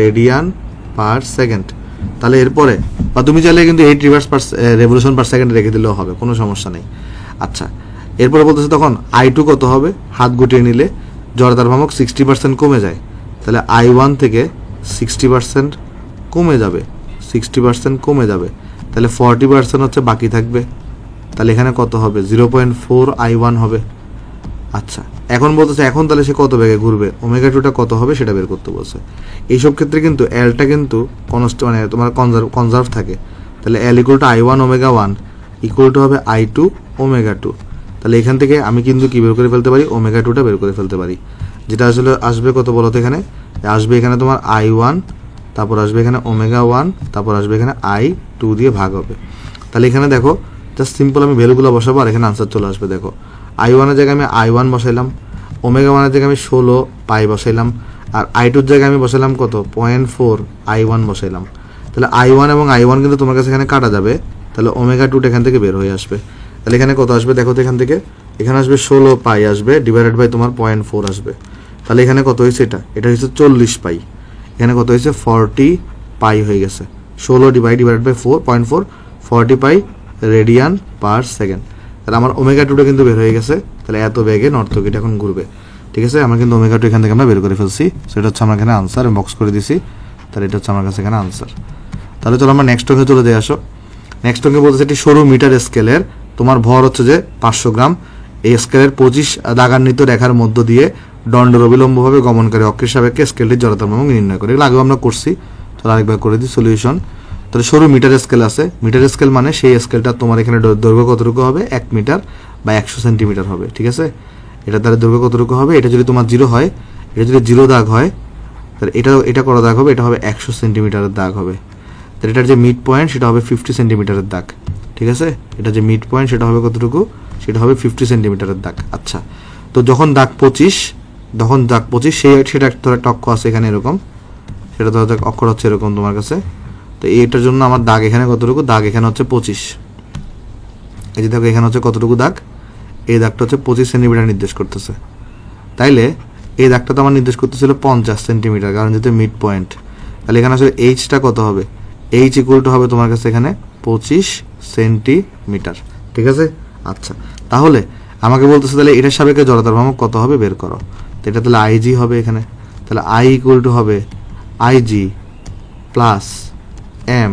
রেডিয়ান পার সেকেন্ড। তাহলে এরপরে বা তুমি চাইলে কিন্তু 8 রিভার্স পার রেভলিউশন পার সেকেন্ড রেখে দিলেও হবে, কোনো সমস্যা নেই। আচ্ছা, এরপরে বলতেছে তখন I2 কত হবে, হাত গুটিয়ে নিলে জড়তার ভ্রামক 60% কমে যায়। তাহলে I1 থেকে 60% কমে যাবে, 60% কমে যাবে, তাহলে 40% হচ্ছে বাকি থাকবে। তাহলে এখানে কত হবে, 0.4 I1 হবে। আচ্ছা, এখন বলতেছে এখন তাহলে সে কত বেগে ঘুরবে, ω2টা কত হবে সেটা বের করতে বলছে। এইসব ক্ষেত্রে কিন্তু এলটা কিন্তু মানে তোমার কনজার্ভ থাকে। তাহলে L = I1 ω1 = হবে I2 ω2। তাহলে এখান থেকে আমি কিন্তু কি বের করে ফেলতে পারি, ω2টা বের করে ফেলতে পারি, যেটা আসলে আসবে কত বলো তো, এখানে আসবে এখানে তোমার I1, তারপর আসবে এখানে ω1, তারপর আসবে এখানে I2 দিয়ে ভাগ হবে। তাহলে এখানে দেখো জাস্ট সিম্পল আমি ভ্যালুগুলো বসাবো আর এখানে আনসার চলে আসবে। দেখো I1 এর জায়গায় আমি I1 বসাইলাম, ω1 এর জায়গায় আমি 16 পাই বসাইলাম, আর I2 এর জায়গায় আমি বসাইলাম কত, 0.4 I1 বসাইলাম। তাহলে I1 এবং I1 কিন্তু তোমার কাছে এখানে কাটা যাবে, তাহলে ω2টা এখান থেকে বের হয়ে আসবে। তাহলে এখানে কত আসবে দেখো তো, এখান থেকে এখানে আসবে 16 পাই আসবে ডিভাইডেড বাই তোমার 0.4 আসবে। তাহলে এখানে কত হয়েছে, এটা হচ্ছে 40 পাই, এখানে কত হয়েছে 40 পাই হয়ে গেছে, 16 divided by 4.4 40 pi radian per second. তাহলে আমার ওমেগা টুটা কিন্তু বের হয়ে গেছে, তাহলে এত বেগে নর্তকীটা এখন ঘুরবে। ঠিক আছে, আমরা কিন্তু ওমেগা টু এখান থেকে আমরা বের করে ফেলছি, সেটা হচ্ছে আমার এখানে আনসার, বক্স করে দিছি, তাহলে এটা হচ্ছে আমার কাছে এখানে আনসার। তাহলে চলো আমরা নেক্সট অঙ্কে চলে যাই। আসো নেক্সট অঙ্কে বলতেছে একটি সরু মিটার স্কেলের তোমার ভর হচ্ছে যে 500 গ্রাম, এই স্কেলের 25 দাগান্বিত রেখার মধ্য দিয়ে দণ্ডের অবিলম্বভাবে গমনকারী অক্ষের সাপেক্ষে স্কেলটির জড়তার ভ্রামক নির্ণয় করে। এগুলো আগেও আমরা করছি, তাহলে আরেকবার করে দিই সলিউশন। তাহলে সরু মিটার স্কেল আছে, মিটার স্কেল মানে সেই স্কেলটা তোমার এখানে দৈর্ঘ্য কতটুকু হবে, 1 মিটার বা 100 সেন্টিমিটার হবে। ঠিক আছে, এটা তার দৈর্ঘ্য কতটুকু হবে, এটা যদি তোমার 0 হয়, এটা যদি 0 দাগ হয়, তাহলে এটা কত দাগ হবে, এটা হবে 100 সেন্টিমিটারের দাগ হবে। তাহলে এটার যে মিড পয়েন্ট সেটা হবে 50 সেন্টিমিটারের দাগ। ঠিক আছে, এটা যে মিড পয়েন্ট সেটা হবে কতটুকু, সেটা হবে 50 সেন্টিমিটারের দাগ। আচ্ছা, তো যখন দাগ 25 সেটা একটা অক্ষ আছে এখানে এরকম, সেটা ধরো অক্ষর হচ্ছে এরকম তোমার কাছে। তো এইটার জন্য আমার দাগ এখানে কতটুকু, দাগ এখানে হচ্ছে 25, এই যে দেখো এখানে হচ্ছে কতটুকু দাগ, এই দাগটা হচ্ছে 25 সেন্টিমিটার নির্দেশ করতেছে। তাইলে এই দাগটা তো আমার নির্দেশ করতেছিল 50 সেন্টিমিটার, কারণ যেহেতু মিড পয়েন্ট। তাহলে এখানে আসলে এইচটা কত হবে, এইচ ইকুয়াল টু হবে তোমার কাছে এখানে 25 সেন্টিমিটার। ঠিক আছে, আচ্ছা তাহলে আমাকে বলতেছে তাহলে এটার সাপেক্ষে জড়তার ভ্রামক কত হবে বের করো। তো এটা তাহলে আইজি হবে এখানে, তাহলে আই ইকুয়াল টু হবে IG plus M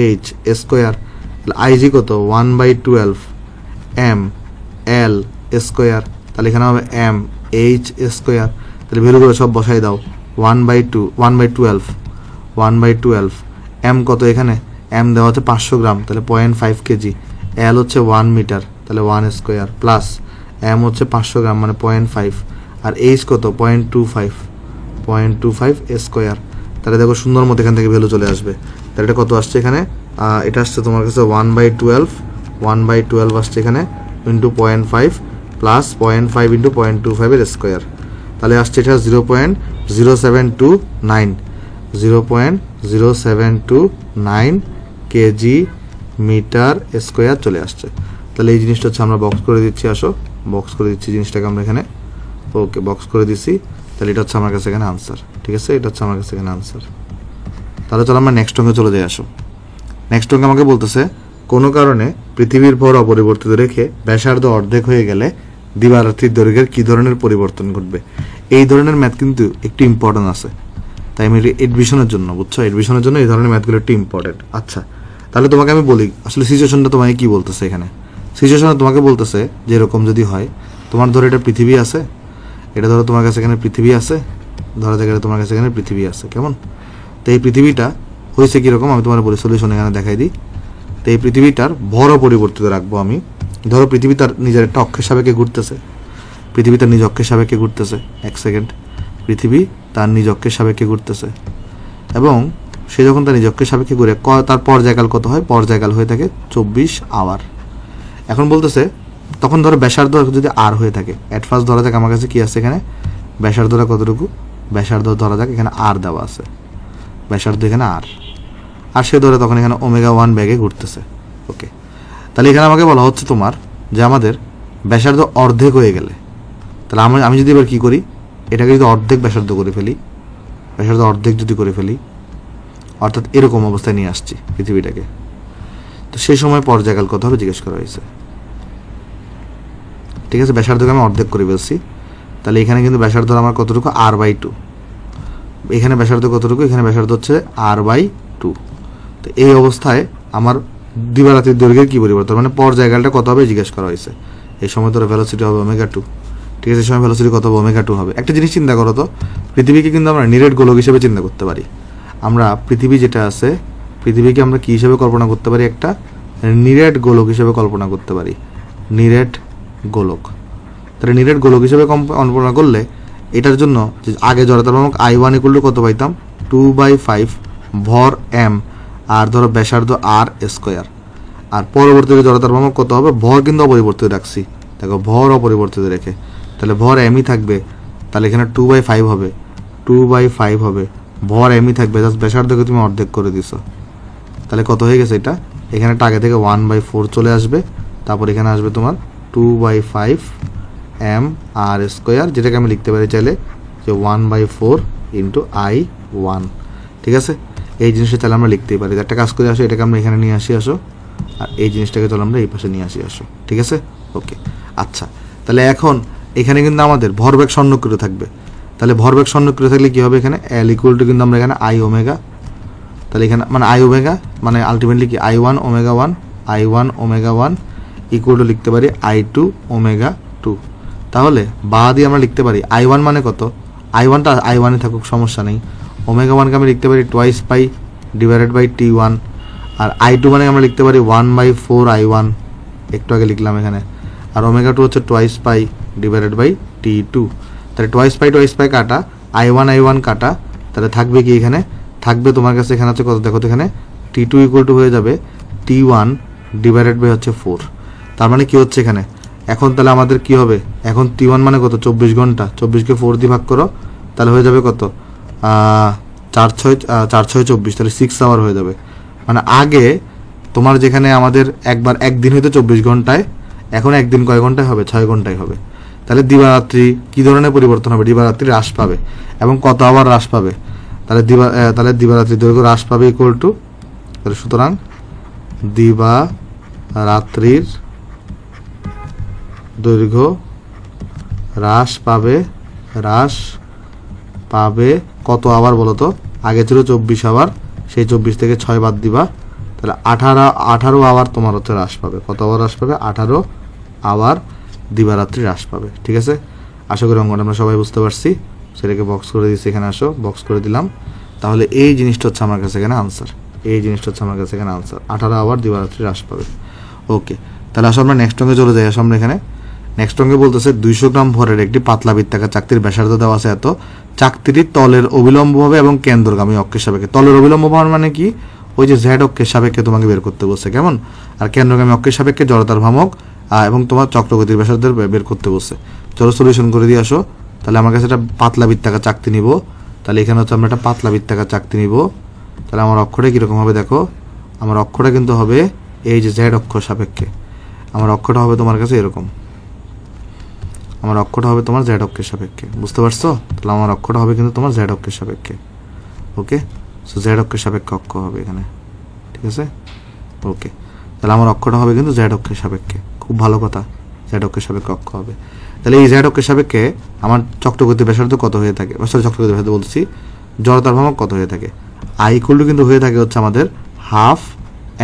H square. তাহলে আইজি কত 1/12 এম এল স্কোয়ার, তাহলে এখানে হবে এম এইচ স্কোয়ার। তাহলে ভ্যালুগুলো সব বসাই দাও, 1/12 এম কত, এখানে এম দেওয়া হচ্ছে 500 গ্রাম, তাহলে 0.5 কেজি, এল হচ্ছে 1 মিটার, তাহলে 1 স্কোয়ার প্লাস এম হচ্ছে 500 গ্রাম মানে 0.5, আর এইচ কত 0.25 স্কোয়ার। তাহলে দেখো সুন্দর মতো এখান থেকে ভ্যালু চলে আসবে। তাহলে এটা কত আসছে এখানে, এটা আসছে তোমার কাছে 1/12 আসছে এখানে ইন্টু 0.5 প্লাস 0.5 ইন্টু 0.25 এর স্কোয়ার, তাহলে আসছে এটা 0.0729 কেজি মিটার স্কোয়ার চলে আসছে। তাহলে এই জিনিসটা হচ্ছে আমরা বক্স করে দিচ্ছি, আসো বক্স করে দিচ্ছি জিনিসটাকে আমরা এখানে, ওকে বক্স করে দিচ্ছি। তাহলে এটা হচ্ছে আমার কাছে এখানে আনসার। ঠিক আছে, এটা হচ্ছে আমার কাছে এখানে আনসার। তাহলে চলো আমরা নেক্সট অঙ্কে চলে যাই। আসো নেক্সট অঙ্কে আমাকে বলতেছে কোনো কারণে পৃথিবীর ভর অপরিবর্তিত রেখে ব্যাসার্ধ অর্ধেক হয়ে গেলে দিবারাত্রির দৈর্ঘ্যের কী ধরনের পরিবর্তন ঘটবে। এই ধরনের ম্যাথ কিন্তু একটু ইম্পর্টেন্ট আছে, তাই আমি এডমিশনের জন্য, বুঝছো, এডমিশনের জন্য এই ধরনের ম্যাথগুলো একটু ইম্পর্টেন্ট। আচ্ছা তাহলে তোমাকে আমি বলি আসলে সিচুয়েশনটা তোমাকে কি বলতেছে এখানে। সিচুয়েশনে তোমাকে বলতেছে যে এরকম যদি হয়, তোমার ধরো এটা পৃথিবী আছে, এটা ধরো তোমার কাছে এখানে পৃথিবী আছে, ধরো জায়গায় তোমার কাছে এখানে পৃথিবী আছে, কেমন। তো এই পৃথিবীটা হয়েছে কীরকম আমি তোমার বলি, সলিউশন এখানে দেখাই দিই। তো এই পৃথিবীটার ভর অপরিবর্তিত রাখবো আমি। ধরো পৃথিবী তার নিজের একটা অক্ষের সাপেক্ষে ঘুরতেছে, পৃথিবী তার নিজ অক্ষের সাপেক্ষে ঘুরতেছে, এক সেকেন্ড, পৃথিবী তার নিজ অক্ষের সাপেক্ষে ঘুরতেছে, এবং সে যখন তার নিজ অক্ষের সাপেক্ষে ঘুরে তার পর্যায়কাল কত হয়, পর্যায়কাল হয়ে থাকে 24 আওয়ার। এখন বলতেছে তখন ধরো ব্যাসার্ধ যদি আর হয়ে থাকে, অ্যাট ফার্স্ট ধরা যাক আমার কাছে কি আছে এখানে, ব্যাসার্ধটা কতটুকু, ব্যাসার্ধ ধরা যাক এখানে আর দেওয়া আছে, ব্যাসার্ধ এখানে আর সে ধরে তখন এখানে ω1 বেগে ঘুরতেছে। ওকে, তাহলে এখানে আমাকে বলা হচ্ছে তোমার যে আমাদের ব্যাসার্ধ অর্ধেক হয়ে গেলে, তাহলে আমি যদি এবার কী করি, এটাকে যদি অর্ধেক ব্যাসার্ধ করে ফেলি, ব্যাসার্ধ অর্ধেক যদি করে ফেলি, অর্থাৎ এরকম অবস্থায় নিয়ে আসছি পৃথিবীটাকে, তো সেই সময় পর্যায়কাল কত হবে জিজ্ঞেস করা হয়েছে। ঠিক আছে, ব্যাসার্ধকে আমি অর্ধেক করে ফেলছি, তাহলে এখানে কিন্তু ব্যাসার্ধ আমার কতটুকু r/2, এখানে ব্যাসার্ধ কতটুকু, এখানে ব্যাসার্ধ হচ্ছে r/2। তো এই অবস্থায় আমার দিবারাত্রির দৈর্ঘ্যের কী পরিবর্তন, মানে পর্যায়কালটা কত হবে জিজ্ঞেস করা হয়েছে। এই সময় ধরো ভেলোসিটি হবে ω2, ঠিক আছে, এই সময় ভেলোসিটি কত হবে, ω2 হবে। একটা জিনিস চিন্তা করো তো, পৃথিবীকে কিন্তু আমরা নিরেট গোলক হিসেবে চিন্তা করতে পারি। আমরা পৃথিবী যেটা আছে, পৃথিবীকে আমরা কী হিসেবে কল্পনা করতে পারি, একটা নিরেট গোলক হিসেবে কল্পনা করতে পারি, নিরেট গোলক। তাহলে নিরেট গোলক হিসেবে কল্পনা করলে এটার জন্য আগে জড়তার ভ্রামক I1 = কত পাইতাম, 2/5 ভর m, আর ধরো ব্যাসার্ধ r স্কোয়ার, আর পরবর্তীতে জড়তার ভ্রামক কত হবে, ভর কিন্তু অপরিবর্তিত রাখছি, দেখো ভর অপরিবর্তিত রেখে, তাহলে ভর mই থাকবে, তাহলে এখানে 2/5 হবে, 2/5 হবে, ভর mই থাকবে, জাস্ট ব্যাসার্ধকে তুমি অর্ধেক করে দিছো, তাহলে কত হয়ে গেছে এটা, এখানে আগে থেকে 1/4 চলে আসবে, তারপর এখানে আসবে তোমার 2/5 m r স্কোয়ার, যেটাকে আমি লিখতে পারি চাইলে যে 1/4 ইন্টু I1, ঠিক আছে। এই জিনিসটা তাহলে আমরা লিখতেই পারি। একটা কাজ করে আসো, এটাকে আমরা এখানে নিয়ে আসো, আর এই জিনিসটাকে চলো আমরা এই পাশে নিয়ে আসো, ঠিক আছে। ওকে, আচ্ছা, তাহলে এখন এখানে কিন্তু আমাদের ভরবেগ স্বর্ণক্রিয় থাকবে। তাহলে ভরবেগ স্বর্ণক্রিয় থাকলে কী হবে, এখানে L ইকুয়াল টু কিন্তু আমরা এখানে I ওমেগা, তাহলে এখানে মানে I ওমেগা মানে আলটিমেটলি কি I1 omega 1, I1 omega 1 equal to লিখতে পারি I2 ওমেগা 2। তাহলে বা দিয়ে আমরা লিখতে পারি I1 মানে কত, I1টা I1-এ থাকুক, সমস্যা নেই। ওমেগা 1কে আমি লিখতে পারি twice pi divided by T1, আর I2 মানে আমরা লিখতে পারি 1/4 I1, একটু আগে লিখলাম এখানে, আর ওমেগা 2 হচ্ছে twice pi divided by T2। তাহলে টুয়াইস পাই কাটা, I1 কাটা, তাহলে থাকবে কি এখানে, থাকবে তোমার কাছে এখানে হচ্ছে কত, দেখো তো এখানে T2 ইকুয়াল টু হয়ে যাবে T1 ডিভাইডেড বাই হচ্ছে 4। তার মানে কি হচ্ছে এখানে, এখন তাহলে আমাদের কি হবে, এখন T1 মানে কত, 24 ঘন্টা, 24কে 4 দিয়ে ভাগ করো, তাহলে হয়ে যাবে কত, 4/6 24, তাহলে 6 আওয়ার হয়ে যাবে। মানে আগে তোমার যেখানে আমাদের একবার একদিন হইতো 24 ঘন্টায়, এখন একদিন কয় ঘন্টায় হবে, 6 ঘন্টায় হবে। তাহলে দিবারাত্রি কী ধরনের পরিবর্তন হবে, দিবারাত্রি হ্রাস পাবে, এবং কত আবার হ্রাস পাবে, তাহলে দিবারাত্রি দৈর্ঘ্য হ্রাস পাবে ইকুয়াল টু, তাহলে সুতরাং দিবারাত্রির দৈর্ঘ্য হ্রাস পাবে কত আবার বলো তো, আগে ছিল 24 আওয়ার, সেই 24 থেকে 6 বাদ দিবা, তাহলে 18 আওয়ার তোমার হচ্ছে হ্রাস পাবে। কত আওয়ার হ্রাস পাবে, 18 আওয়ার দিবারাত্রি হ্রাস পাবে, ঠিক আছে। আশা করি অঙ্কটা আমরা সবাই বুঝতে পারছি। সেটাকে বক্স করে দিচ্ছি, এখানে আসো, বক্স করে দিলাম। তাহলে এই জিনিসটা হচ্ছে আমার কাছে এখানে আনসার, 18 আওয়ার দিবারাত্রি হ্রাস পাবে। ওকে, তাহলে আসো আমরা নেক্সট অঙ্কে চলে যাই। আসো আমরা এখানে নেক্সট অঙ্কে বলতেছে 200 গ্রাম ভরের একটি পাতলা বৃত্তাকার চাকতির ব্যাসার্ধ দেওয়া আছে এত, চাকতিটি তলের অবিলম্বভাবে এবং কেন্দ্রগামী অক্ষের সাপেক্ষে, তলের অবিলম্ব ভার মানে কি, ওই যে জেড অক্ষের সাপেক্ষে তোমাকে বের করতে বলছে, কেমন, আর কেন্দ্রগামী অক্ষের সাপেক্ষে জড়তার ভ্রামক এবং তোমার চক্রগতির ব্যাসার্ধের বের করতে বলছে। চলো সলিউশন করে দিয়ে আসো। তাহলে আমার কাছে একটা পাতলা বৃত্তাকার চাকতি নিব, তাহলে এখানে হচ্ছে আমরা একটা পাতলা বৃত্তাকার চাকতি নিব। তাহলে আমার অক্ষটা কীরকম হবে দেখো, আমার অক্ষটা কিন্তু হবে এই যে জেড অক্ষ সাপেক্ষে, আমার অক্ষটা হবে তোমার কাছে এরকম, আমার অক্ষটা হবে তোমার জেড অক্ষের সাপেক্ষে, বুঝতে পারছো। তাহলে আমার অক্ষটা হবে কিন্তু তোমার জেড অক্ষের সাপেক্ষে। ওকে, সো জেড অক্ষের সাপেক্ষে অক্ষ হবে এখানে, ঠিক আছে। ওকে, তাহলে আমার অক্ষটা হবে কিন্তু জেড অক্ষের সাপেক্ষে, খুব ভালো কথা, জেড অক্ষের সাপেক্ষে অক্ষ হবে। তাহলে এই জেড অক্ষের সাপেক্ষে আমার চক্রগতির ব্যাসার্ধ কত হয়ে থাকে, চক্রগতির ব্যাসার্ধ বলছি, জড়তার ভ্রামক কত হয়ে থাকে, I ইকুয়াল টু কিন্তু হয়ে থাকে হচ্ছে আমাদের হাফ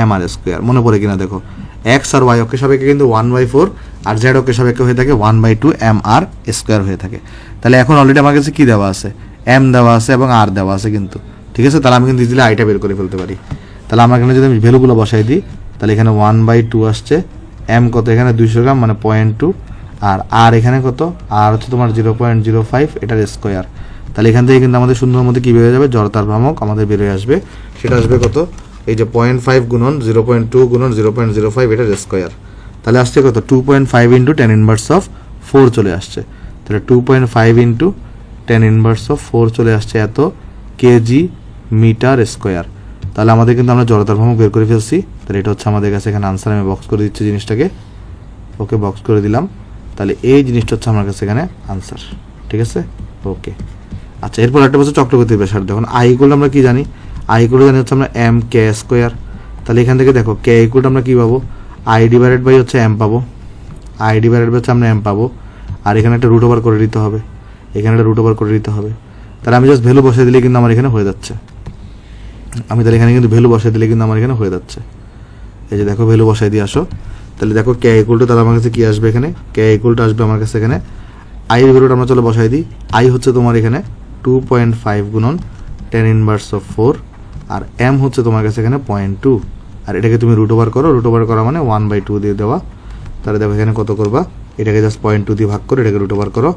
mr স্কোয়ার, মনে পড়ে কিনা দেখো, এক্স আর ওয়াই অক্ষের সাপেক্ষে কিন্তু 1/4, আর জেড অক্ষের সাপেক্ষে হয়ে থাকে 1/2 mr স্কোয়ার হয়ে থাকে। তাহলে এখন অলরেডি আমার কাছে কি দেওয়া আছে, m দেওয়া আছে এবং r দেওয়া আছে কিন্তু, ঠিক আছে। তাহলে আমি কিন্তু ইজিলি আইটা বের করে ফেলতে পারি। তাহলে আমার এখানে যদি আমি ভ্যালুগুলো বসাই দিই, তাহলে এখানে 1/2 আসছে, m কত এখানে 200 গ্রাম মানে 0.2, আর এখানে কত, আর হচ্ছে তোমার 0.05 এটার স্কোয়ার। তাহলে এখান থেকে কিন্তু আমাদের শূন্যর মধ্যে কী বেরিয়ে যাবে, জড়তার ভ্রামক আমাদের বেরিয়ে আসবে, সেটা আসবে কত, এই যে 0.5 গুণন 0.2 গুণন 0.05 এটার স্কোয়ার। তাহলে আসছে কত, 2.5 ইন্টু 10 ইনভার্স অফ 4 চলে আসছে। তাহলে 2.5 ইন্টু 10 ইনভার্স অফ 4 চলে আসছে এত কেজি মিটার স্কোয়ার। তাহলে আমাদের কিন্তু আমরা জড়তার ভ্রামক বের করে ফেলছি। তাহলে এটা হচ্ছে আমাদের কাছে এখানে আনসার, আমি বক্স করে দিচ্ছি জিনিসটাকে, ওকে বক্স করে দিলাম। তাহলে এই জিনিসটা হচ্ছে আমার কাছে এখানে আনসার, ঠিক আছে। ওকে, আচ্ছা, এরপর একটা বছর চক্রগতির ব্যাসার্ধ। এখন আই ইকুয়াল আমরা কি জানি, আই ইকুয়াল জানি হচ্ছে আমরা এম কে স্কোয়ার। তাহলে এখান থেকে দেখো কে ইকুয়াল আমরা কী পাবো, আই ডিভাইডেড বাই হচ্ছে এম পাবো, আই ডিভাইডেড বাই হচ্ছে আমরা এম পাবো, আর এখানে একটা রুট ওভার করে দিতে হবে, এখানে একটা রুট ওভার করে দিতে হবে। তাহলে আমি জাস্ট ভ্যালু বসাই দিলে কিন্তু আমার এখানে হয়ে যাচ্ছে, আমি তাহলে এখানে কিন্তু ভ্যালু বসাই দিলে কিন্তু আমার এখানে হয়ে যাচ্ছে। এই যে দেখো ভ্যালু বসাই দিয়ে আসো, তাহলে দেখো কে ইকুয়াল টু, তাহলে আমার কাছে কি আসবে এখানে, কে ইকুয়াল টু আসবে আমার কাছে এখানে আই এর ভ্যালুটা আমরা চলো বসাই দিই। আই হচ্ছে তোমার এখানে 2.5 গুণন 10 ইনভার্স অফ 4, আর এম হচ্ছে তোমার কাছে এখানে 0.2, আর এটাকে তুমি রুট ওভার করো, রুট ওভার করা মানে 1/2 দিয়ে দেওয়া। তাহলে দেখো এখানে কত করবা, এটাকে জাস্ট 0.2 দিয়ে ভাগ করো, এটাকে রুট ওভার করো,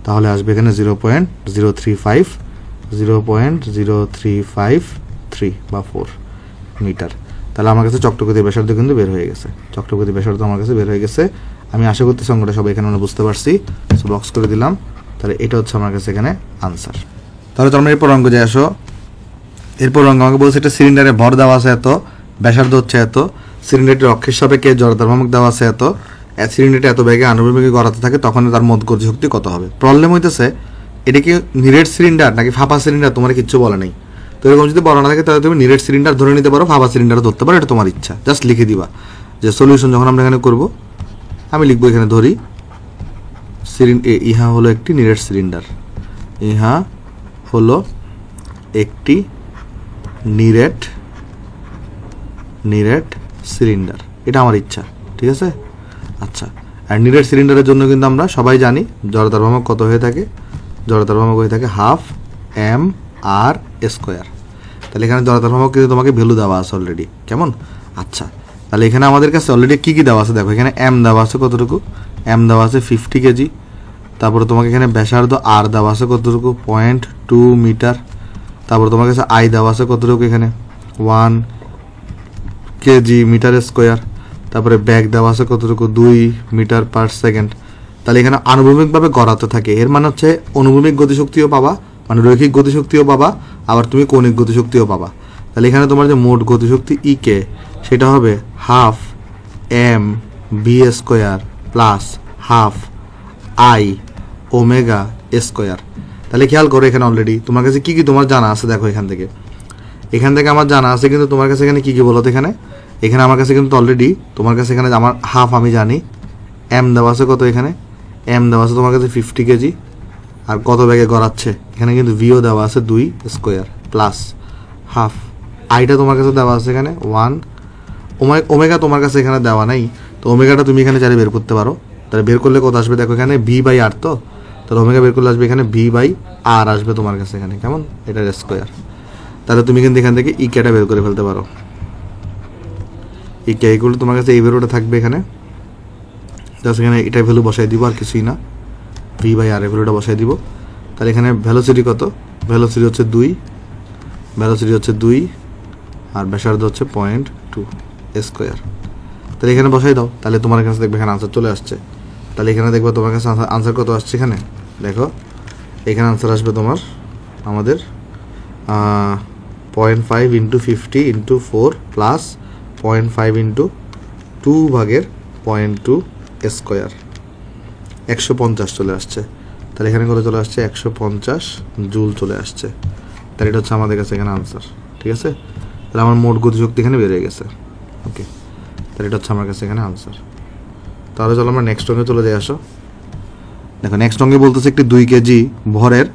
তাহলে আসবে এখানে 0.0353 বা 4 মিটার। তাহলে আমার কাছে চক্রগতির ব্যাসার্ধ কিন্তু বের হয়ে গেছে, চক্রগতির ব্যাসার্ধ আমার কাছে বের হয়ে গেছে। আমি আশা করতেছি অঙ্কটা সবাই এখানে আমরা বুঝতে পারছি, সো বক্স করে দিলাম। তাহলে এটা হচ্ছে আমার কাছে এখানে আনসার। তাহলে তোমরা এরপর অঙ্ক যে আসো, এরপর অঙ্ক আমাকে বলছে একটা সিলিন্ডারে ভর দেওয়া আছে এত, ব্যাসার্ধ হচ্ছে এত, সিলিন্ডারটির অক্ষের সাপেক্ষে জড়তার ভ্রামক দেওয়া আছে এত, সিলিন্ডারটি এত বেগে আনুভূমিক গড়াতে থাকে, তখন তার মধ্যগতি শক্তি কত হবে। প্রবলেম হইতেছে এটা কি নিরেট সিলিন্ডার নাকি ফাঁপা সিলিন্ডার তোমার কিচ্ছু বলা নেই। তো এরকম যদি বলা না থাকে তাহলে তুমি নিরেট সিলিন্ডার ধরে নিতে পারো, ফাঁপা সিলিন্ডারও ধরতে পারো, এটা তোমার ইচ্ছা। জাস্ট লিখে দিবা যে সলিউশন যখন আমরা এখানে করব, আমি লিখবো এখানে ধরি ইহা হলো একটি নিরেট সিলিন্ডার, ইহা হলো একটি নিরেট সিলিন্ডার, এটা আমার ইচ্ছা, ঠিক আছে। আচ্ছা, আর নিরেট সিলিন্ডারের জন্য কিন্তু আমরা সবাই জানি জড়তার ভ্রামক কত হয়ে থাকে, জড়তার ভ্রামক হয়ে থাকে হাফ এম আর স্কোয়ার। তাহলে এখানে জড়তার ভ্রামক কিন্তু তোমাকে ভ্যালু দেওয়া আছে অলরেডি, কেমন। আচ্ছা, তাহলে এখানে আমাদের কাছে অলরেডি কী কী দেওয়া আছে দেখো, এখানে এম দেওয়া আছে কতটুকু, এম দেওয়া আছে 50 কেজি। তারপরে তোমাকে এখানে ব্যাসার্ধ আর দেওয়া আছে কতটুকু, 0.2 মিটার। তারপর তোমার কাছে আই দেওয়া আছে কতটুকু, এখানে 1 কেজি মিটার স্কোয়ার। তারপরে ব্যাগ দেওয়া আছে কতটুকু, 2 মিটার পার সেকেন্ড। তাহলে এখানে আনুভূমিকভাবে গড়াতে থাকে, এর মানে হচ্ছে অনুভূমিক গতিশক্তিও পাবা, মানে রৈখিক গতিশক্তিও পাবা, আবার তুমি কৌণিক গতিশক্তিও পাবা। তাহলে এখানে তোমার যে মোট গতিশক্তি ই কে, সেটা হবে half M V square plus half I omega square. তাহলে খেয়াল করো এখানে অলরেডি তোমার কাছে কী কী তোমার জানা আছে দেখো, এখান থেকে আমার জানা আছে, কিন্তু তোমার কাছে এখানে কী কী বলো তো, এখানে আমার কাছে কিন্তু অলরেডি তোমার কাছে এখানে আমার হাফ আমি জানি, এম দেওয়া আছে কত, এখানে এম দেওয়া আছে তোমার কাছে 50 কেজি, আর কত ব্যাগে গড়াচ্ছে এখানে কিন্তু ভিও দেওয়া আছে 2 স্কোয়ার প্লাস হাফ আইটা তোমার কাছে দেওয়া আছে এখানে 1 ওমেগা তোমার কাছে এখানে দেওয়া নাই, তো ওমেগাটা তুমি এখানে চাইলে বের করতে পারো। তাহলে বের করলে কত আসবে দেখো, এখানে ভি বাই আর, তো তাহলে ওমেগা বের করলে আসবে এখানে ভি বাই আর আসবে তোমার কাছে এখানে, কেমন, এটার স্কোয়ার। তাহলে তুমি কিন্তু এখান থেকে ইকেটা বের করে ফেলতে পারো, ইকে ইকুয়াল তোমার কাছে এই ভ্যালুটা থাকবে এখানে, জাস্ট এখানে এটা ভ্যালু বসাই দিব, আর কিছুই না, ভি বাই আর এর ভ্যালুটা বসাই দিব। তাহলে এখানে ভ্যালোসিটি কত, ভ্যালোসিটি হচ্ছে 2, ভ্যালোসিটি হচ্ছে 2, আর ব্যাসার্ধ হচ্ছে 0.2 স্কোয়ার। তাহলে এখানে বসাই দাও, তাহলে তোমার কাছে দেখবে এখানে আনসার চলে আসছে। তাহলে এখানে দেখবে তোমার কাছে আনসার কত আসছে, এখানে দেখো এখানে আনসার আসবে তোমার আমাদের 0.5 ইন্টু 50 ইন্টু 4 প্লাস 0.5 ইন্টু 2 ভাগের 0.2 স্কোয়ার, 150 চলে আসছে। তাহলে এখানে কত চলে আসছে, 150 জুল চলে আসছে। তাহলে এটা হচ্ছে আমাদের কাছে এখানে আনসার, ঠিক আছে। তাহলে আমার মোট গতিশক্তি এখানে বেড়ে গেছে, ওকে। তাহলে এটা হচ্ছে আমার কাছে এখানে আনসার। তাহলে চলো আমরা নেক্সট অঙ্কে চলে যাই, আসো। দেখো নেক্সট অঙ্কে বলতেছে একটি 2 কেজি ভরের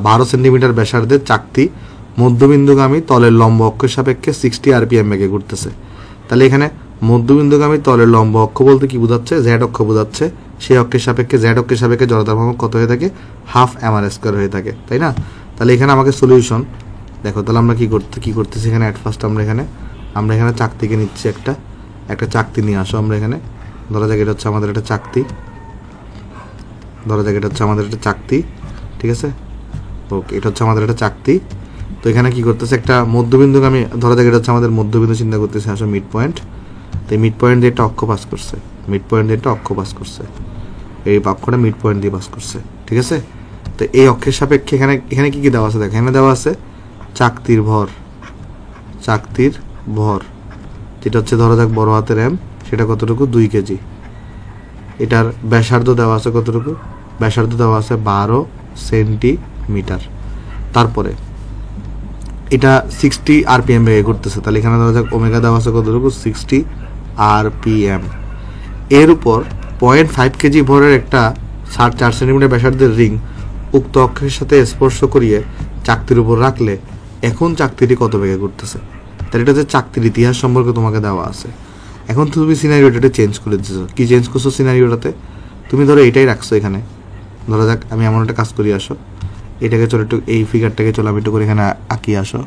12 সেন্টিমিটার ব্যাসার্ধের চাকতি মধ্যবিন্দুগামী তলের লম্ব অক্ষের সাপেক্ষে 60 RPM বেগে ঘুরতেছে। তাহলে এখানে মধ্যবিন্দুগামী তলের লম্ব অক্ষ বলতে কি বোঝাচ্ছে, জেড অক্ষ বোঝাচ্ছে। সেই অক্ষের সাপেক্ষে জেড অক্ষের সাপেক্ষে জড়তার ভ্রামক কত হয়ে থাকে, হাফ এম আর স্কোয়ার হয়ে থাকে, তাই না। তাহলে এখানে আমাকে সলিউশন দেখো, তাহলে আমরা কি করতেছি এখানে, অ্যাট ফার্স্ট আমরা এখানে চাকতিকে নিচ্ছি, একটা চাকতি নিয়ে আসো। আমরা এখানে ধরা যাক এটা হচ্ছে আমাদের একটা চাকতি, ঠিক আছে, ওকে, এটা হচ্ছে আমাদের একটা চাকতি। তো এখানে কি করতেছে, একটা মধ্যবিন্দুগামী, ধরা যাক এটা হচ্ছে আমাদের মধ্যবিন্দু চিন্তা করতেছে, আসো মিড পয়েন্ট। তো এই মিড পয়েন্ট দিয়ে একটা অক্ষ পাস করছে, এই অক্ষটা মিড পয়েন্ট দিয়ে পাস করছে, ঠিক আছে। তো এই অক্ষের সাপেক্ষে এখানে কি দেওয়া আছে দেখো, এখানে দেওয়া আছে চাকতির ভর, যেটা হচ্ছে ধরা যাক বড় হাতের এম, সেটা কতটুকু, 2 কেজি। এটার ব্যাসার্ধ দেওয়া আছে কতটুকু, ব্যাসার্ধ দেওয়া আছে 12 সেন্টিমিটার। তারপরে এটা 60 RPM বেগে ঘুরতেছে, তাহলে এখানে ধরা যাক ওমেগা দেওয়া আছে কতটুকু, 60 RPM। এর উপর 0.5 কেজি ভরের একটা 4 সেন্টিমিটার ব্যাসার্ধের রিং উক্ত অক্ষের সাথে স্পর্শ করিয়ে চাকতির উপর রাখলে এখন চাকতিটি কত বেগে ঘুরতেছে। তাহলে এটা হচ্ছে চাকতির ইতিহাস সম্পর্কে তোমাকে দেওয়া আছে। এখন তুমি সিনারিওটা চেঞ্জ করে দিচ্ছ, কি চেঞ্জ করছো সিনারিওটাতে, তুমি ধরো এটাই রাখছো এখানে, ধরা যাক আমি এমন একটা কাজ করি, আসো এটাকে চলো একটু, এই ফিগারটাকে চলো আমি একটু করে এখানে আঁকি, আসো।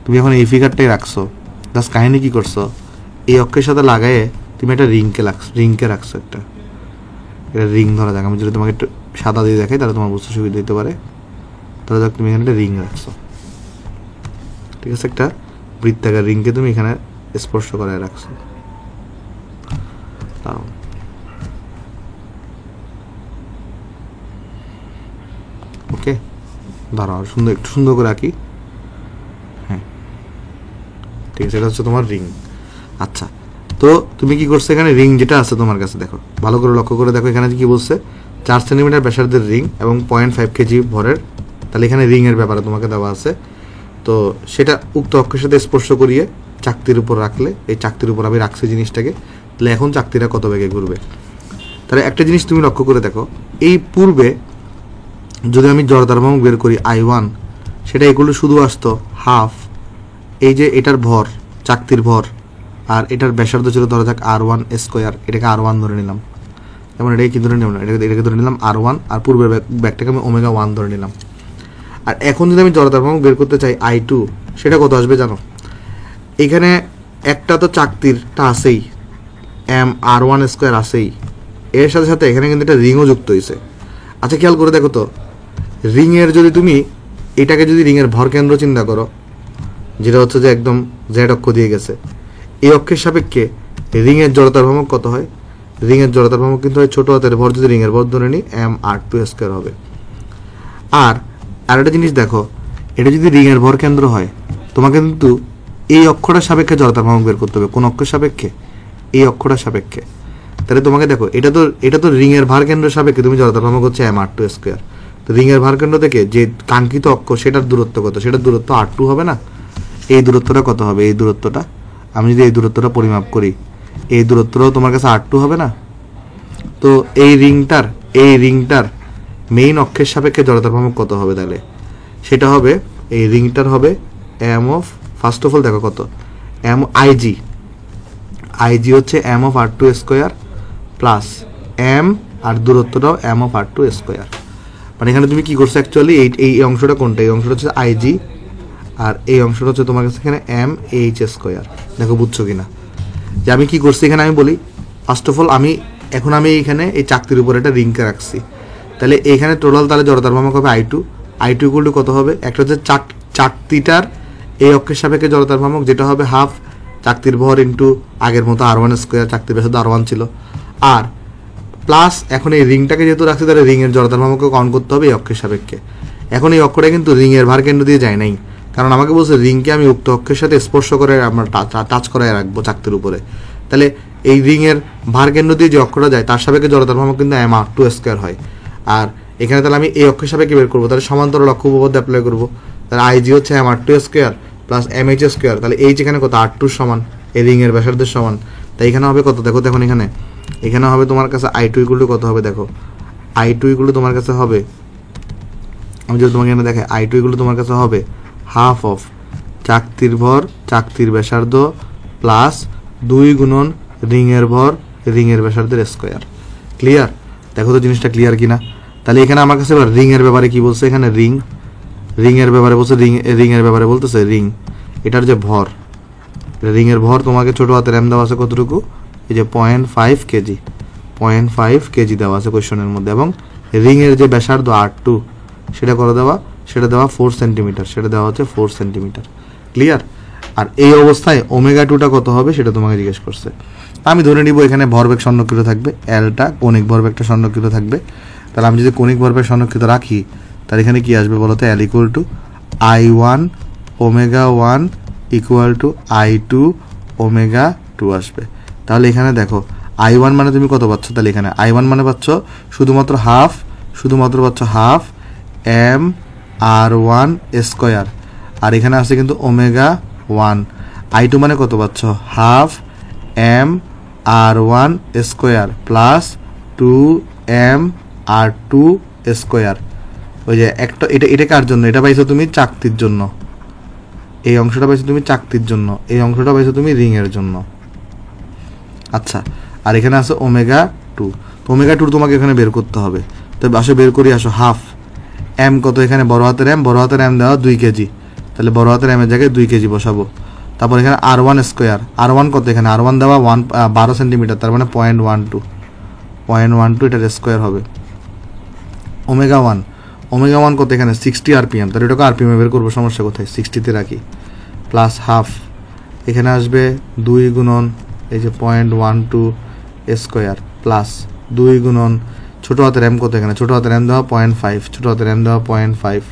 তুমি এখন এই ফিগারটাই রাখছো, জাস্ট কাহিনী কি করছো, এই অক্ষের সাথে লাগায়ে তুমি একটা রিংকে রাখছো, একটা রিং। ধরা যাক আমি যদি তোমাকে একটু সাদা দিয়ে দেখাই তাহলে তোমার বুঝতে সুবিধা দিতে পারে। ধরা যাক তুমি এখানে একটা রিং রাখছো, ঠিক আছে, একটা বৃত্তাকার রিংকে তুমি এখানে স্পর্শ করায় রাখছো। ওকে, দাঁড়াও একটু সুন্দর করে আঁকি, হ্যাঁ ঠিক আছে, এটা হচ্ছে তোমার রিং। আচ্ছা, তো তুমি কি করছো, এখানে রিং যেটা আছে তোমার কাছে দেখো, ভালো করে লক্ষ্য করে দেখো, এখানে কি বলছে, 4 সেন্টিমিটার ব্যাসার্ধের রিং এবং 0.5 কেজি ভরের, তাহলে এখানে রিংয়ের ব্যাপারে তোমাকে দেওয়া আছে। তো সেটা উক্ত অক্ষের সাথে স্পর্শ করিয়ে চাকতির উপর রাখলে, এই চাকতির উপর আমি রাখছি জিনিসটাকে, তাহলে এখন চাকতিটা কত বেগে ঘুরবে। তাহলে একটা জিনিস তুমি লক্ষ্য করে দেখো, এই পূর্বে যদি আমি জড়তার ভ্রামক বের করি I1, সেটা এগুলো শুধু আসতো হাফ, এই যে এটার ভর, চাকতির ভর, আর এটার ব্যাসার্ধ ছিল ধরা যাক R1 স্কোয়ার, এটাকে R1 ধরে নিলাম, যেমন এটাকে কি ধরে নিলাম না, এটাকে ধরে নিলাম R1, আর পূর্বের ব্যাগটাকে আমি ওমেগা 1 ধরে নিলাম। আর এখন যদি আমি জড়তার ভ্রামক বের করতে চাই I2, সেটা কত আসবে জানো? এখানে একটা তো চাকতিরটা আছেই, R1 স্কোয়ার আছেই, এর সাথে সাথে এখানে কিন্তু একটা রিংও যুক্ত হয়েছে। আচ্ছা খেয়াল করে দেখো তো, রিংয়ের যদি তুমি এটাকে যদি রিংয়ের ভর কেন্দ্র চিন্তা করো, যেটা হচ্ছে যে একদম জেড অক্ষ দিয়ে গেছে, এই অক্ষের সাপেক্ষে রিংয়ের জড়তার ভ্রামক কত হয়? রিংয়ের জড়তার ভ্রামক কিন্তু হয় ছোট হাতের ভর যদি রিংয়ের ভর ধরে নিই mR2 স্কোয়ার হবে। আর একটা জিনিস দেখো, এটা যদি রিংয়ের ভর কেন্দ্র হয়, তোমাকে কিন্তু এই অক্ষটার সাপেক্ষে জড়তার ভ্রামক বের করতে হবে। কোন অক্ষের সাপেক্ষে? এই অক্ষটার সাপেক্ষে। তাহলে তোমাকে দেখো, এটা তো রিংয়ের ভার কেন্দ্রের সাপেক্ষে তুমি জড়তার ভ্রামক হচ্ছে mR2 স্কোয়ার। তো রিংয়ের ভার কেন্দ্র থেকে যে কাঙ্ক্ষিত অক্ষ, সেটার দূরত্ব কত? সেটার দূরত্ব R2 হবে না? এই দূরত্বটা কত হবে? এই দূরত্বটা আমি যদি এই দূরত্বটা পরিমাপ করি, এই দূরত্বটাও তোমার কাছে R2 হবে না? তো এই রিংটার মেইন অক্ষের সাপেক্ষে জড়তার ভ্রামক কত হবে? তাহলে সেটা হবে, এই রিংটার হবে ফার্স্ট অফ অল দেখো কত, IG হচ্ছে m(r2 স্কোয়ার) প্লাস m, আর দূরত্বটাও m(r2 স্কোয়ার). মানে এখানে তুমি কি করছো অ্যাকচুয়ালি, এই অংশটা কোনটা? এই অংশটা হচ্ছে IG, আর এই অংশটা হচ্ছে তোমার কাছে এখানে mh স্কোয়ার। দেখো বুঝছো কিনা যে আমি কি করছি এখানে? আমি বলি ফার্স্ট অফ অল, আমি এখানে এই চাকতির উপর একটা রিংকে রাখছি, তাহলে এখানে টোটাল তাহলে জড়তার ভ্রামক হবে I2 ইকুয়াল টু কত হবে? একটা হচ্ছে চাকতিটার এই অক্ষের সাপেক্ষে জড়তার ভ্রামক, যেটা হবে হাফ চাকতির ভর ইন্টু আগের মতো R1 স্কোয়ার, চাকতির ব্যাসার্ধ R1 ছিল, আর প্লাস এখন এই রিংটাকে যেহেতু রাখছি, তাহলে রিংয়ের জড়তার ভ্রামককে কাউন্ট করতে হবে এই অক্ষের সাপেক্ষে। এখন এই অক্ষটা কিন্তু রিংয়ের ভার কেন্দ্র দিয়ে যায় নাই, কারণ আমাকে বলছে রিংকে আমি উক্ত অক্ষের সাথে স্পর্শ করে আমরা টাচ করায় রাখবো চাকতির উপরে। তাহলে এই রিংয়ের ভার কেন্দ্র দিয়ে যে অক্ষটা যায়, তার সাপেক্ষে জড়তার ভ্রামক কিন্তু mR2 স্কোয়ার হয়। আর এখানে তাহলে আমি এই অক্ষের সাপেক্ষে বের করবো, তাহলে সমান্তরাল অক্ষ উপপাদ্য অ্যাপ্লাই করবো। তাহলে IG হচ্ছে mR2 square plus mH square, তাহলে এইচ এখানে কত? R2 সমান, এই রিংয়ের ব্যাসার্ধের সমান। তাই এখানে হবে কত? দেখো এখন এখানে হবে তোমার কাছে I2 ইকুয়াল টু কত হবে? দেখো I2 ইকুয়াল টু তোমার কাছে হবে, আমি যদি তোমাকে এখানে দেখে, I2 ইকুয়াল টু তোমার কাছে হবে হাফ অফ চাকতির ভর, চাকতির ব্যাসার্ধ প্লাস 2 গুণন রিংয়ের ভর, রিংয়ের ব্যাসার্ধের স্কোয়ার। ক্লিয়ার? দেখো তো জিনিসটা ক্লিয়ার কিনা। তাহলে এখানে আমার কাছে এবার রিংয়ের ব্যাপারে কি বলছে? এখানে রিংয়ের ব্যাপারে বলছে, রিংয়ের ব্যাপারে বলতেছে রিং, এটার যে ভর, রিংয়ের ভর তোমাকে ছোট হাতের m দেওয়া আছে কতটুকু? এই যে 0.5 কেজি, 0.5 কেজি দেওয়া আছে কোয়েশ্চনের মধ্যে, এবং রিংয়ের যে ব্যাসার্ধ R2, সেটা করে দেওয়া, সেটা দেওয়া 4 সেন্টিমিটার, সেটা দেওয়া হচ্ছে 4 সেন্টিমিটার। ক্লিয়ার? আর এই অবস্থায় ওমেগা 2টা কত হবে সেটা তোমাকে জিজ্ঞেস করছে। আমি ধরে নিব এখানে ভরবেগ সংরক্ষিত থাকবে, এলটা কৌণিক ভরবেগটা সংরক্ষিত থাকবে। তাহলে আমি যদি কৌণিক ভরবেগ সংরক্ষিত রাখি, তাহলে এখানে কি আসবে বলতো? L equal to I1 omega 1 equal to I2 omega 2 আসবে। তাহলে এখানে দেখো I1 মানে তুমি কত পাচ্ছ? তাহলে এখানে I1 মানে পাচ্ছ শুধুমাত্র হাফ mR1 স্কোয়ার, আর এখানে আছে কিন্তু ওমেগা 1। I2 মানে কত পাচ্ছ? Half mR1 square plus 2mR2 square. ওই যে একটা, এটা কার জন্য? এটা পাইছো তুমি চাকতির জন্য, এই অংশটা পাইছো তুমি চাকতির জন্য, এই অংশটা পাইছো তুমি রিংয়ের জন্য। আচ্ছা, আর এখানে আছে ওমেগা 2। তো ওমেগা 2 তোমাকে এখানে বের করতে হবে। তো আসো বের করি, আসো হাফ m কত? এখানে বড় হাতের m দেওয়া 2 কেজি, তাহলে বড় হাতের m এর জায়গায় 2 কেজি বসাবো। তারপর এখানে R1 স্কোয়ার, R1 কত? এখানে R1 দেওয়া 12 সেন্টিমিটার, তার মানে 0.12 এটার স্কোয়ার হবে। ওমেগা 1 কত? এখানে 60 RPM, তাহলে এটাকে RPM বের করবো, সমস্যা কোথায়? 60-তে রাখি, প্লাস হাফ এখানে আসবে 2 গুণন এই যে 0.12 স্কোয়ার প্লাস 2 গুণন ছোটো হাতের m কত? এখানে ছোটো হাতের m দেওয়া 0.5, ছোটো হাতের m দেওয়া 0.5,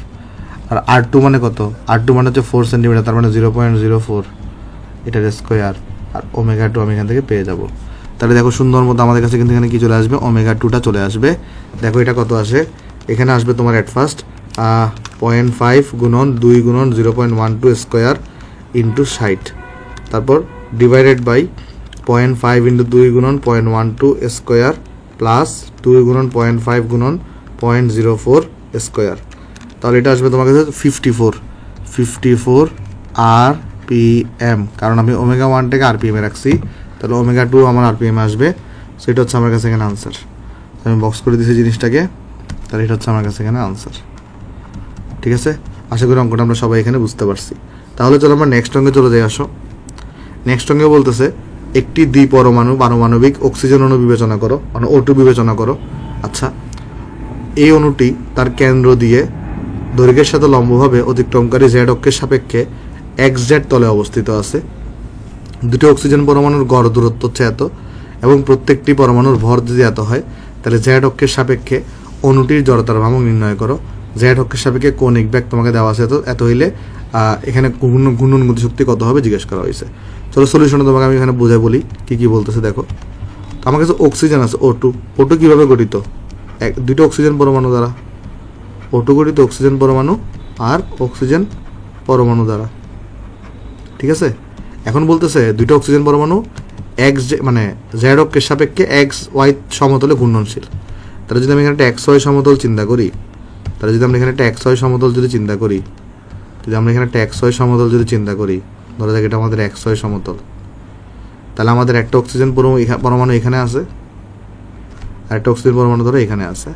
আর R2 মানে কত? R2 মানে হচ্ছে 4 সেন্টিমিটার, তার মানে 0.04 এটার স্কোয়ার, আর ওমেগা 2 আমি এখান থেকে পেয়ে যাব। তাহলে দেখো সুন্দর মতো আমাদের কাছে কিন্তু এখানে কি চলে আসবে, ওমেগা 2টা চলে আসবে। দেখো এটা কত আসে, এখানে আসবে তোমার অ্যাট ফার্স্ট 0.5 গুণন 2 গুণন 0.12 স্কোয়ার ইন্টু 60, তারপর ডিভাইডেড বাই 0.5 ইন্টু 2 গুণন 0.12 স্কোয়ার প্লাস 2 গুণন 0.5 গুণন 0.04 স্কোয়ার। তাহলে এটা আসবে তোমার কাছে 54 RPM, কারণ আমি ওমেগা 1টাকে RPM এ রাখছি, তাহলে ওমেগা 2 আমার RPM আসবে। সেটা হচ্ছে আমার কাছে এখানে আনসার। আমি বক্স করে দিয়েছি জিনিসটাকে, তাহলে এটা হচ্ছে আমার কাছে এখানে আনসার। ঠিক আছে, আশা করি অঙ্কটা আমরা সবাই এখানে বুঝতে পারছি। তাহলে চলো আমরা নেক্সট অঙ্কে চলে যাই। আসো, নেক্সট অঙ্কে বলতেছে একটি দ্বিপরমাণু পারমাণবিক অক্সিজেন অণু বিবেচনা করো, মানে O2 বিবেচনা করো। আচ্ছা, এই অণুটি তার কেন্দ্র দিয়ে দৈর্ঘ্যের সাথে লম্বভাবে অতিক্রমকারী জেড অক্ষের সাপেক্ষে XZ তলে অবস্থিত আছে। দুটি অক্সিজেন পরমাণুর গড় দূরত্ব হচ্ছে এত, এবং প্রত্যেকটি পরমাণুর ভর যদি এত হয়, তাহলে জেড অক্ষের সাপেক্ষে অণুটির জড়তার ভ্রামক নির্ণয় করো। জেড অক্ষের সাপেক্ষে কৌণিক বেগ তোমাকে দেওয়া আছে এত হইলে এখানে ঘূর্ণন গতিশক্তি কত হবে জিজ্ঞেস করা হয়েছে। চলো সলিউশনে তোমাকে আমি এখানে বুঝাই বলি কি বলতেছে। দেখো, তো আমার কাছে অক্সিজেন আছে O2 কিভাবে গঠিত, দুটো অক্সিজেন পরমাণু দ্বারা। O2 গঠিত অক্সিজেন পরমাণু আর অক্সিজেন পরমাণু দ্বারা। ঠিক আছে, এখন বলতেছে দুটো অক্সিজেন পরমাণু মানে জেড অক্ষের সাপেক্ষে XY সমতলে ঘূর্ণনশীল। তাহলে যদি আমি এখানে একটা XY সমতল চিন্তা করি, ধরো দেখ এটা আমাদের XY সমতল, তাহলে আমাদের একটা অক্সিজেন পরমাণু এখানে আছে, আর একটা অক্সিজেন পরমাণু ধরো এখানে আছে,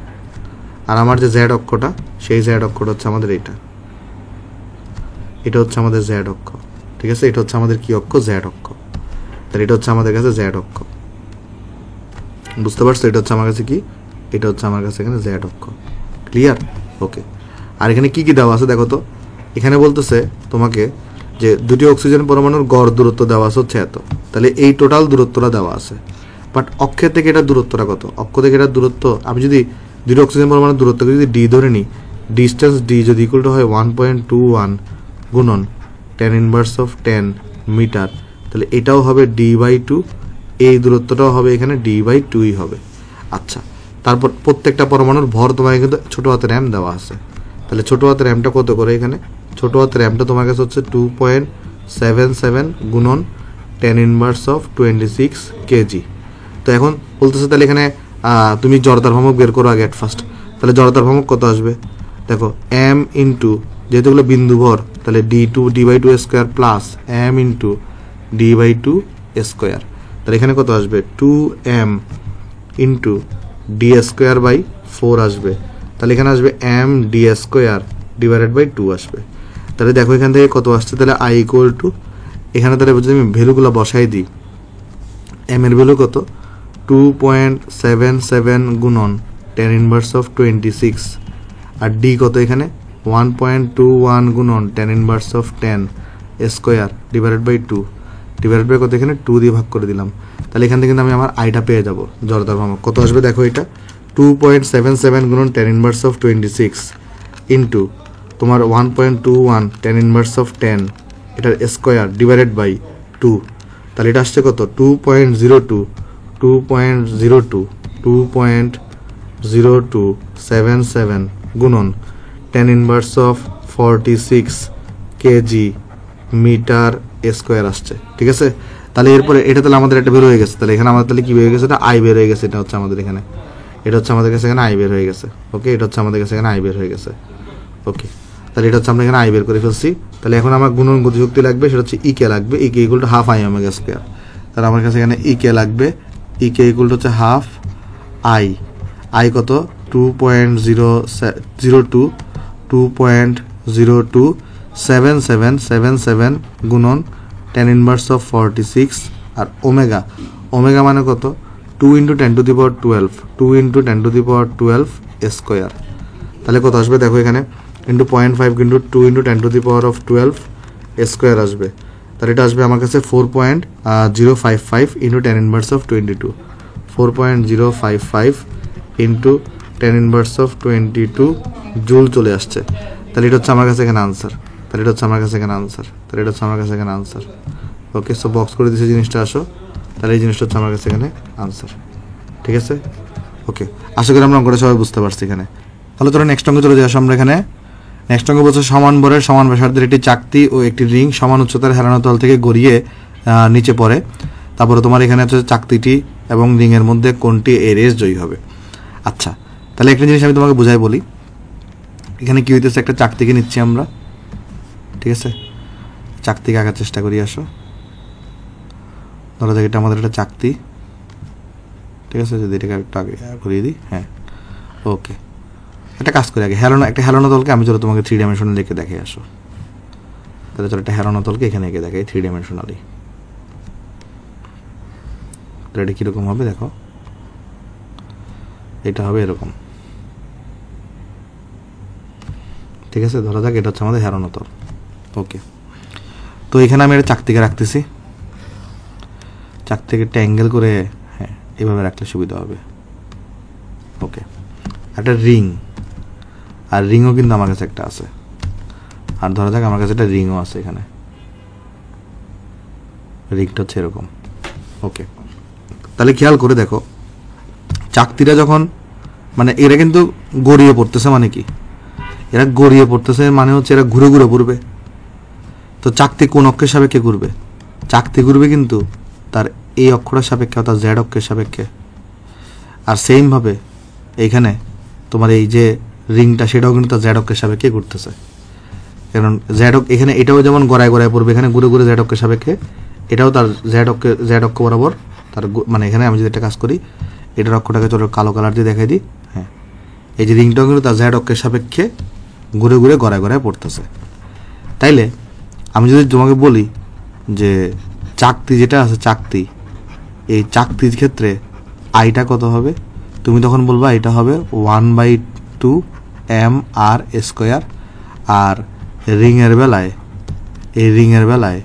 আর আমার যে জেড অক্ষটা, সেই জেড অক্ষটা হচ্ছে আমাদের এটা হচ্ছে আমাদের জেড অক্ষ। ঠিক আছে, এটা হচ্ছে আমাদের কি অক্ষ, জেড অক্ষ। তাহলে এটা হচ্ছে আমাদের কাছে জেড অক্ষ, বুঝতে পারছো? এটা হচ্ছে আমার কাছে কি, এটা হচ্ছে আমার কাছে এখানে জেড অক্ষ। ক্লিয়ার? ওকে। আর এখানে কি দেওয়া আছে দেখো তো, এখানে বলতেছে তোমাকে যে দুটি অক্সিজেন পরমাণুর গড় দূরত্ব দেওয়া আছে হচ্ছে এত, তাহলে এই টোটাল দূরত্বটা দেওয়া আছে। বাট অক্ষের থেকে এটার দূরত্বটা কত, অক্ষ থেকে এটার দূরত্ব, আমি যদি দুটি অক্সিজেন পরমাণুর দূরত্বকে যদি ডি ধরে নিই, ডিস্টেন্স ডি যদি ইকুয়াল টু হয় 1.21 গুণন 10⁻10 মিটার, তাহলে এটাও হবে d/2, এই দূরত্বটাও হবে এখানে d/2ই হবে। আচ্ছা, তারপর প্রত্যেকটা পরমাণুর ভর তোমাকে কিন্তু ছোটো হাতের m দেওয়া আছে, তাহলে ছোটো হাতের mটা কত করে, এখানে ছোটো হাতের mটা তোমার কাছে হচ্ছে 2.77 গুণন 10⁻26 কেজি। তো এখন বলতেছে তাহলে এখানে তুমি জড়তার ভ্রামক বের করো আগে ফার্স্ট। তাহলে জড়তার ভ্রামক কত আসবে দেখো, m ইন্টু যেহেতু এগুলো বিন্দু ভর, তাহলে d/2 square plus m into d/2 square. তাহলে এখানে কত আসবে, 2m into D square by 4 আসবে। তাহলে এখানে আসবে m D square divided by 2 আসবে। তাহলে দেখো এখান থেকে কত আসছে, তাহলে i ইকুয়াল টু, এখানে তাহলে যদি আমি ভ্যালুগুলো বসাই দিই, m এর ভ্যালু কত 2.77 গুণন 10⁻26, আর ডি কত এখানে 1.21 গুণন 10⁻10 square divided by 2, divided by কত এখানে 2 দিয়ে ভাগ করে দিলাম। তাহলে এখান থেকে কিন্তু আমি আমার আইটা পেয়ে যাব, জড়তার ভ্রামক কত আসবে দেখো, এটা 2.77 গুণন 10⁻26 ইন্টু তোমার 1.21 10⁻10 এটার স্কোয়ার ডিভাইডেড বাই 2, তাহলে এটা আসছে কত 2.0277 গুণন 10⁻46 কেজি মিটার স্কোয়ার আসছে। ঠিক আছে, তাহলে এরপরে এটা তাহলে আমাদের একটা বের হয়ে গেছে, তাহলে এখানে আমাদের তাহলে কি বের হয়ে গেছে, এটা আই বের হয়ে গেছে, এটা হচ্ছে আমাদের এখানে, এটা হচ্ছে আমাদের কাছে এখানে আই বের হয়ে গেছে। ওকে, এটা হচ্ছে আমাদের কাছে এখানে আই বের হয়ে গেছে। ওকে, তাহলে এটা হচ্ছে আমরা এখানে আই বের করে ফেলছি। তাহলে এখন আমার গুণন গতিশক্তি লাগবে, সেটা হচ্ছে ইকে লাগবে, ইকে equal to half I omega square. তাহলে আমার কাছে এখানে ইকে লাগবে, ইকে ইকুয়াল টু হচ্ছে হাফ আই, আই কত 2.027777 গুণন 10⁻46, আর ওমেগা, ওমেগা মানে কত 2 × 10⁻12 2 × 10⁻12 স্কোয়ার। তাহলে কত আসবে দেখো এখানে, ইন্টু 0.5 ইন্টু 2 × 10⁻12 স্কোয়ার আসবে। তাহলে এটা আসবে আমার কাছে 4.055 ইন্টু 10⁻22, 4.055 ইন্টু 10⁻22 জুল চলে আসছে। তাহলে এটা হচ্ছে আমার কাছে এখানে আনসার, ওকে, সো বক্স করে দিয়েছে জিনিসটা। আসো, তাহলে এই জিনিসটা হচ্ছে আমার কাছে এখানে আনসার। ঠিক আছে, ওকে, আশা করি আমরা অঙ্কটা সবাই বুঝতে পারছি এখানে। তাহলে তোরা নেক্সট অঙ্ক চলে যাই। আমরা এখানে নেক্সট অঙ্ক বলছে সমান ভরের সমান ব্যাসার্ধের একটি চাকতি ও একটি রিং সমান উচ্চতার হেলানো তল থেকে গড়িয়ে নিচে পড়ে। তারপরে তোমার এখানে হচ্ছে চাকতিটি এবং রিংয়ের মধ্যে কোনটি এই রেস জয়ী হবে। আচ্ছা, তাহলে একটা জিনিস আমি তোমাকে বুঝাই বলি। এখানে কি হইতেছে, একটা চাকতিকে নিচ্ছি আমরা, ঠিক আছে, চাকতিকে আঁকার চেষ্টা করি। আসো, ধরো দেখ এটা আমাদের একটা চাকতি, ঠিক আছে, যদি এটাকে একটু আগে করিয়ে দিই। হ্যাঁ, ওকে, একটা কাজ করি আগে একটা হেলানো তলকে আমি চলো তোমাকে 3 ডাইমেনশনাল লিখে দেখে আসো। তাহলে চলো একটা হেলানো তলকে এখানে এঁকে দেখাই 3 ডাইমেনশনালি। তাহলে এটা কীরকম হবে দেখো, এটা হবে এরকম, ঠিক আছে। ধরা যাক এটা হচ্ছে আমাদের হেলানো তল। ওকে, তো এখানে আমি একটা চাকতিকে রাখতেছি, চাকতিকে একটা অ্যাঙ্গেল করে হ্যাঁ এভাবে রাখলে সুবিধা হবে। ওকে, একটা রিং, আর রিংও কিন্তু আমার কাছে একটা আছে, আর ধরা যাক আমার কাছে একটা রিংও আছে। এখানে রিংটা হচ্ছে এরকম। ওকে, তাহলে খেয়াল করে দেখো চাকতিটা যখন মানে এরা কিন্তু গড়িয়ে পড়তেছে, মানে কি এরা গড়িয়ে পড়তেছে মানে হচ্ছে এরা ঘুরে ঘুরে পড়বে। তো চাকতি কোন অক্ষের সাপেক্ষে ঘুরবে? চাকতি ঘুরবে কিন্তু তার এই অক্ষরের সাপেক্ষে অর্থাৎ জেড অক্ষের সাপেক্ষে। আর সেমভাবে এইখানে তোমার এই যে রিংটা সেটাও কিন্তু তার জেড অক্ষের সাপেক্ষে ঘুরতেছে, কারণ জেড অক্ষ এখানে এটাও যেমন গড়ায় গড়ায় পড়বে, এখানে ঘুরে ঘুরে জেড অক্ষের সাপেক্ষে, এটাও তার জেড অক্ষ বরাবর তার মানে এখানে আমি যদি একটা কাজ করি, এটার অক্ষটাকে চলো কালো কালার দিয়ে দেখাই দিই। হ্যাঁ, এই যে রিংটাও কিন্তু তার জেড অক্ষের সাপেক্ষে ঘুরে ঘুরে গড়ায় গড়ায় পড়তেছে। তাইলে আমি যদি তোমাকে বলি যে চাকতি যেটা আছে চাকতি, এই চাকতির ক্ষেত্রে আইটা কত হবে, তুমি তখন বলবা এটা হবে 1/2 mr²। আর রিংয়ের বেলায়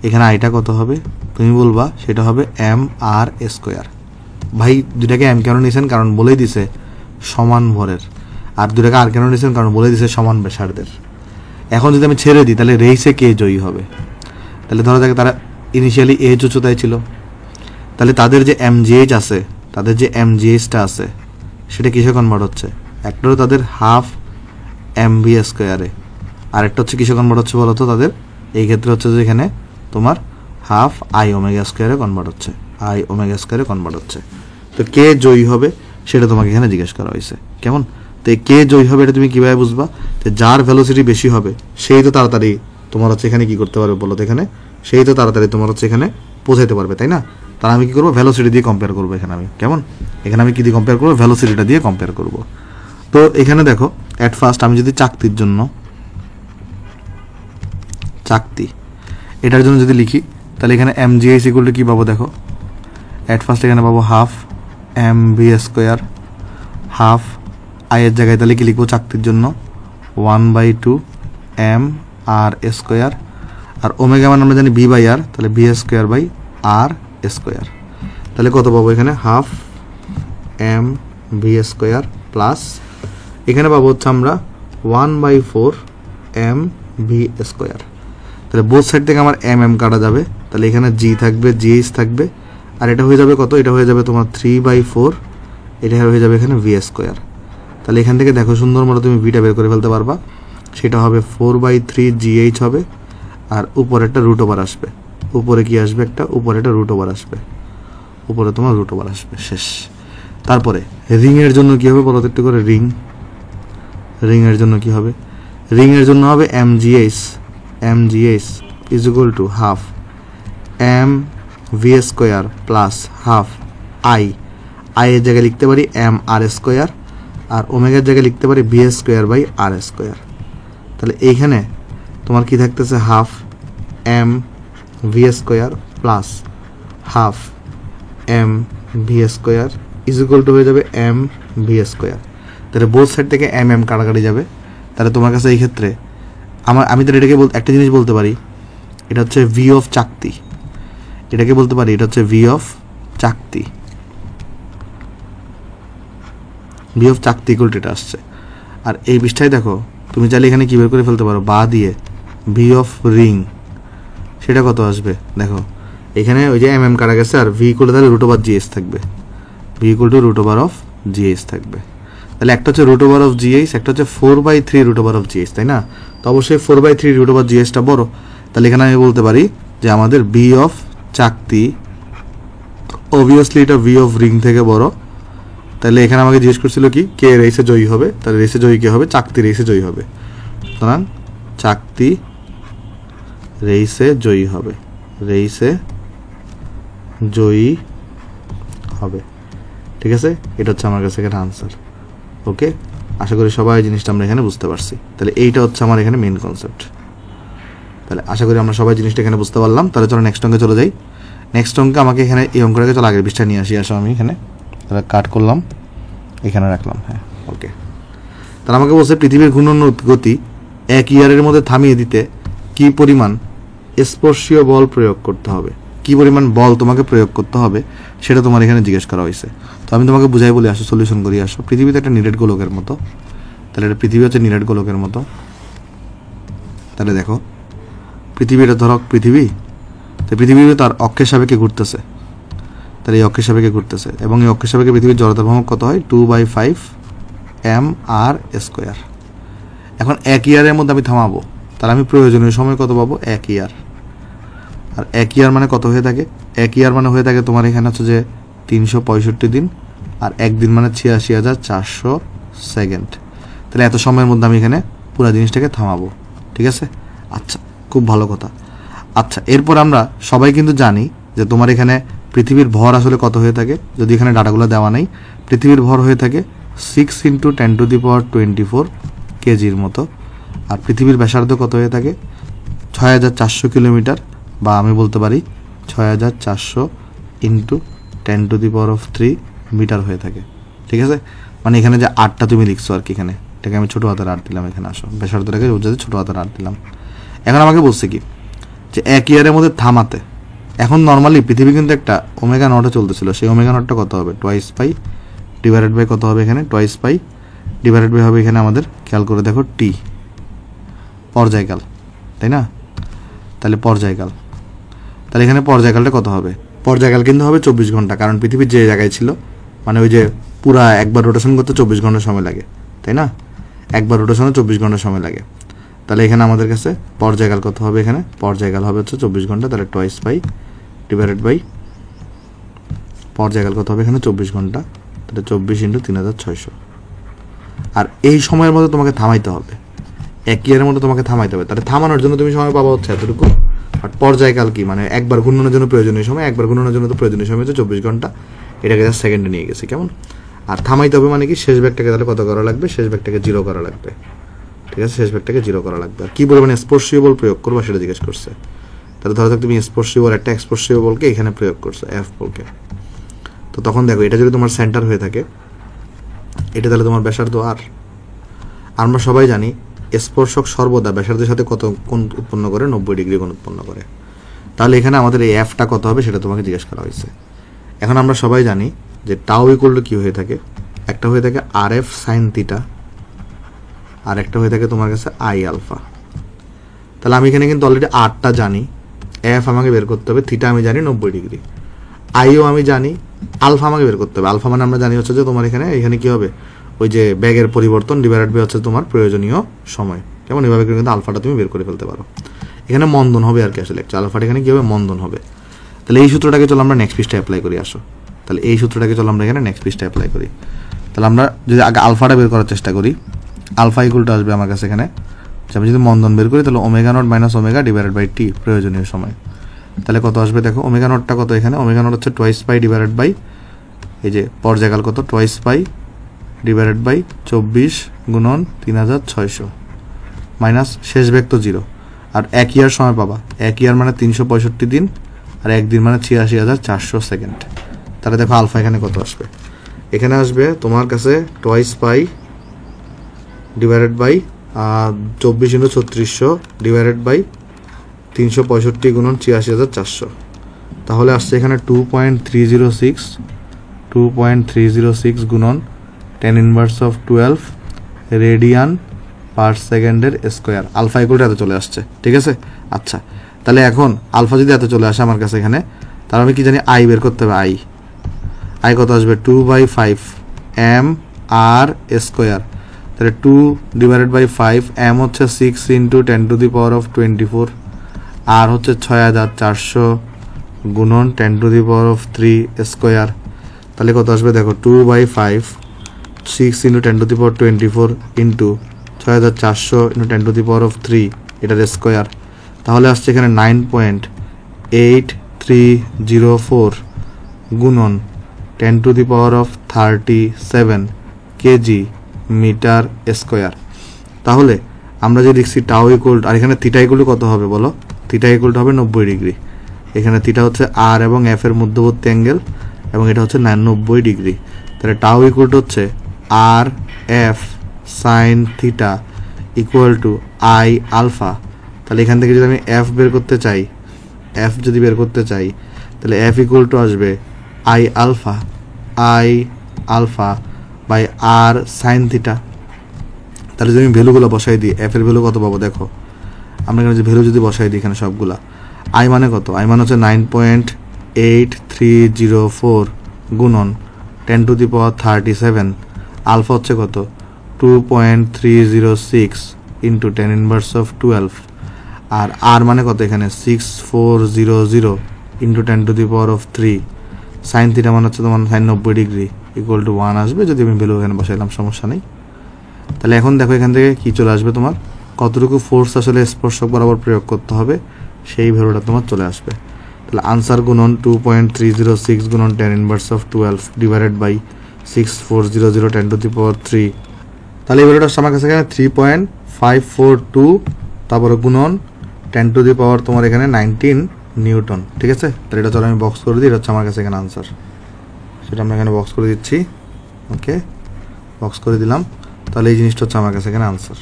এখানে আইটা কত হবে তুমি বলবা সেটা হবে mr²। ভাই দুটাকে এম কেন নিয়েছেন, কারণ বলেই দিছে সমান ভরের, আর দুটাকে আর কেন নিয়েছেন, কারণ বলে দিছে সমান ব্যাসার্ধের। এখন যদি আমি ছেড়ে দিই তাহলে রেসে কে জয়ী হবে? তাহলে ধরো যাক তারা ইনিশিয়ালি এইচ উচ্চতায় ছিল, তাহলে তাদের যে এমজিএইচ আছে, তাদের যে এমজিএইচটা আছে সেটা কিসে কনভার্ট হচ্ছে? একটা হলো তাদের হাফ mv², আর একটা হচ্ছে কিসে কনভার্ট হচ্ছে বলতো তাদের? এই ক্ষেত্রে হচ্ছে যে এখানে তোমার হাফ i⍵² কনভার্ট হচ্ছে, i⍵² কনভার্ট হচ্ছে। তো কে জয়ী হবে সেটা তোমাকে এখানে জিজ্ঞেস করা হয়েছে, কেমন? তো এই কে জয়ী হবে এটা তুমি কিভাবে বুঝবা? যে যার ভেলোসিটি বেশি হবে সেই তো তাড়াতাড়ি তোমার হচ্ছে এখানে কি করতে পারবে বলো তো, এখানে সেই তো তাড়াতাড়ি তোমার হচ্ছে এখানে পৌঁছাইতে পারবে, তাই না? তাহলে আমি কি করবো? ভেলোসিটি দিয়ে কম্পেয়ার করবো এখানে আমি, কেমন? এখানে আমি কি দিয়ে কম্পেয়ার করবো? ভেলোসিটিটা দিয়ে কম্পেয়ার করবো। তো এখানে দেখো অ্যাট ফার্স্ট আমি যদি চাকতির জন্য চাকতি এটার জন্য যদি লিখি তাহলে এখানে mgh ইকুয়াল টু কি পাবো দেখো, অ্যাট ফার্স্ট এখানে পাবো হাফ mv², হাফ আই এর জায়গায় তাহলে কি লিখবো চাকতির জন্য 1/2 mr², আর ওমেগা মানে আমরা জানি b/r, তাহলে b²/r²। তাহলে কত পাবো এখানে? হাফ mv² প্লাস এখানে পাবো হচ্ছে আমরা 1/4 mv²। তাহলে বোথ সাইড থেকে আমার mm কাটা যাবে, তাহলে এখানে g থাকবে, gh থাকবে, আর এটা হয়ে যাবে কত? এটা হয়ে যাবে তোমার 3/4, এটা হয়ে যাবে এখানে v²। তাহলে এখান থেকে দেখো সুন্দর মতো তুমি ভিটা বের করে ফেলতে পারবা, সেটা হবে 4/3 gh হবে, আর উপরে একটা রুট ওভার আসবে, উপরে কি আসবে? একটা উপরে একটা রুট ওভার আসবে, উপরে তোমার রুট ওভার আসবে, শেষ। তারপরে রিং এর জন্য কি হবে বলো তো একটু করে? রিং এর জন্য কি হবে? রিং এর জন্য হবে mgh is equal to half mv² plus half I এর জায়গায় লিখতে পারি mr², আর ওমেগার জায়গায় লিখতে পারি v²/r²। তাহলে এইখানে তোমার কি থাকতেছে? Half mv² plus half mv² is equal two হয়ে যাবে mv²। তাহলে বোথ সাইড থেকে কাটাকাটি যাবে। তাহলে তোমার কাছে এই ক্ষেত্রে আমি তো এটাকে একটা জিনিস বলতে পারি, এটা হচ্ছে ভি অফ চাকতি, এটাকে বলতে পারি এটা হচ্ছে ভি অফ চাকতি, ভি অফ চাকতি ইকুয়াল টু এটা আসছে। আর এই পৃষ্ঠায় দেখো তুমি চাইলে এখানে কি বের করে ফেলতে পারো বা দিয়ে ভি অফ রিং, সেটা কত আসবে দেখো, এখানে ওই যে mm কাটা গেছে, আর v ইকুয়াল তাহলে রুট ওভার gh থাকবে, v equal to root over of gh থাকবে। তাহলে একটা হচ্ছে রুট ওভার অফ gh, একটা হচ্ছে 4/3 রুট ওভার অফ gh, তাই না? তো অবশ্যই 4/3 রুট ওভার gh বড়। তাহলে এখানে আমি বলতে পারি যে আমাদের v অফ চাকতি, অবভিয়াসলি এটা v অফ রিং থেকে বড়। তাহলে এখানে আমাকে জিজ্ঞেস করছিল কি কে রেসে জয়ী হবে, তাহলে রেসে জয়ী কে হবে? চাকতি রেসে জয়ী হবে। সুতরাং চাকতি রেসে জয়ী হবে, রেসে জয়ী হবে। ঠিক আছে, এটা হচ্ছে আমার কাছে এখানে আনসার। ওকে, আশা করি সবাই জিনিসটা আমরা এখানে বুঝতে পারছি। তাহলে এইটা হচ্ছে আমার এখানে মেইন কনসেপ্ট। তাহলে আশা করি আমরা সবাই জিনিসটা এখানে বুঝতে পারলাম। তাহলে চলো নেক্সট অঙ্কে চলে যাই। নেক্সট অঙ্কে আমাকে এখানে এই অঙ্কটাকে চলো আগের পৃষ্ঠা নিয়ে আসি। আমি এখানে তাহলে কাট করলাম, এখানে রাখলাম। হ্যাঁ, ওকে। তাহলে আমাকে বলছে পৃথিবীর ঘূর্ণন গতি 1 ইয়ারের মধ্যে থামিয়ে দিতে কি পরিমাণ স্পর্শীয় বল প্রয়োগ করতে হবে, কি পরিমাণ বল তোমাকে প্রয়োগ করতে হবে সেটা তোমার এখানে জিজ্ঞেস করা হয়েছে। তো আমি তোমাকে বুঝাই বলে আসো, সলিউশন করি আসো। পৃথিবীতে একটা নিরেট গোলকের মতো, তাহলে এটা পৃথিবী হচ্ছে নিরেট গোলকের মতো। তাহলে দেখো পৃথিবীটা ধরক পৃথিবী, তো পৃথিবী তার অক্ষের সাপেক্ষে ঘুরতেছে, তাহলে এই অক্ষের সাপেক্ষে ঘুরতেছে, এবং এই অক্ষের সাপেক্ষে পৃথিবীর জড়তার ভ্রমণ কত হয়? 2/5 mr²। এখন 1 ইয়ারের মধ্যে আমি থামাবো, তাহলে আমি প্রয়োজনীয় সময় কত পাবো? 1 ইয়ার। আর 1 ইয়ার মানে কত হয়ে থাকে? 1 ইয়ার মানে হয়ে থাকে তোমার এখানে হচ্ছে যে 365 দিন, আর 1 দিন মানে 86,400 সেকেন্ড। তাহলে এত সময়ের মধ্যে আমি এখানে পুরো জিনিসটাকে থামাবো। ঠিক আছে, আচ্ছা, খুব ভালো কথা। আচ্ছা, এরপর আমরা সবাই কিন্তু জানি যে তোমার এখানে পৃথিবীর ভর আসলে কত হয়ে থাকে। যদি এখানে ডাটাগুলো দেওয়া নেই, পৃথিবীর ভর হয়ে থাকে 6 × 10⁻24 কেজির মতো। আর পৃথিবীর ব্যাসার্ধ কত হয়ে থাকে? 6,400 কিলোমিটার, বা আমি বলতে পারি 6,400 × 10⁻³ মিটার হয়ে থাকে। ঠিক আছে, মানে এখানে যে 8টা তুমি লিখছো আর কি, এখানে এটাকে আমি ছোটো হাতের 8 দিলাম। এখানে আসো, ব্যাসার্ধটাকে ছোটো হাতের 8 দিলাম। এখন আমাকে বলছে কি যে 1 ইয়ারের মধ্যে থামাতে। এখন নর্মালি পৃথিবী কিন্তু একটা ওমেগা নটে চলতেছিল, সেই ওমেগা নটটা কত হবে? 2π ডিভাইডেড বাই কত হবে এখানে? 2π ডিভাইডেড বাই হবে এখানে আমাদের, খেয়াল করে দেখো, টি, পর্যায়কাল, তাই না? তাহলে পর্যায়কাল, তাহলে এখানে পর্যায়কালটা কত হবে? পর্যায়কাল কিন্তু হবে 24 ঘন্টা, কারণ পৃথিবীর যে জায়গায় ছিল, মানে ওই যে পুরা একবার রোটেশন করতে 24 ঘন্টা সময় লাগে, তাই না? একবার রোটেশনে 24 ঘন্টা সময় লাগে। তাহলে এখানে আমাদের কাছে পর্যায়কাল কত হবে? এখানে পর্যায়কাল হবে হচ্ছে 24 ঘন্টা। তাহলে 2π ডিভাইডেড বাই পর্যায়কাল কত হবে এখানে? 24 ঘন্টা। তাহলে 24 × 3600। আর এই সময়ের মধ্যে তোমাকে থামাইতে হবে, 1 ইয়ারের মধ্যে তোমাকে থামাইতে হবে। তাহলে থামানোর জন্য তুমি সময় পাবা হচ্ছে এতটুকু। আর পর্যায়কাল কি? মানে একবার ঘূর্ণনের জন্য প্রয়োজনীয় সময়, একবার ঘূর্ণনের জন্য তো প্রয়োজনীয় সময় হচ্ছে 24 ঘন্টা। এটাকে জাস্ট সেকেন্ডে নিয়ে গেছে, কেমন? আর থামাইতে হবে মানে কি? শেষ ব্যাগটাকে তাহলে কত করা লাগবে? শেষ ব্যাগটাকে 0 করা লাগবে। ঠিক আছে, শেষ ব্যাগটাকে 0 করা লাগবে। আর কি পরিমাণে স্পর্শীয় বল প্রয়োগ করবো সেটা জিজ্ঞেস করছে। তাহলে ধরো তুমি স্পর্শীয় বল, একটা স্পর্শীয় বলকে এখানে প্রয়োগ করছো, F বলকে। তো তখন দেখো এটা যদি তোমার সেন্টার হয়ে থাকে, এটা তাহলে তোমার ব্যাসার্ধ আর। আমরা সবাই জানি স্পর্শক সর্বদা ব্যাসার্ধের সাথে কত কোণ উৎপন্ন করে? 90 ডিগ্রি কোণ উৎপন্ন করে। তাহলে এখানে আমাদের এই Fটা কত হবে সেটা তোমাকে জিজ্ঞেস করা হয়েছে। এখন আমরা সবাই জানি যে টাউ ইকুয়াল টু কি হয়ে থাকে? একটা হয়ে থাকে RF sin θ, আর একটা হয়ে থাকে তোমার কাছে I আলফা। তাহলে আমি এখানে কিন্তু অলরেডি Rটা জানি, F আমাকে বের করতে হবে, θ আমি জানি 90 ডিগ্রি, Iও আমি জানি, আলফা আমাকে বের করতে হবে। আলফা মানে আমরা জানি হচ্ছে যে তোমার এখানে কি হবে? ওই যে ব্যাগের পরিবর্তন ডিভাইডেড বাই হচ্ছে তোমার প্রয়োজনীয় সময়, কেমন? এভাবে করে কিন্তু আলফাটা তুমি বের করে ফেলতে পারো। এখানে মন্দন হবে আর কি, আসলে আলফাটা এখানে কি হবে? মন্দন হবে। তাহলে এই সূত্রটাকে চলো আমরা নেক্সট পৃষ্ঠায় অ্যাপ্লাই করি। আসো, তাহলে এই সূত্রটাকে চলো আমরা এখানে নেক্সট পৃষ্ঠায় অ্যাপ্লাই করি। তাহলে আমরা যদি আগে আলফাটা বের করার চেষ্টা করি, আলফা ইকুয়াল টু আসবে আমার কাছে এখানে, আমি যদি মন্দন বের করি তাহলে omega not minus omega divided by T, প্রয়োজনীয় সময়। তাহলে কত আসবে দেখো? ওমেগা নটটা কত এখানে? ওমেগা নট হচ্ছে 2π ডিভাইডেড বাই এই যে পর্যায়কাল কত? 2π ডিভাইডেড বাই 24 × 3600 মাইনাস শেষ ব্যাগ তো 0। আর 1 ইয়ার সময় পাবা, 1 ইয়ার মানে 365 দিন, আর 1 দিন মানে 86,400 সেকেন্ড। তাহলে দেখো আলফা এখানে কত আসবে? এখানে আসবে তোমার কাছে 2π ডিভাইডেড বাই 24 × 3600 ডিভাইডেড বাই 365 × 86,400। তাহলে আসছে এখানে 2.306 গুণন 10⁻12 রেডিয়ান পার সেকেন্ডের স্কোয়ার। আলফা ইকুয়াল এত চলে আসছে, ঠিক আছে? আচ্ছা, তাহলে এখন আলফা যদি এত চলে আসে আমার কাছে এখানে, তাহলে আমি কি জানি আই বের করতে হবে, আই কত আসবে 2/5 এম আর স্কোয়ার, তাহলে 2/5, এম হচ্ছে 6 × 10⁻24, আর হচ্ছে 6400 গুণন 10⁻³ স্কোয়ার, তাহলে কত আসবে দেখো 2/5 6 × 10⁻24 ইন্টু 6400 × 10⁻³ এটার স্কোয়ার, তাহলে আসছে এখানে 9.8304 গুণন 10⁻37 কেজি মিটার স্কোয়ার। তাহলে আমরা যে লিখছি টাউ ইকুয়াল, আর এখানে থিটা ইকুয়াল কত হবে বলো, থিটা ইকুয়াল হবে 90 ডিগ্রি। এখানে থিটা হচ্ছে আর এবং এফ এর মধ্যবর্তী অ্যাঙ্গেল, এবং এটা হচ্ছে 90 ডিগ্রি। তাহলে টাউ ইকুয়াল হচ্ছে R F sine theta equal to I alpha. তাহলে এখান থেকে যদি আমি এফ বের করতে চাই, তাহলে এফ ইকুয়াল টু আসবে I alpha by R sine theta. তাহলে যদি আমি ভ্যালুগুলো বসাই দিই, এফ এর ভ্যালু কত পাবো দেখো, আমরা এখানে যে ভ্যালু যদি বসাই দিই এখানে সবগুলা, আই মানে কত, আই মানে হচ্ছে 9.8304 গুণন 10⁻37, আলফা হচ্ছে কত 2.306 ইন্টু 10⁻12, আর আর মানে কত এখানে 6400 ইন্টু 10⁻³ সাইন থিটা মানে হচ্ছে তোমার সাইন 90 ডিগ্রি ইকুয়াল টু 1 আসবে, যদি আমি ভ্যালু এখানে বসাইলাম সমস্যা নেই। তাহলে এখন দেখো এখান থেকে কি চলে আসবে, তোমার কতটুকু ফোর্স আসলে স্পর্শক বরাবর প্রয়োগ করতে হবে সেই ভ্যালুটা তোমার চলে আসবে। তাহলে আনসার গুণন 2.306 গুণন 10⁻12 ডিভাইডেড বাই 6400 10⁻³। তাহলে এই ভ্যালুটা আসছে আমার কাছে এখানে 3.542, তারপরে গুণন 10⁻, তোমার এখানে 19 নিউটন। ঠিক আছে, তাহলে এটা চলো আমি বক্স করে দিই, এটা হচ্ছে আমার কাছে এখানে আনসার, সেটা আমরা এখানে বক্স করে দিচ্ছি। ওকে, বক্স করে দিলাম। তাহলে এই জিনিসটা হচ্ছে আমার কাছে এখানে আনসার।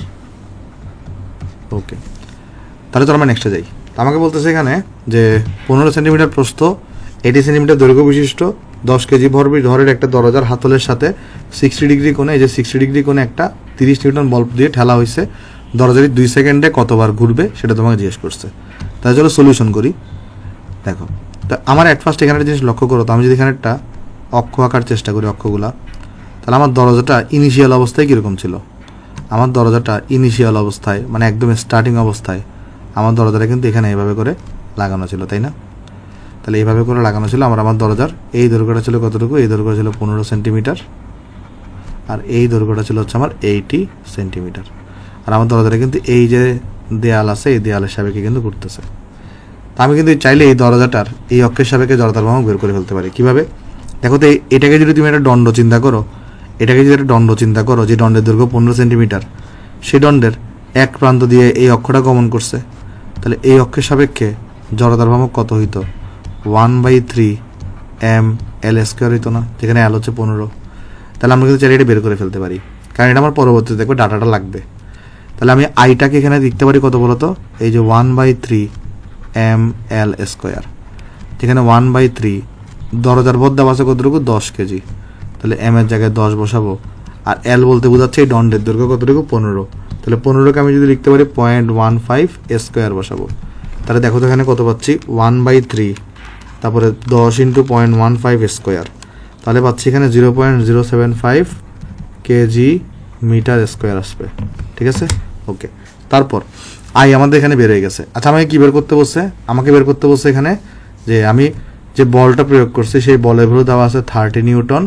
ওকে, তাহলে চলো আমরা নেক্সটে যাই। আমাকে বলতেছে এখানে যে 15 সেন্টিমিটার প্রস্থ, 80 সেন্টিমিটার দৈর্ঘ্য বিশিষ্ট 10 কেজি ভরের একটা দরজার হাতলের সাথে 60 ডিগ্রি কোণে, এই যে 60 ডিগ্রি কোণে একটা 30 নিউটন বল দিয়ে ঠেলা হয়েছে, দরজাটি 2 সেকেন্ডে কতবার ঘুরবে সেটা তোমাকে জিজ্ঞেস করছে। তাহলে চলো সলিউশন করি। দেখো, তা আমার অ্যাট ফার্স্ট এখানে একটা জিনিস লক্ষ্য করো, তো আমি যদি এখানে একটা অক্ষ আঁকার চেষ্টা করি, অক্ষগুলা, তাহলে আমার দরজাটা ইনিশিয়াল অবস্থায় কীরকম ছিল, আমার দরজাটা ইনিশিয়াল অবস্থায় মানে একদম স্টার্টিং অবস্থায় আমার দরজাটা কিন্তু এখানে এইভাবে করে লাগানো ছিল, তাই না? তাহলে এইভাবে করে লাগানো ছিল। আমার দরজার এই দৈর্ঘ্যটা ছিল কতটুকু, এই দৈর্ঘ্য ছিল 15 সেন্টিমিটার, আর এই দৈর্ঘ্যটা ছিল হচ্ছে আমার 80 সেন্টিমিটার। আর আমার দরজাটা কিন্তু এই যে দেয়াল আছে, এই দেয়ালের সাপেক্ষে কিন্তু ঘুরতেছে। তা আমি কিন্তু চাইলে এই দরজাটার এই অক্ষের সাপেক্ষে জড়তার ভ্রামক বের করে ফেলতে পারি। কীভাবে দেখো তো, এটাকে যদি তুমি একটা দণ্ড চিন্তা করো, যে দণ্ডের দৈর্ঘ্য 15 সেন্টিমিটার, সেই দণ্ডের এক প্রান্ত দিয়ে এই অক্ষটা গমন করছে, তাহলে এই অক্ষের সাপেক্ষে জড়তার ভ্রামক কত হইতো, 1/3 ml স্কোয়ার হইতো না, যেখানে এল হচ্ছে 15। তাহলে আমরা কিন্তু চাইলে এটা বের করে ফেলতে পারি, কারণ এটা আমার পরবর্তীতে দেখবে ডাটাটা লাগবে। তাহলে আমি আইটাকে এখানে লিখতে পারি কত বলতো, এই যে 1/3 ml স্কোয়ার, যেখানে 1/3 দরজার ভর দেওয়া আছে কতটুকু 10 কেজি, তাহলে এম এর জায়গায় 10 বসাবো, আর এল বলতে বোঝাচ্ছে এই দণ্ডের দৈর্ঘ্য কতটুকু 15, তাহলে 15কে আমি যদি লিখতে পারি 0.15 স্কোয়ার বসাবো। তাহলে দেখো তো এখানে কত পাচ্ছি, 1/3 তারপরে 10 × 0.15 স্কোয়ার, তাহলে পাচ্ছি এখানে 0.075 কেজি মিটার স্কোয়ার আসবে। ঠিক আছে, ওকে। তারপর আই আমাদের এখানে বের হয়ে গেছে। আচ্ছা, আমাকে কী বের করতে বলছে, আমাকে বের করতে বলছে এখানে যে আমি যে বলটা প্রয়োগ করছি সেই বলের ভ্যালু দেওয়া আছে 30 নিউটন,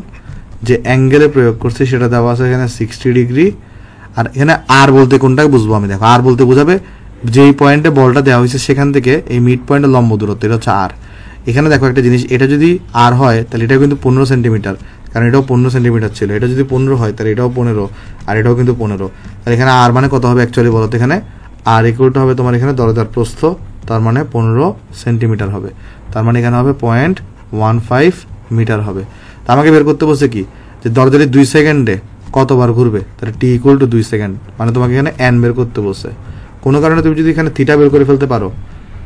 যে অ্যাঙ্গেলে প্রয়োগ করছি সেটা দেওয়া আছে এখানে 60 ডিগ্রি, আর এখানে আর বলতে কোনটাকে বুঝবো আমি, দেখো আর বলতে বোঝাবে যেই পয়েন্টে বলটা দেওয়া হয়েছে সেখান থেকে এই মিড পয়েন্টের লম্ব দূরত্ব, এটা হচ্ছে আর। এখানে দেখো একটা জিনিস, এটা যদি আর হয় তাহলে এটা কিন্তু 15 সেন্টিমিটার, কারণ এটাও 15 সেন্টিমিটার ছিল, এটা যদি 15 হয় তাহলে এটাও 15, আর এটাও কিন্তু 15। তাহলে এখানে আর মানে কত হবে অ্যাকচুয়ালি বলো তো, এখানে আর ইকুয়ালটা হবে তোমার এখানে দরজার প্রস্থ, তার মানে 15 সেন্টিমিটার হবে, তার মানে এখানে হবে 0.15 মিটার হবে। তা আমাকে বের করতে বলছে কি, যে দরজাটি 2 সেকেন্ডে কতবার ঘুরবে, তাহলে টি ইকুয়াল টু 2 সেকেন্ড, মানে তোমাকে এখানে এন বের করতে বলছে। কোনো কারণে তুমি যদি এখানে থিটা বের করে ফেলতে পারো,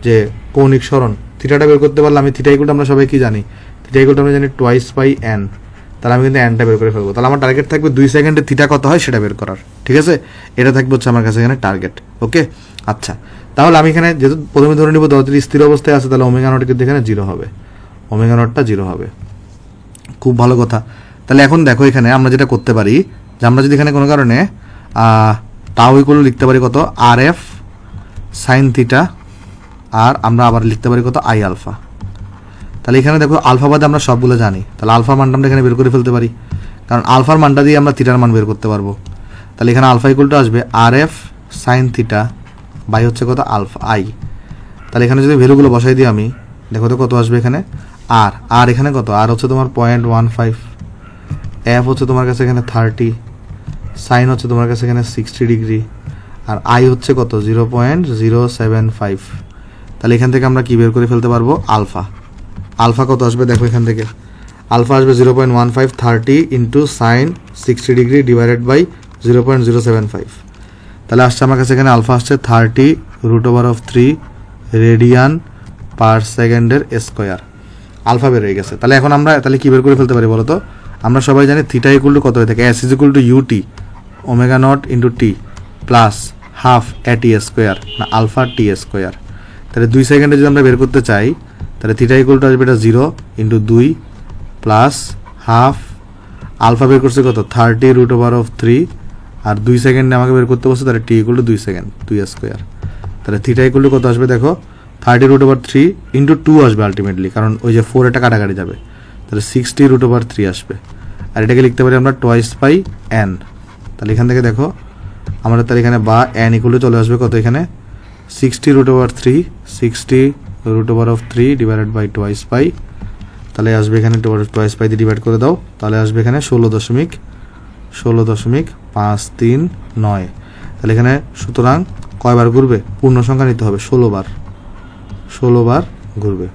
যে কৌণিক সরণ থিটাটা বের করতে পারলে, আমি থিটা ইকুয়াল আমরা সবাই কি জানি, থিটা ইকুয়াল আমরা জানি 2/n, তাহলে আমি কিন্তু এনটা বের করে ফেলবো। তাহলে আমার টার্গেট থাকবে 2 সেকেন্ডে থিটা কত হয় সেটা বের করার। ঠিক আছে, এটা থাকবে হচ্ছে আমার কাছে এখানে টার্গেট। ওকে, আচ্ছা, তাহলে আমি এখানে যেহেতু প্রথমে ধরে নিব দরজাটি স্থির অবস্থায় আছে, তাহলে ওমেগা নট কিন্তু এখানে 0 হবে, ওমেগা নটটা 0 হবে। খুব ভালো কথা। তাহলে এখন দেখো এখানে আমরা যেটা করতে পারি যে আমরা যদি এখানে কোনো কারণে টাউ ইকুয়াল লিখতে পারি কত আর এফ সাইন থিটা, আর আমরা আবার লিখতে পারি কত আই আলফা। তাহলে এখানে দেখো আলফা বাদে আমরা সবগুলো জানি, তাহলে আলফার মানটা আমরা এখানে বের করে ফেলতে পারি, কারণ আলফার মানটা দিয়ে আমরা থিটার মান বের করতে পারবো। তাহলে এখানে আলফা ইকুয়ালটা আসবে আর এফ সাইন থিটা বাই হচ্ছে কত আলফা আই। তাহলে এখানে যদি ভ্যালুগুলো বসাই দিই আমি, দেখো তো কত আসবে এখানে আর এখানে কত আর হচ্ছে তোমার 0.15, এফ হচ্ছে তোমার কাছে এখানে 30, সাইন হচ্ছে তোমার কাছে এখানে 60 ডিগ্রি, আর আই হচ্ছে কত 0.075। তাহলে এখান থেকে আমরা কি বের করে ফেলতে পারবো আলফা কত আসবে দেখো এখান থেকে আলফা আসবে 0.15 30 into sine 60 degree divided by 0.075। তাহলে আসছে আমার কাছে এখানে আলফা আসছে 30√3 রেডিয়ান পার সেকেন্ডের স্কোয়ার। আলফা বের হয়ে গেছে। তাহলে এখন আমরা তাহলে কি বের করে ফেলতে পারি বলো তো? আমরা সবাই জানি থিটা ইকুয়াল টু কত হয়ে থাকে, S is equal to UT omega naught into T plus half A T square না আলফা টি স্কোয়ার। তাহলে 2 সেকেন্ডে যদি আমরা বের করতে চাই তাহলে থিটা ইকুয়াল টু আসবে এটা 0 ইন্টু 2 প্লাস হাফ আলফা বের করছে কত 30√3, আর 2 সেকেন্ডে আমাকে বের করতে বলছে, তাহলে T equal to 2 second 2 square. তাহলে থিটা ইকুয়াল টু কত আসবে দেখো 30√3 ইন্টু 2 আসবে আলটিমেটলি, কারণ ওই যে 4 এটা কাটাকাটি যাবে, তাহলে 60√3 আসবে। আর এটাকে লিখতে পারি আমরা টোয়াইস পাই এন। তাহলে এখান থেকে দেখো আমরা তাহলে এখানে বা এন ইকুয়াল টু চলে আসবে কত এখানে 60√3 ডিভাইডেড বাই টোয়াইস পাই। তাহলে আসবে এখানে টোয়াইস পাই দিয়ে ডিভাইড করে দাও, তাহলে আসবে এখানে 16.539। তাহলে এখানে সুতরাং কয়বার ঘুরবে, পূর্ণ সংখ্যা নিতে হবে 16 বার ঘুরবে,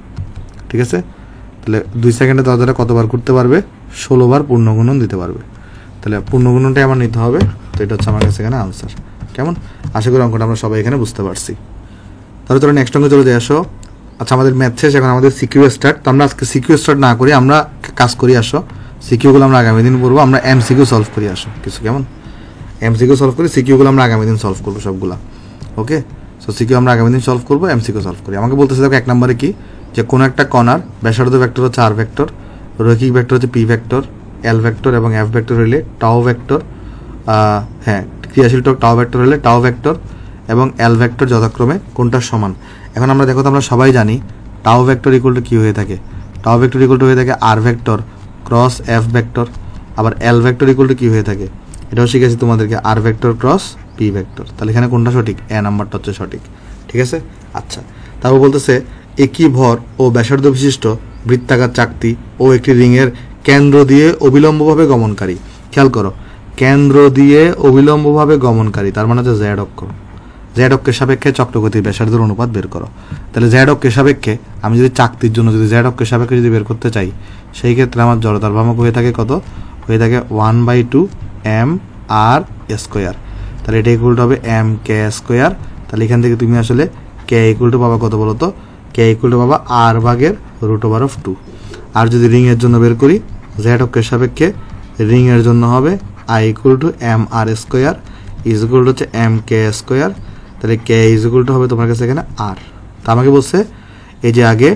ঠিক আছে। তাহলে 2 সেকেন্ডে তারা কতবার ঘুরতে পারবে, 16 বার পূর্ণ গুণন দিতে পারবে। তাহলে পূর্ণ গুণনটাই আমার নিতে হবে। তো এটা হচ্ছে আমার কাছে এখানে আনসার। কেমন, আশা করি অঙ্কটা আমরা সবাই এখানে বুঝতে পারছি। তাহলে তোরা নেক্সট অঙ্কে চলে যাই আসো। আচ্ছা, আমাদের ম্যাথ শেষ, এখন আমাদের সিকিউ স্টার্ট। তো আমরা আজকে সিকিউ স্টার্ট না করি, আমরা কাজ করি আসো। সিকিউগুলো আমরা আগামী দিন পড়বো, আমরা এমসিকিউ সলভ করি আসো কিছু। কেমন, এমসিকিউ সলভ করি, সিকিউগুলো আমরা আগামী দিন সলভ করবো সবগুলা। ওকে, সো সিকিউ আমরা আগামী দিন সলভ করবো, এমসিকিউ সলভ করি। আমাকে বলতেছে দেখো 1 নম্বরে কি, যে কোনো একটা কণার ব্যাসার্ধ ভেক্টর হচ্ছে আর ভেক্টর, রৈখিক ভেক্টর হচ্ছে পি ভেক্টর, এল ভেক্টর এবং এফ ভেক্টর হলে টাও ভেক্টর, ক্রিয়াশীল টাও ভেক্টর হলে টাও ভেক্টর এবং এল ভেক্টর যথাক্রমে কোনটার সমান। এখন আমরা দেখো তো আমরা সবাই জানি টাও ভেক্টর ইকুয়াল টু কি হয়ে থাকে, টাও ভেক্টর ইকুয়াল টু হয়ে থাকে আর ভেক্টর ক্রস এফ ভেক্টর, আবার এল ভেক্টর ইকুয়াল টু কি হয়ে থাকে, এটাও শিখেছি তোমাদেরকে, আর ভেক্টর ক্রস পি ভেক্টর। তাহলে এখানে কোনটা সঠিক, এ নাম্বারটা হচ্ছে সঠিক, ঠিক আছে। আচ্ছা, তারপর বলতেছে একই ভর ও ব্যাসার্ধ বিশিষ্ট বৃত্তাকার চাকতি ও একটি রিংয়ের কেন্দ্র দিয়ে অবিলম্বভাবে গমনকারী। খেয়াল করো, কেন্দ্র দিয়ে অবিলম্বভাবে গমনকারী, তার মানে হচ্ছে জেড অক্ষ। জেড অক্ষের সাপেক্ষে চক্রগতির ব্যাসার্ধের অনুপাত বের করো। তাহলে জেড অক্ষের সাপেক্ষে আমি যদি চাকতির জন্য যদি জেড অক্ষের সাপেক্ষে যদি বের করতে চাই, সেই ক্ষেত্রে আমার জড়তার ভ্রামক হয়ে থাকে কত, হয়ে থাকে 1/2 m r স্কোয়ার। তাহলে এটা ইকুয়াল টু হবে m k স্কোয়ার। তাহলে এখান থেকে তুমি আসলে k ইকুয়াল টু পাবা কত বলো তো, k ইকুয়াল টু পাবা r ভাগের √2। আর যদি রিং এর জন্য বের করি, জেড অক্ষের সাপেক্ষে রিং এর জন্য হবে i equal to m r square is equal to হচ্ছে m k স্কোয়ার। তাহলে k ইজ ইকুয়াল টু হবে তোমার কাছে এখানে r। তা আমাকে বলছে এই যে আগে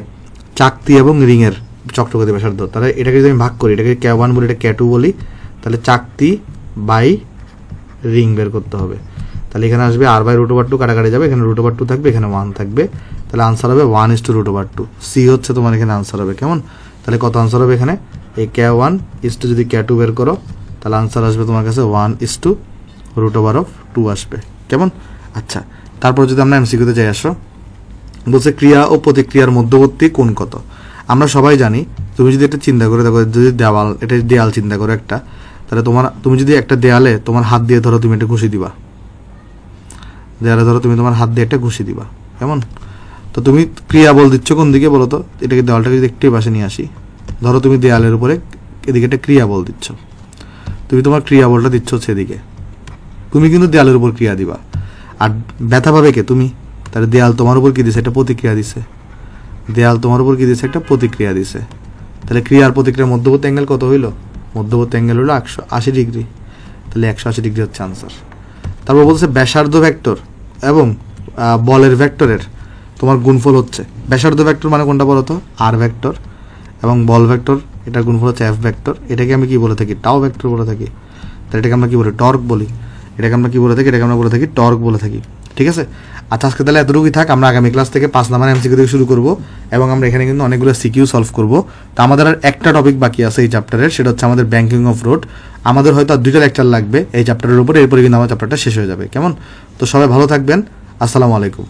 চাকতি এবং রিং এর চক্রগতি ব্যাসার্ধ, তাহলে এটাকে যদি আমি ভাগ করি, এটাকে k1 বলি, এটা k2 বলি, তাহলে চাকতি বাই রিং বের করতে হবে। তাহলে এখানে আসবে r/√2 কাটাকাটি যাবে, এখানে √2 থাকবে, এখানে 1 থাকবে। তাহলে আনসার হবে 1:√2। সি হচ্ছে তোমার এখানে আনসার হবে। কেমন, তাহলে কত আনসার হবে এখানে, এই k1 যদি k2 বের করো, তাহলে আনসার আসবে তোমার কাছে 1:√2 আসবে। কেমন, আচ্ছা। তারপর যদি আমরা এমসিকিউতে যাই আসো, বলছে ক্রিয়া ও প্রতিক্রিয়ার মধ্যবর্তী কোণ কত। আমরা সবাই জানি, তুমি যদি একটা চিন্তা করে দেখো, যদি দেওয়াল, এটা দেয়াল চিন্তা করো একটা, তাহলে তুমি যদি একটা দেয়ালে তোমার হাত দিয়ে ধরো, তুমি একটা ঘুষি দিবা, দেয়ালে ধরো তুমি তোমার হাত দিয়ে একটা ঘুষি দিবা, কেমন। তো তুমি ক্রিয়া বল দিচ্ছ কোন দিকে বলো তো, এটাকে দেওয়ালটাকে যদি একটু পাশে নিয়ে আসি, ধরো তুমি দেয়ালের উপরে এদিকে একটা ক্রিয়া বল দিচ্ছ, তুমি তোমার ক্রিয়া বলটা দিচ্ছ সেদিকে, তুমি কিন্তু দেয়ালের উপর ক্রিয়া দিবা, আর ব্যথা পাবে কে, তুমি। তাহলে দেয়াল তোমার উপর কি দিছে, একটা প্রতিক্রিয়া দিছে, দেয়াল তোমার উপর কি দিছে, একটা প্রতিক্রিয়া দিছে। তাহলে ক্রিয়ার প্রতিক্রিয়ার মধ্যবর্তী অ্যাঙ্গেল কত হইলো, মধ্যবর্তী অ্যাঙ্গেল হলো 180 ডিগ্রি। তাহলে 180 ডিগ্রি হচ্ছে আনসার। তারপর বলছে ব্যাসার্ধ ভেক্টর এবং বলের ভেক্টরের তোমার গুণফল হচ্ছে, ব্যাসার্ধ ভেক্টর মানে কোনটা বলো তো, আর ভেক্টর, এবং বল ভেক্টর এটার গুণফল হচ্ছে এফ ভেক্টর, এটাকে আমি কি বলে থাকি টাও ভেক্টর বলে থাকি, তাহলে এটাকে আমরা কি বলি টর্ক বলি, এটাকে আমরা কি বলে থাকি এটাকে আমরা বলে থাকি টর্ক বলে থাকি। ঠিক আছে, আচ্ছা আজকে তাহলে এতটুকুই থাক, আমরা আগামী ক্লাস থেকে 5 নাম্বার এমসিকিউ থেকে শুরু করব এবং আমরা এখানে কিন্তু অনেকগুলো সিকিউ সলভ করব। তো আমাদের আর একটা টপিক বাকি আছে এই চ্যাপ্টারের, সেটা হচ্ছে আমাদের ব্যাংকিং অফ রোড। আমাদের হয়তো আর 2টা লেকচার লাগবে এই চ্যাপ্টারের উপরে, এরপরে কিন্তু আমার চ্যাপ্টারটা শেষ হয়ে যাবে। কেমন? তো সবাই ভালো থাকবেন, আসসালামু আলাইকুম।